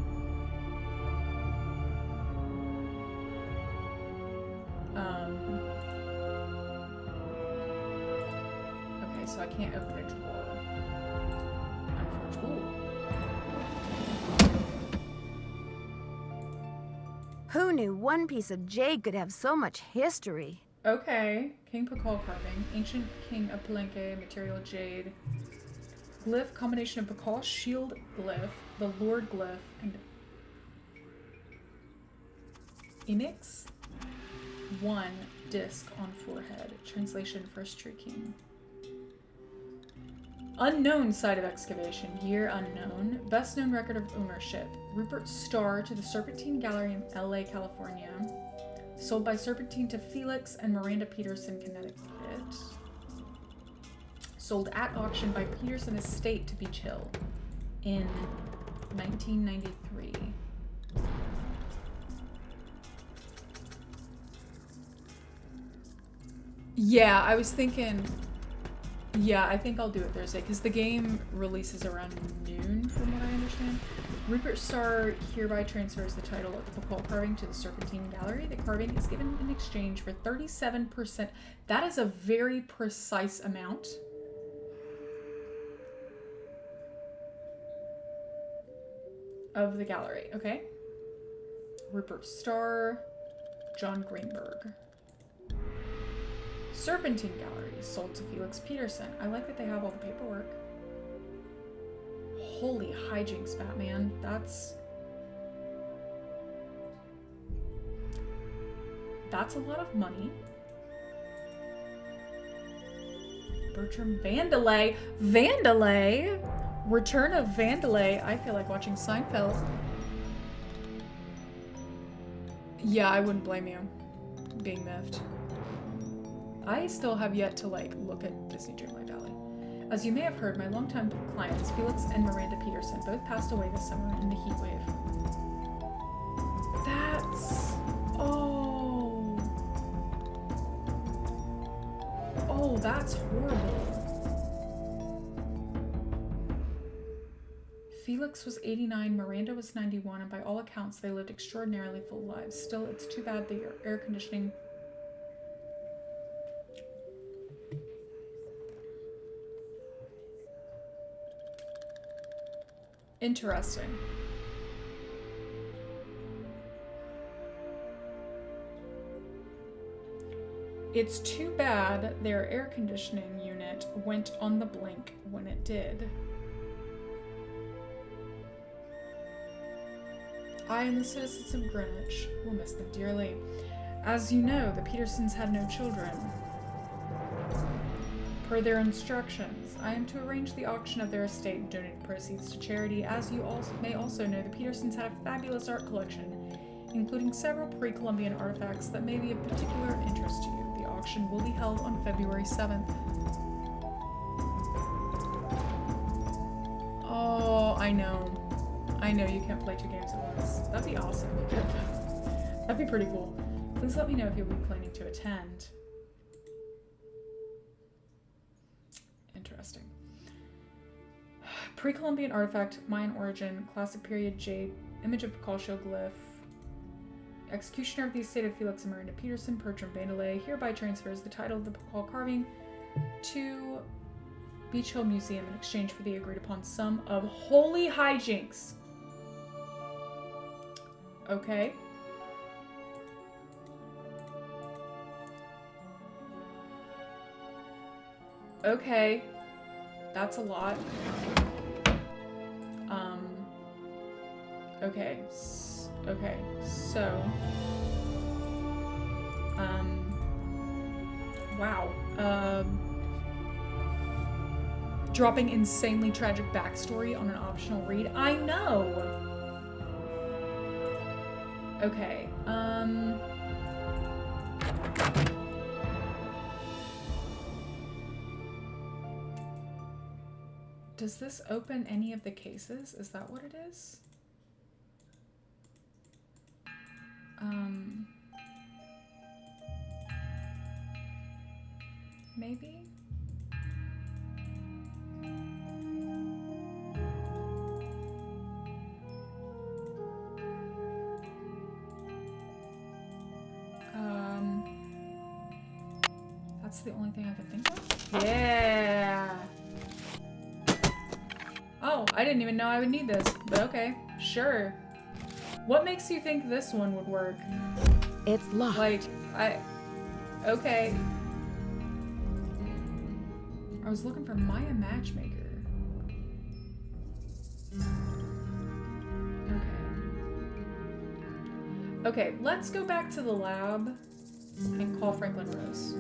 Okay, so I can't open a drawer. Unfortunately. Who knew one piece of jade could have so much history? Okay. King Pakal carving. Ancient King of Palenque, material jade. Glyph, combination of Pakal shield glyph, the Lord glyph, and Inix. 1 disc on forehead. Translation, First True King. Unknown site of excavation. Year unknown. Best known record of ownership. Rupert Starr to the Serpentine Gallery in LA, California. Sold by Serpentine to Felix and Miranda Peterson, Connecticut. Sold at auction by Peterson Estate to Beach Hill in 1993. Yeah, I was thinking, yeah, I think I'll do it Thursday because the game releases around noon from what I understand. Rupert Starr hereby transfers the title of the Pakal carving to the Serpentine Gallery. The carving is given in exchange for 37%. That is a very precise amount. Of the gallery, okay? Rupert Starr, John Greenberg. Serpentine Gallery, sold to Felix Peterson. I like that they have all the paperwork. Holy hijinks, Batman. That's a lot of money. Bertram Vandelay. Vandelay? Return of Vandelay. I feel like watching Seinfeld. Yeah, I wouldn't blame you being miffed. I still have yet to look at Disney Dreamlight Valley. As you may have heard, my longtime clients, Felix and Miranda Peterson, both passed away this summer in the heat wave. That's... Oh, that's horrible. Felix was 89, Miranda was 91, and by all accounts, they lived extraordinarily full lives. Still, it's too bad the air conditioning... Interesting. It's too bad their air conditioning unit went on the blink when it did. I and the citizens of Greenwich will miss them dearly. As you know, the Petersons had no children. Per their instructions, I am to arrange the auction of their estate and donate the proceeds to charity. As you may also know, the Petersons had a fabulous art collection, including several pre-Columbian artifacts that may be of particular interest to you. The auction will be held on February 7th. Oh, I know. I know you can't play 2 games at once. That'd be awesome. That'd be pretty cool. Please let me know if you'll be planning to attend. Interesting. Pre-Columbian artifact, Mayan origin, classic period jade, image of Calcio glyph. Executioner of the estate of Felix and Miranda Peterson, Bertram Vandelay, hereby transfers the title of the Pakal carving to Beach Hill Museum in exchange for the agreed upon sum of holy hijinks. Okay. Okay. That's a lot. Okay. Okay. So. Wow. Dropping insanely tragic backstory on an optional read. I know! Okay, does this open any of the cases? Is that what it is? Maybe? That's the only thing I can think of? Yeah! Oh, I didn't even know I would need this, but okay, sure. What makes you think this one would work? It's locked. Like, okay. I was looking for Maya Matchmaker. Okay. Okay, let's go back to the lab and call Franklin Rose.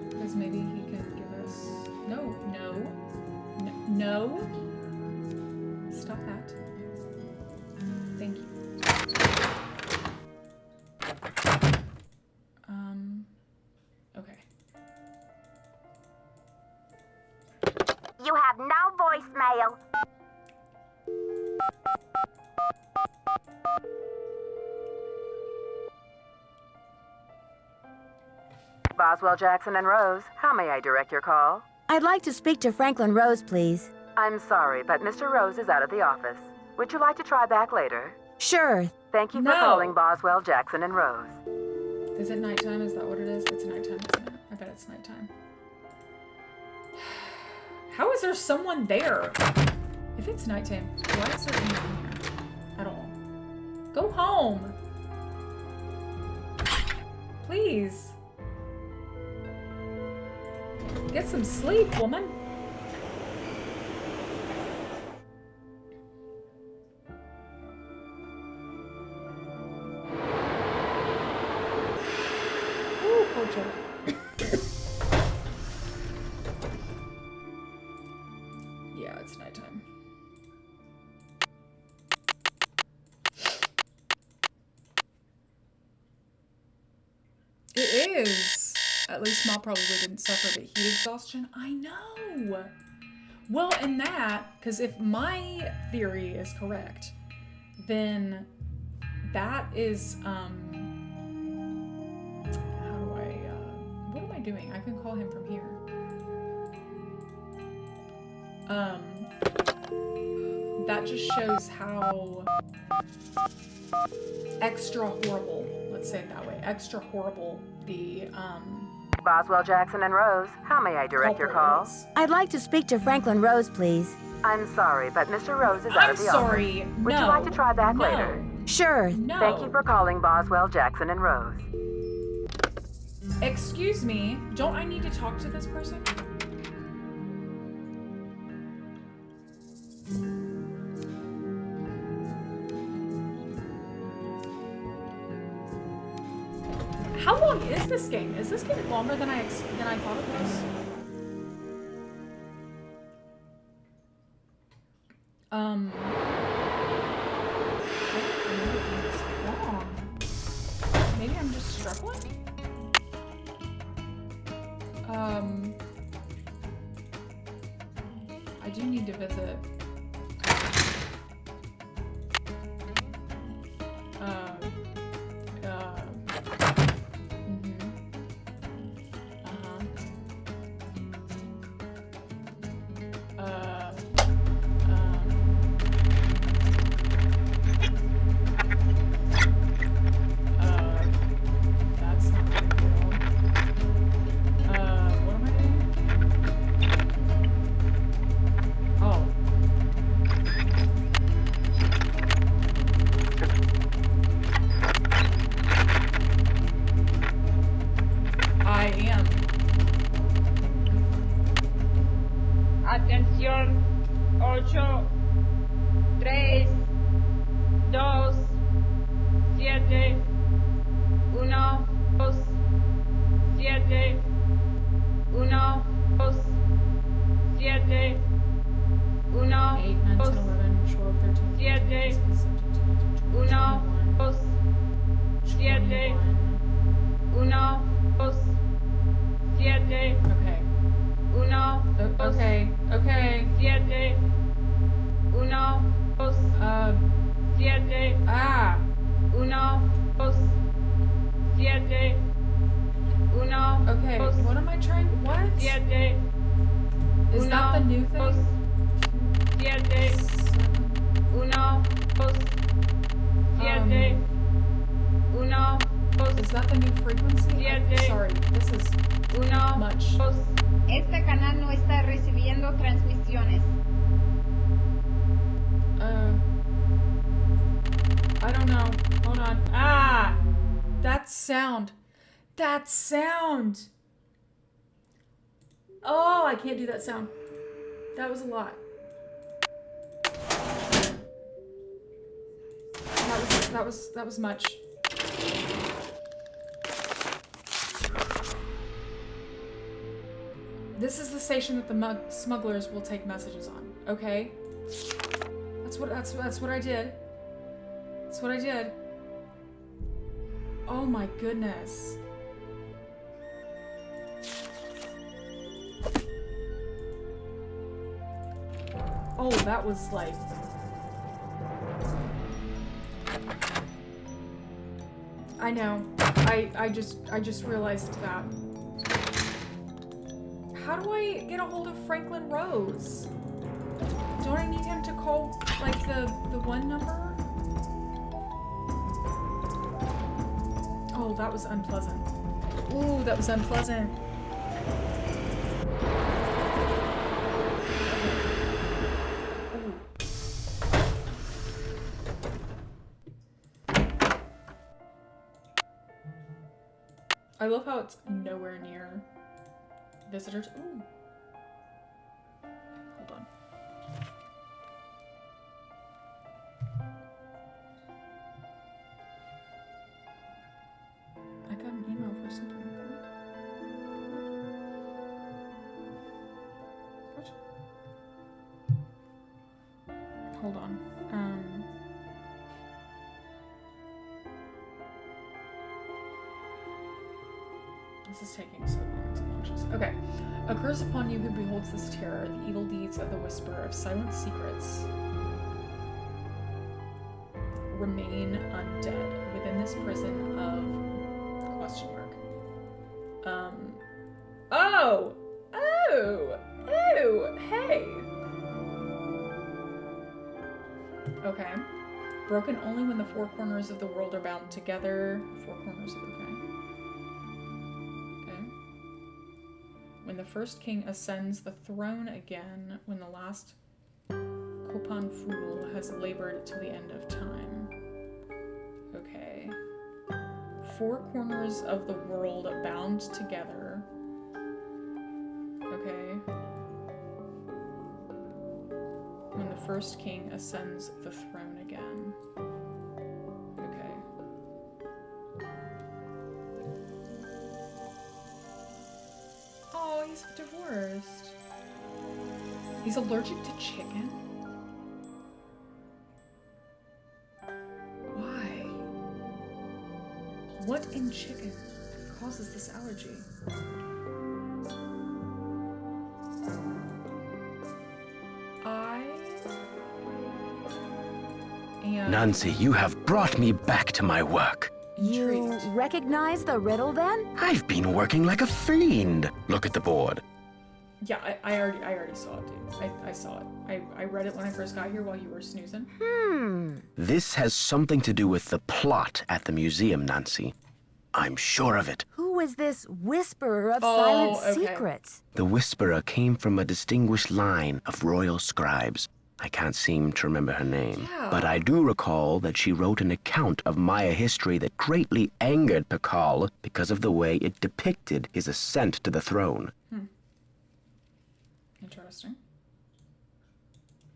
Because maybe he can give us... No. Stop that. Thank you. Okay. You have no voicemail. Boswell, Jackson, and Rose, how may I direct your call? I'd like to speak to Franklin Rose, please. I'm sorry, but Mr. Rose is out of the office. Would you like to try back later? Sure. Thank you for calling Boswell, Jackson, and Rose. Is it nighttime? Is that what it is? It's nighttime, isn't it? I bet it's nighttime. How is there someone there? If it's nighttime, why is there anyone here at all? Go home! Please! Get some sleep, woman! Ooh, poor Joe. Yeah, it's nighttime. It is! At least Ma probably didn't suffer the heat exhaustion. I know! Well, and that, because if my theory is correct, then that is, how do I, what am I doing? I can call him from here. that just shows how extra horrible, let's say it that way, extra horrible the, Boswell, Jackson, and Rose, how may I direct your call? I'd like to speak to Franklin Rose, please. I'm sorry, but Mr. Rose is out of the sorry. office. Would you like to try back later? Sure. No. Thank you for calling Boswell, Jackson, and Rose. Excuse me, don't I need to talk to this person? How long is this game? Is this game longer than I thought it was? I didn't remember it being this long. Maybe I'm just struggling? I do need to visit. That's not a big deal. What am I doing? Oh. I am. Atención, 8, 3, 2, 7, 1, 2, 7, 1, 2, 7, 1, 8, 9, 10, 11, 12, 13, 7, 1, 2, 7, 1, 2, 7. Okay. 1, Okay. Okay. 7, 1, 2, 7, 1, 2, 7, 1, Okay. What am I trying? What? 7, Is that the new thing? 7, 1, 2, 7, 1, 2. Is that the new frequency? Sorry, this is much. Este canal no está recibiendo transmisiones. I don't know. Hold on. That sound. That sound. Oh, I can't do that sound. That was a lot. That was much. This is the station that the smugglers will take messages on. Okay? That's what I did. That's what I did. Oh my goodness. Oh, that was like... I know. I just realized that. How do I get a hold of Franklin Rose? Don't I need him to call, like, the one number? Oh, that was unpleasant. Ooh, that was unpleasant. I love how it's nowhere near visitors. Ooh. Hold on. I got an email for something. What? Hold on. This is taking so long, it's obnoxious. Okay. A curse upon you who beholds this terror, the evil deeds of the whisperer of silent secrets remain undead within this prison of question mark. Oh, hey. Okay. Broken only when the four corners of the world are bound together. Four corners of okay. Okay. When the first king ascends the throne again, when the last Kopan fool has labored till the end of time. Okay. Four corners of the world bound together. Okay. When the first king ascends the throne again. Okay. Oh, he's divorced. He's allergic to chicken? Why? What in chicken causes this allergy? Nancy, you have brought me back to my work. You recognize the riddle then? I've been working like a fiend. Look at the board. Yeah, I already saw it, dude. I saw it. I read it when I first got here while you were snoozing. This has something to do with the plot at the museum, Nancy. I'm sure of it. Who is this whisperer of silent secrets? The whisperer came from a distinguished line of royal scribes. I can't seem to remember her name, but I do recall that she wrote an account of Maya history that greatly angered Pakal because of the way it depicted his ascent to the throne. Interesting.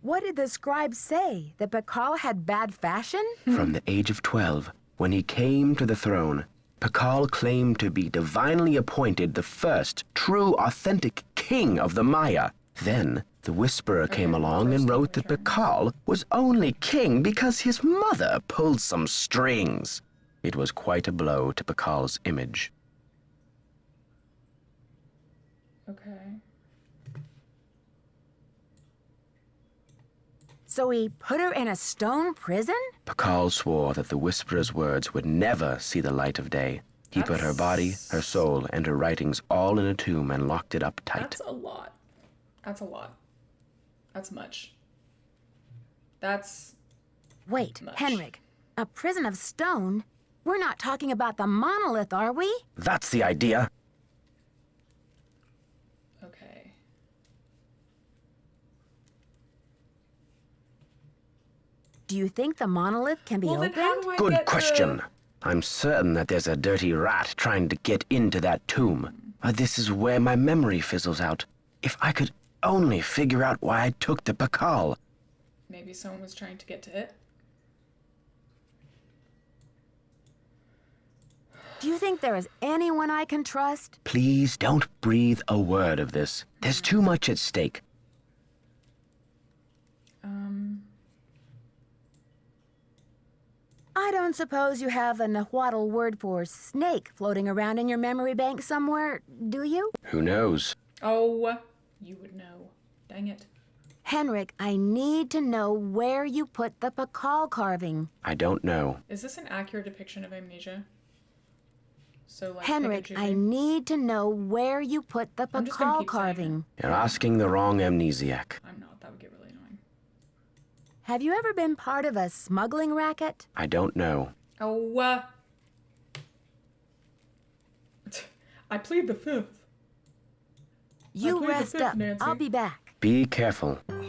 What did the scribe say? That Pakal had bad fashion? From the age of 12, when he came to the throne, Pakal claimed to be divinely appointed the first true, authentic king of the Maya. Then, the whisperer came along and wrote that Pakal was only king because his mother pulled some strings. It was quite a blow to Pakal's image. Okay. So he put her in a stone prison? Pakal swore that the whisperer's words would never see the light of day. He put her body, her soul, and her writings all in a tomb and locked it up tight. That's a lot. That's a lot. That's much. That's... Wait, much. Henrik, a prison of stone? We're not talking about the monolith, are we? That's the idea. Okay. Do you think the monolith can be opened? Good question. I'm certain that there's a dirty rat trying to get into that tomb. But this is where my memory fizzles out. If I could only figure out why I took the Pakal. Maybe someone was trying to get to it. Do you think there is anyone I can trust? Please don't breathe a word of this. There's too much at stake. I don't suppose you have a Nahuatl word for snake floating around in your memory bank somewhere, do you? Who knows? Oh, you would know. Dang it. Henrik, I need to know where you put the Pakal carving. I don't know. Is this an accurate depiction of amnesia? So, like, Henrik, I need to know where you put the Pakal carving. You're asking the wrong amnesiac. I'm not. That would get really annoying. Have you ever been part of a smuggling racket? I don't know. Oh, I plead the fifth. You rest up. Nancy. I'll be back. Be careful. Okay.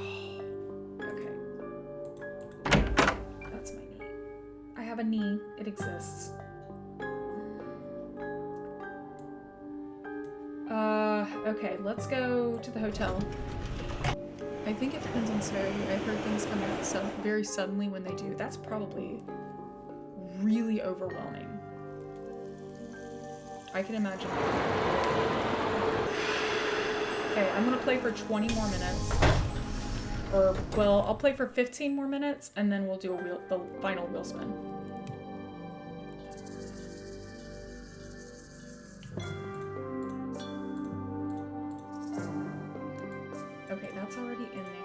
That's my knee. I have a knee. It exists. Okay, let's go to the hotel. I think it depends on severity. I've heard things come out very suddenly when they do. That's probably really overwhelming. I can imagine. Okay, I'm gonna play for 20 more minutes. Or, well, I'll play for 15 more minutes, and then we'll do the final wheel spin. Okay, that's already in there.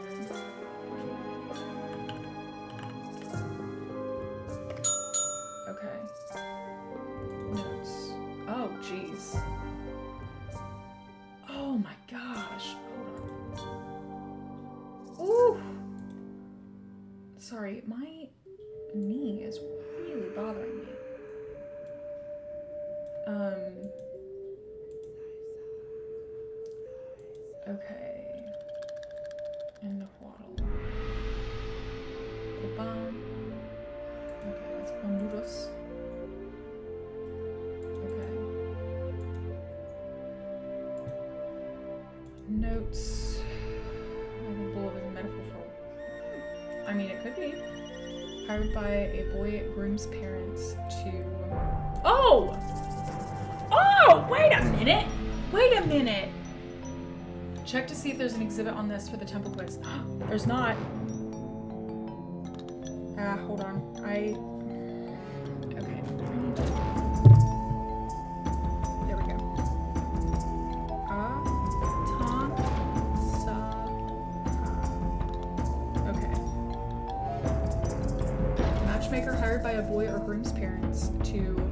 Okay. Notes. Oh, jeez. Oh my gosh. Hold on. Ooh. Sorry, my knee is really bothering me. Okay. And the waddle. Oban. Okay, that's Honduras. Okay. Notes. I think bullet is a metaphor for. I mean, it could be. Hired by a boy groom's parents to. Oh! Oh! Wait a minute! Wait a minute! Check to see if there's an exhibit on this for the temple quiz. There's not. Hold on. Okay. There we go. Okay. Matchmaker hired by a boy or groom's parents to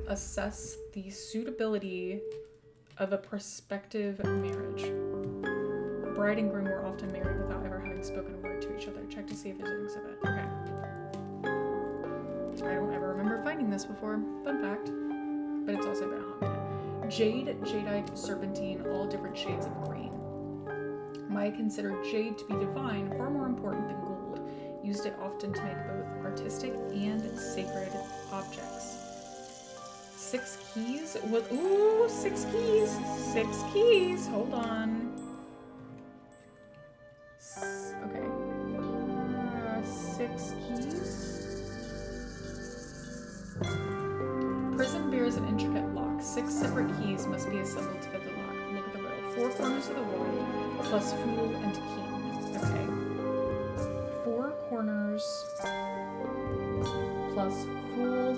assess the suitability of a prospective marriage. Bride and groom were often married without ever having spoken a word to each other. Check to see if there's an exhibit. Okay. I don't ever remember finding this before. Fun fact. But it's also been a hot minute. Jade, jadeite, serpentine, all different shades of green. Maya considered jade to be divine, far more important than gold. Used it often to make both artistic and sacred objects. 6 keys? What? Ooh, 6 keys. 6 keys. Hold on. Okay. 6 keys. Prison bears an intricate lock. 6 separate keys must be assembled to fit the lock. Look at the riddle. 4 corners of the world, plus fool and king. Okay. 4 corners, plus fool,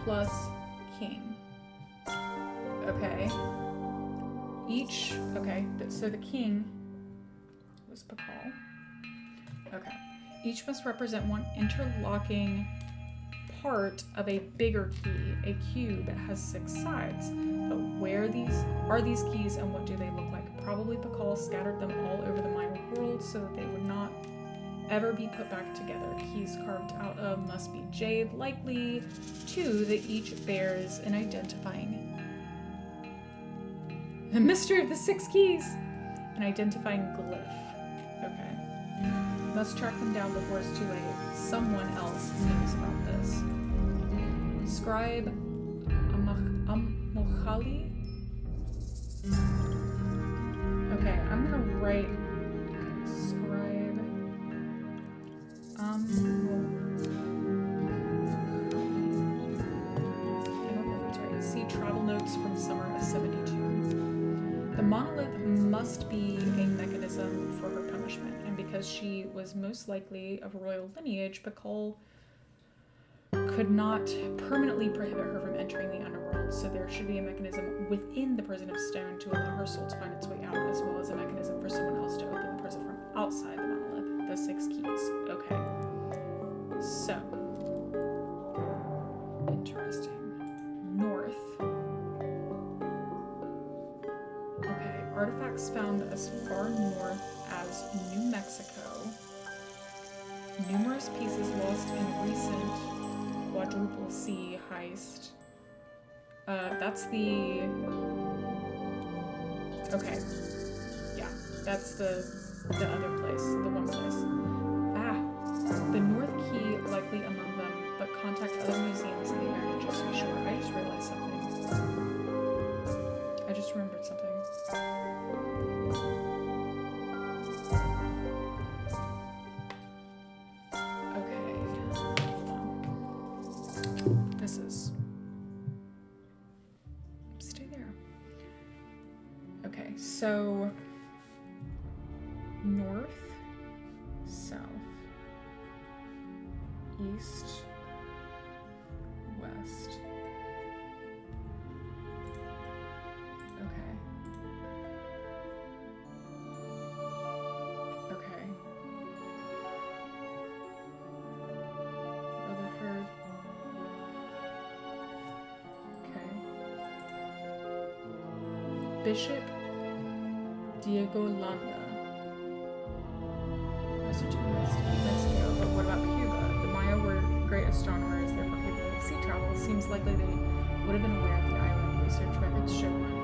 plus king. Okay. Okay, so the king was Pakal. Okay. Each must represent one interlocking part of a bigger key. A cube has 6 sides. But where are these keys and what do they look like? Probably Pakal scattered them all over the Maya world so that they would not ever be put back together. Keys carved out of must be jade, likely 2 that each bears an identifying. The mystery of the 6 keys! An identifying glyph. Okay. Must track them down before it's too late. Someone else knows about this. Scribe Amochali? Okay, I'm gonna write scribe I don't know if that's right. See travel notes from summer of 72. The monolith must be a mechanism for her punishment, and because she was most likely of royal lineage, Pakal could not permanently prohibit her from entering the underworld, so there should be a mechanism within the prison of stone to allow her soul to find its way out, as well as a mechanism for someone else to open the prison from outside the monolith. The 6 keys. Okay. So. Interesting. North. Okay. Artifacts found as far north as New Mexico. Numerous pieces lost in recent Quadruple C heist. That's the... Okay. Yeah, that's the other place, the one place. The North Key likely among them, but contact other museums in the area just to be sure. I just realized something. I just remembered something. This is... Stay there. Okay, so... North, south, east, west. Okay. Okay. Rutherford. Okay. Bishop Diego Landa. Mexico. what about Cuba? The Maya were great astronomers, therefore capable of sea travel. Seems likely they would have been aware of the island. Research records show one.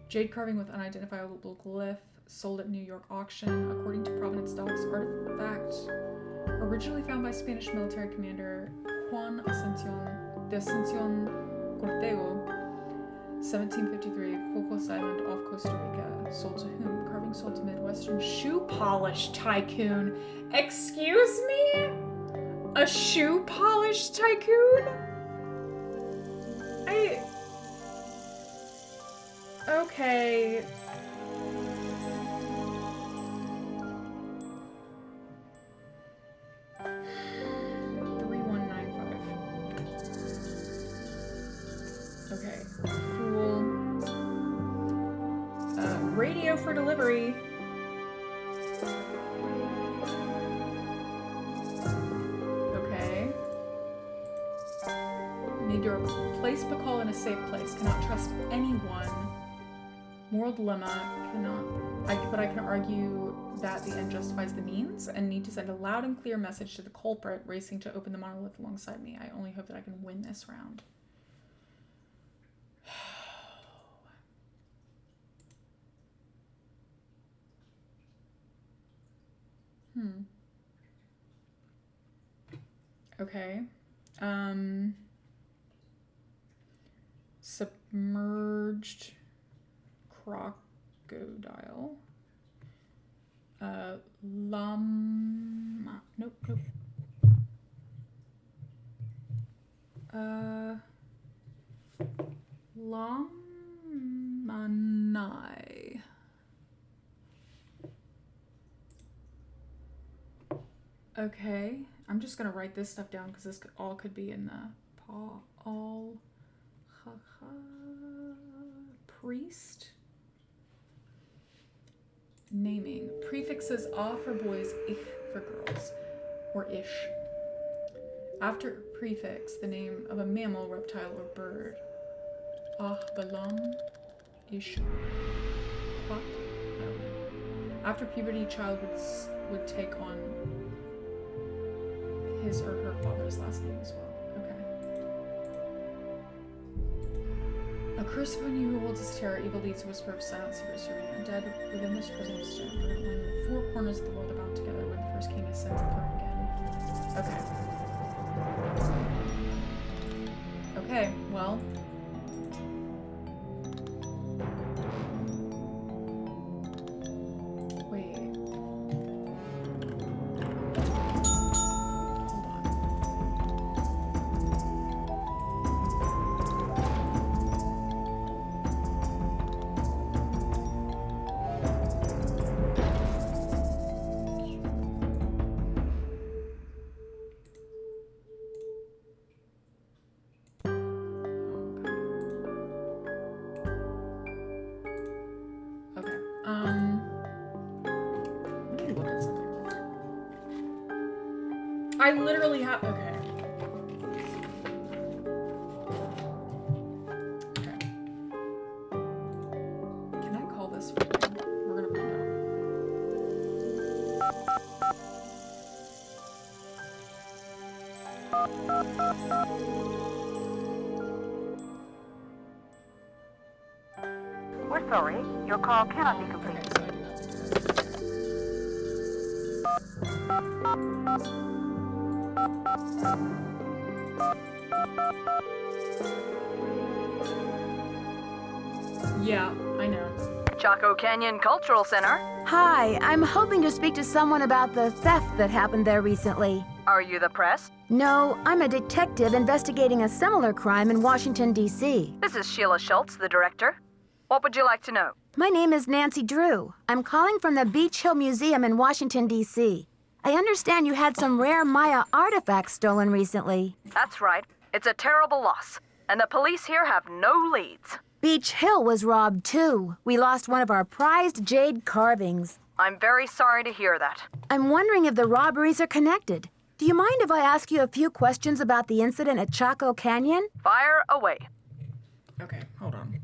Jade carving with unidentifiable glyph sold at New York auction. According to Provenance Docs, artifact originally found by Spanish military commander Juan de Ascension Cortego, 1753, Cocos Island off Costa Rica. Sold to whom? Carving sold to Midwestern shoe polish tycoon. Excuse me? A shoe polish tycoon? Okay. Okay. Fool. Radio for delivery. Okay. Need to replace Bacall in a safe place. Cannot trust anyone. Moral dilemma, but I can argue that the end justifies the means and need to send a loud and clear message to the culprit racing to open the monolith alongside me. I only hope that I can win this round. Okay. Submerged crocodile. Llama. Nope. Lamanai. Okay, I'm just gonna write this stuff down because this all could be in the priest. Naming. Prefixes ah for boys, ich for girls, or ish. After prefix, the name of a mammal, reptile, or bird. Ah, balam, ish. What? I don't know. After puberty, child would take on his or her father's last name as well. A curse upon you who holds his terror, evil deeds, whisper of silence, secret serving undead. Within this prison of stone, permanently the four corners of the world are bound together when the first king ascends the throne again. Okay. Okay, well. Wait. I literally have. Okay. Okay. Can I call this one? We're gonna find out. We're sorry. Your call cannot be completed. Yeah, I know. Chaco Canyon Cultural Center. Hi, I'm hoping to speak to someone about the theft that happened there recently. Are you the press? No, I'm a detective investigating a similar crime in Washington, D.C. This is Sheila Schultz, the director. What would you like to know? My name is Nancy Drew. I'm calling from the Beach Hill Museum in Washington, D.C. I understand you had some rare Maya artifacts stolen recently. That's right. It's a terrible loss, and the police here have no leads. Beach Hill was robbed, too. We lost one of our prized jade carvings. I'm very sorry to hear that. I'm wondering if the robberies are connected. Do you mind if I ask you a few questions about the incident at Chaco Canyon? Fire away. Okay, hold on.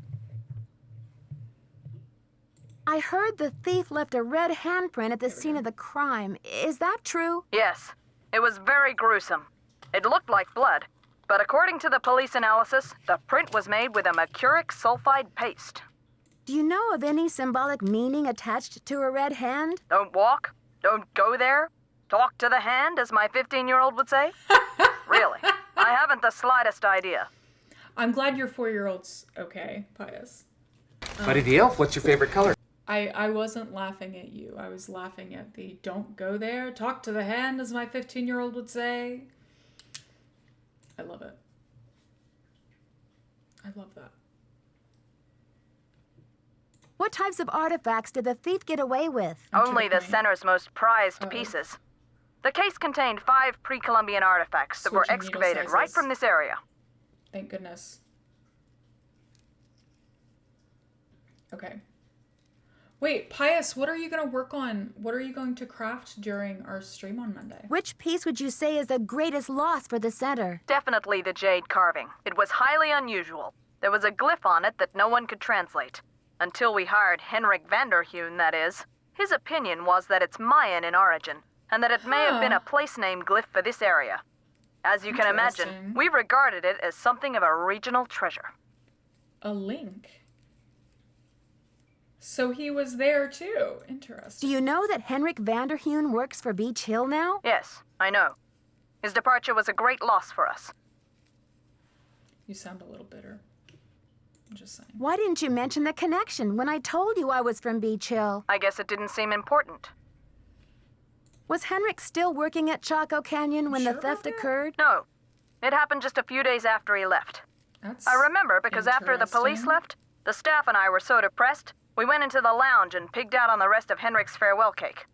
I heard the thief left a red handprint at the scene of the crime. Is that true? Yes. It was very gruesome. It looked like blood, but according to the police analysis, the print was made with a mercuric sulfide paste. Do you know of any symbolic meaning attached to a red hand? Don't walk, don't go there, talk to the hand, as my 15-year-old would say? Really, I haven't the slightest idea. I'm glad your 4-year-old's okay, Pius. Buddy the Elf, what's your favorite color? I wasn't laughing at you. I was laughing at the don't go there, talk to the hand, as my 15-year-old would say. I love it. I love that. What types of artifacts did the thief get away with? Only the center's most prized pieces. The case contained 5 pre-Columbian artifacts that were Switching needle excavated right sizes. from this area. Thank goodness. Okay. Wait, Pius, what are you going to work on? What are you going to craft during our stream on Monday? Which piece would you say is the greatest loss for the center? Definitely the jade carving. It was highly unusual. There was a glyph on it that no one could translate. Until we hired Henrik Vanderheun, that is. His opinion was that it's Mayan in origin, and that it may have been a place name glyph for this area. As you can imagine, we regarded it as something of a regional treasure. A link. So he was there too. Interesting. Do you know that Henrik Vanderheun works for Beach Hill now? Yes, I know. His departure was a great loss for us. You sound a little bitter. I'm just saying. Why didn't you mention the connection when I told you I was from Beach Hill? I guess it didn't seem important. Was Henrik still working at Chaco Canyon when the theft occurred? No. It happened just a few days after he left. I remember because after the police left, the staff and I were so depressed, we went into the lounge and pigged out on the rest of Henrik's farewell cake.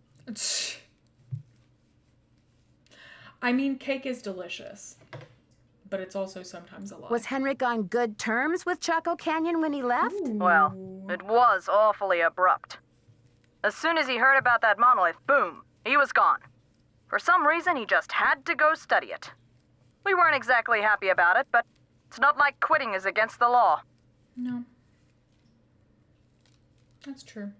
I mean, cake is delicious, but it's also sometimes a lot. Was Henrik on good terms with Chaco Canyon when he left? Well, it was awfully abrupt. As soon as he heard about that monolith, boom, he was gone. For some reason, he just had to go study it. We weren't exactly happy about it, but it's not like quitting is against the law. No. That's true.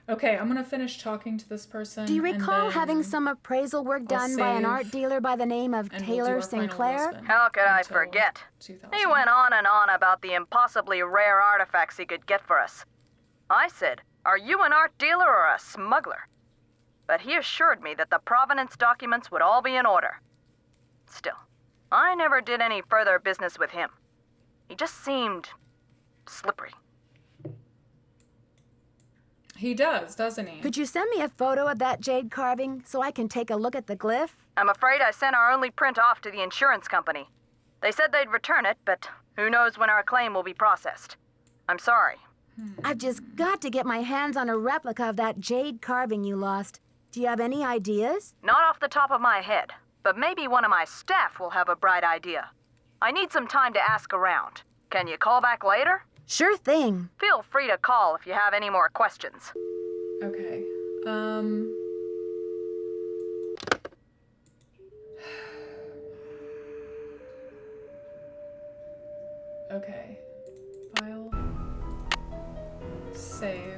Okay, I'm gonna finish talking to this person. Do you recall having some appraisal work done by an art dealer by the name of Taylor Sinclair? How could I forget? He went on and on about the impossibly rare artifacts he could get for us. I said, "Are you an art dealer or a smuggler?" But he assured me that the provenance documents would all be in order. Still, I never did any further business with him. He just seemed slippery. He does, doesn't he? Could you send me a photo of that jade carving so I can take a look at the glyph? I'm afraid I sent our only print off to the insurance company. They said they'd return it, but who knows when our claim will be processed. I'm sorry. I've just got to get my hands on a replica of that jade carving you lost. Do you have any ideas? Not off the top of my head, but maybe one of my staff will have a bright idea. I need some time to ask around. Can you call back later? Sure thing. Feel free to call if you have any more questions. Okay. Okay. File. Save.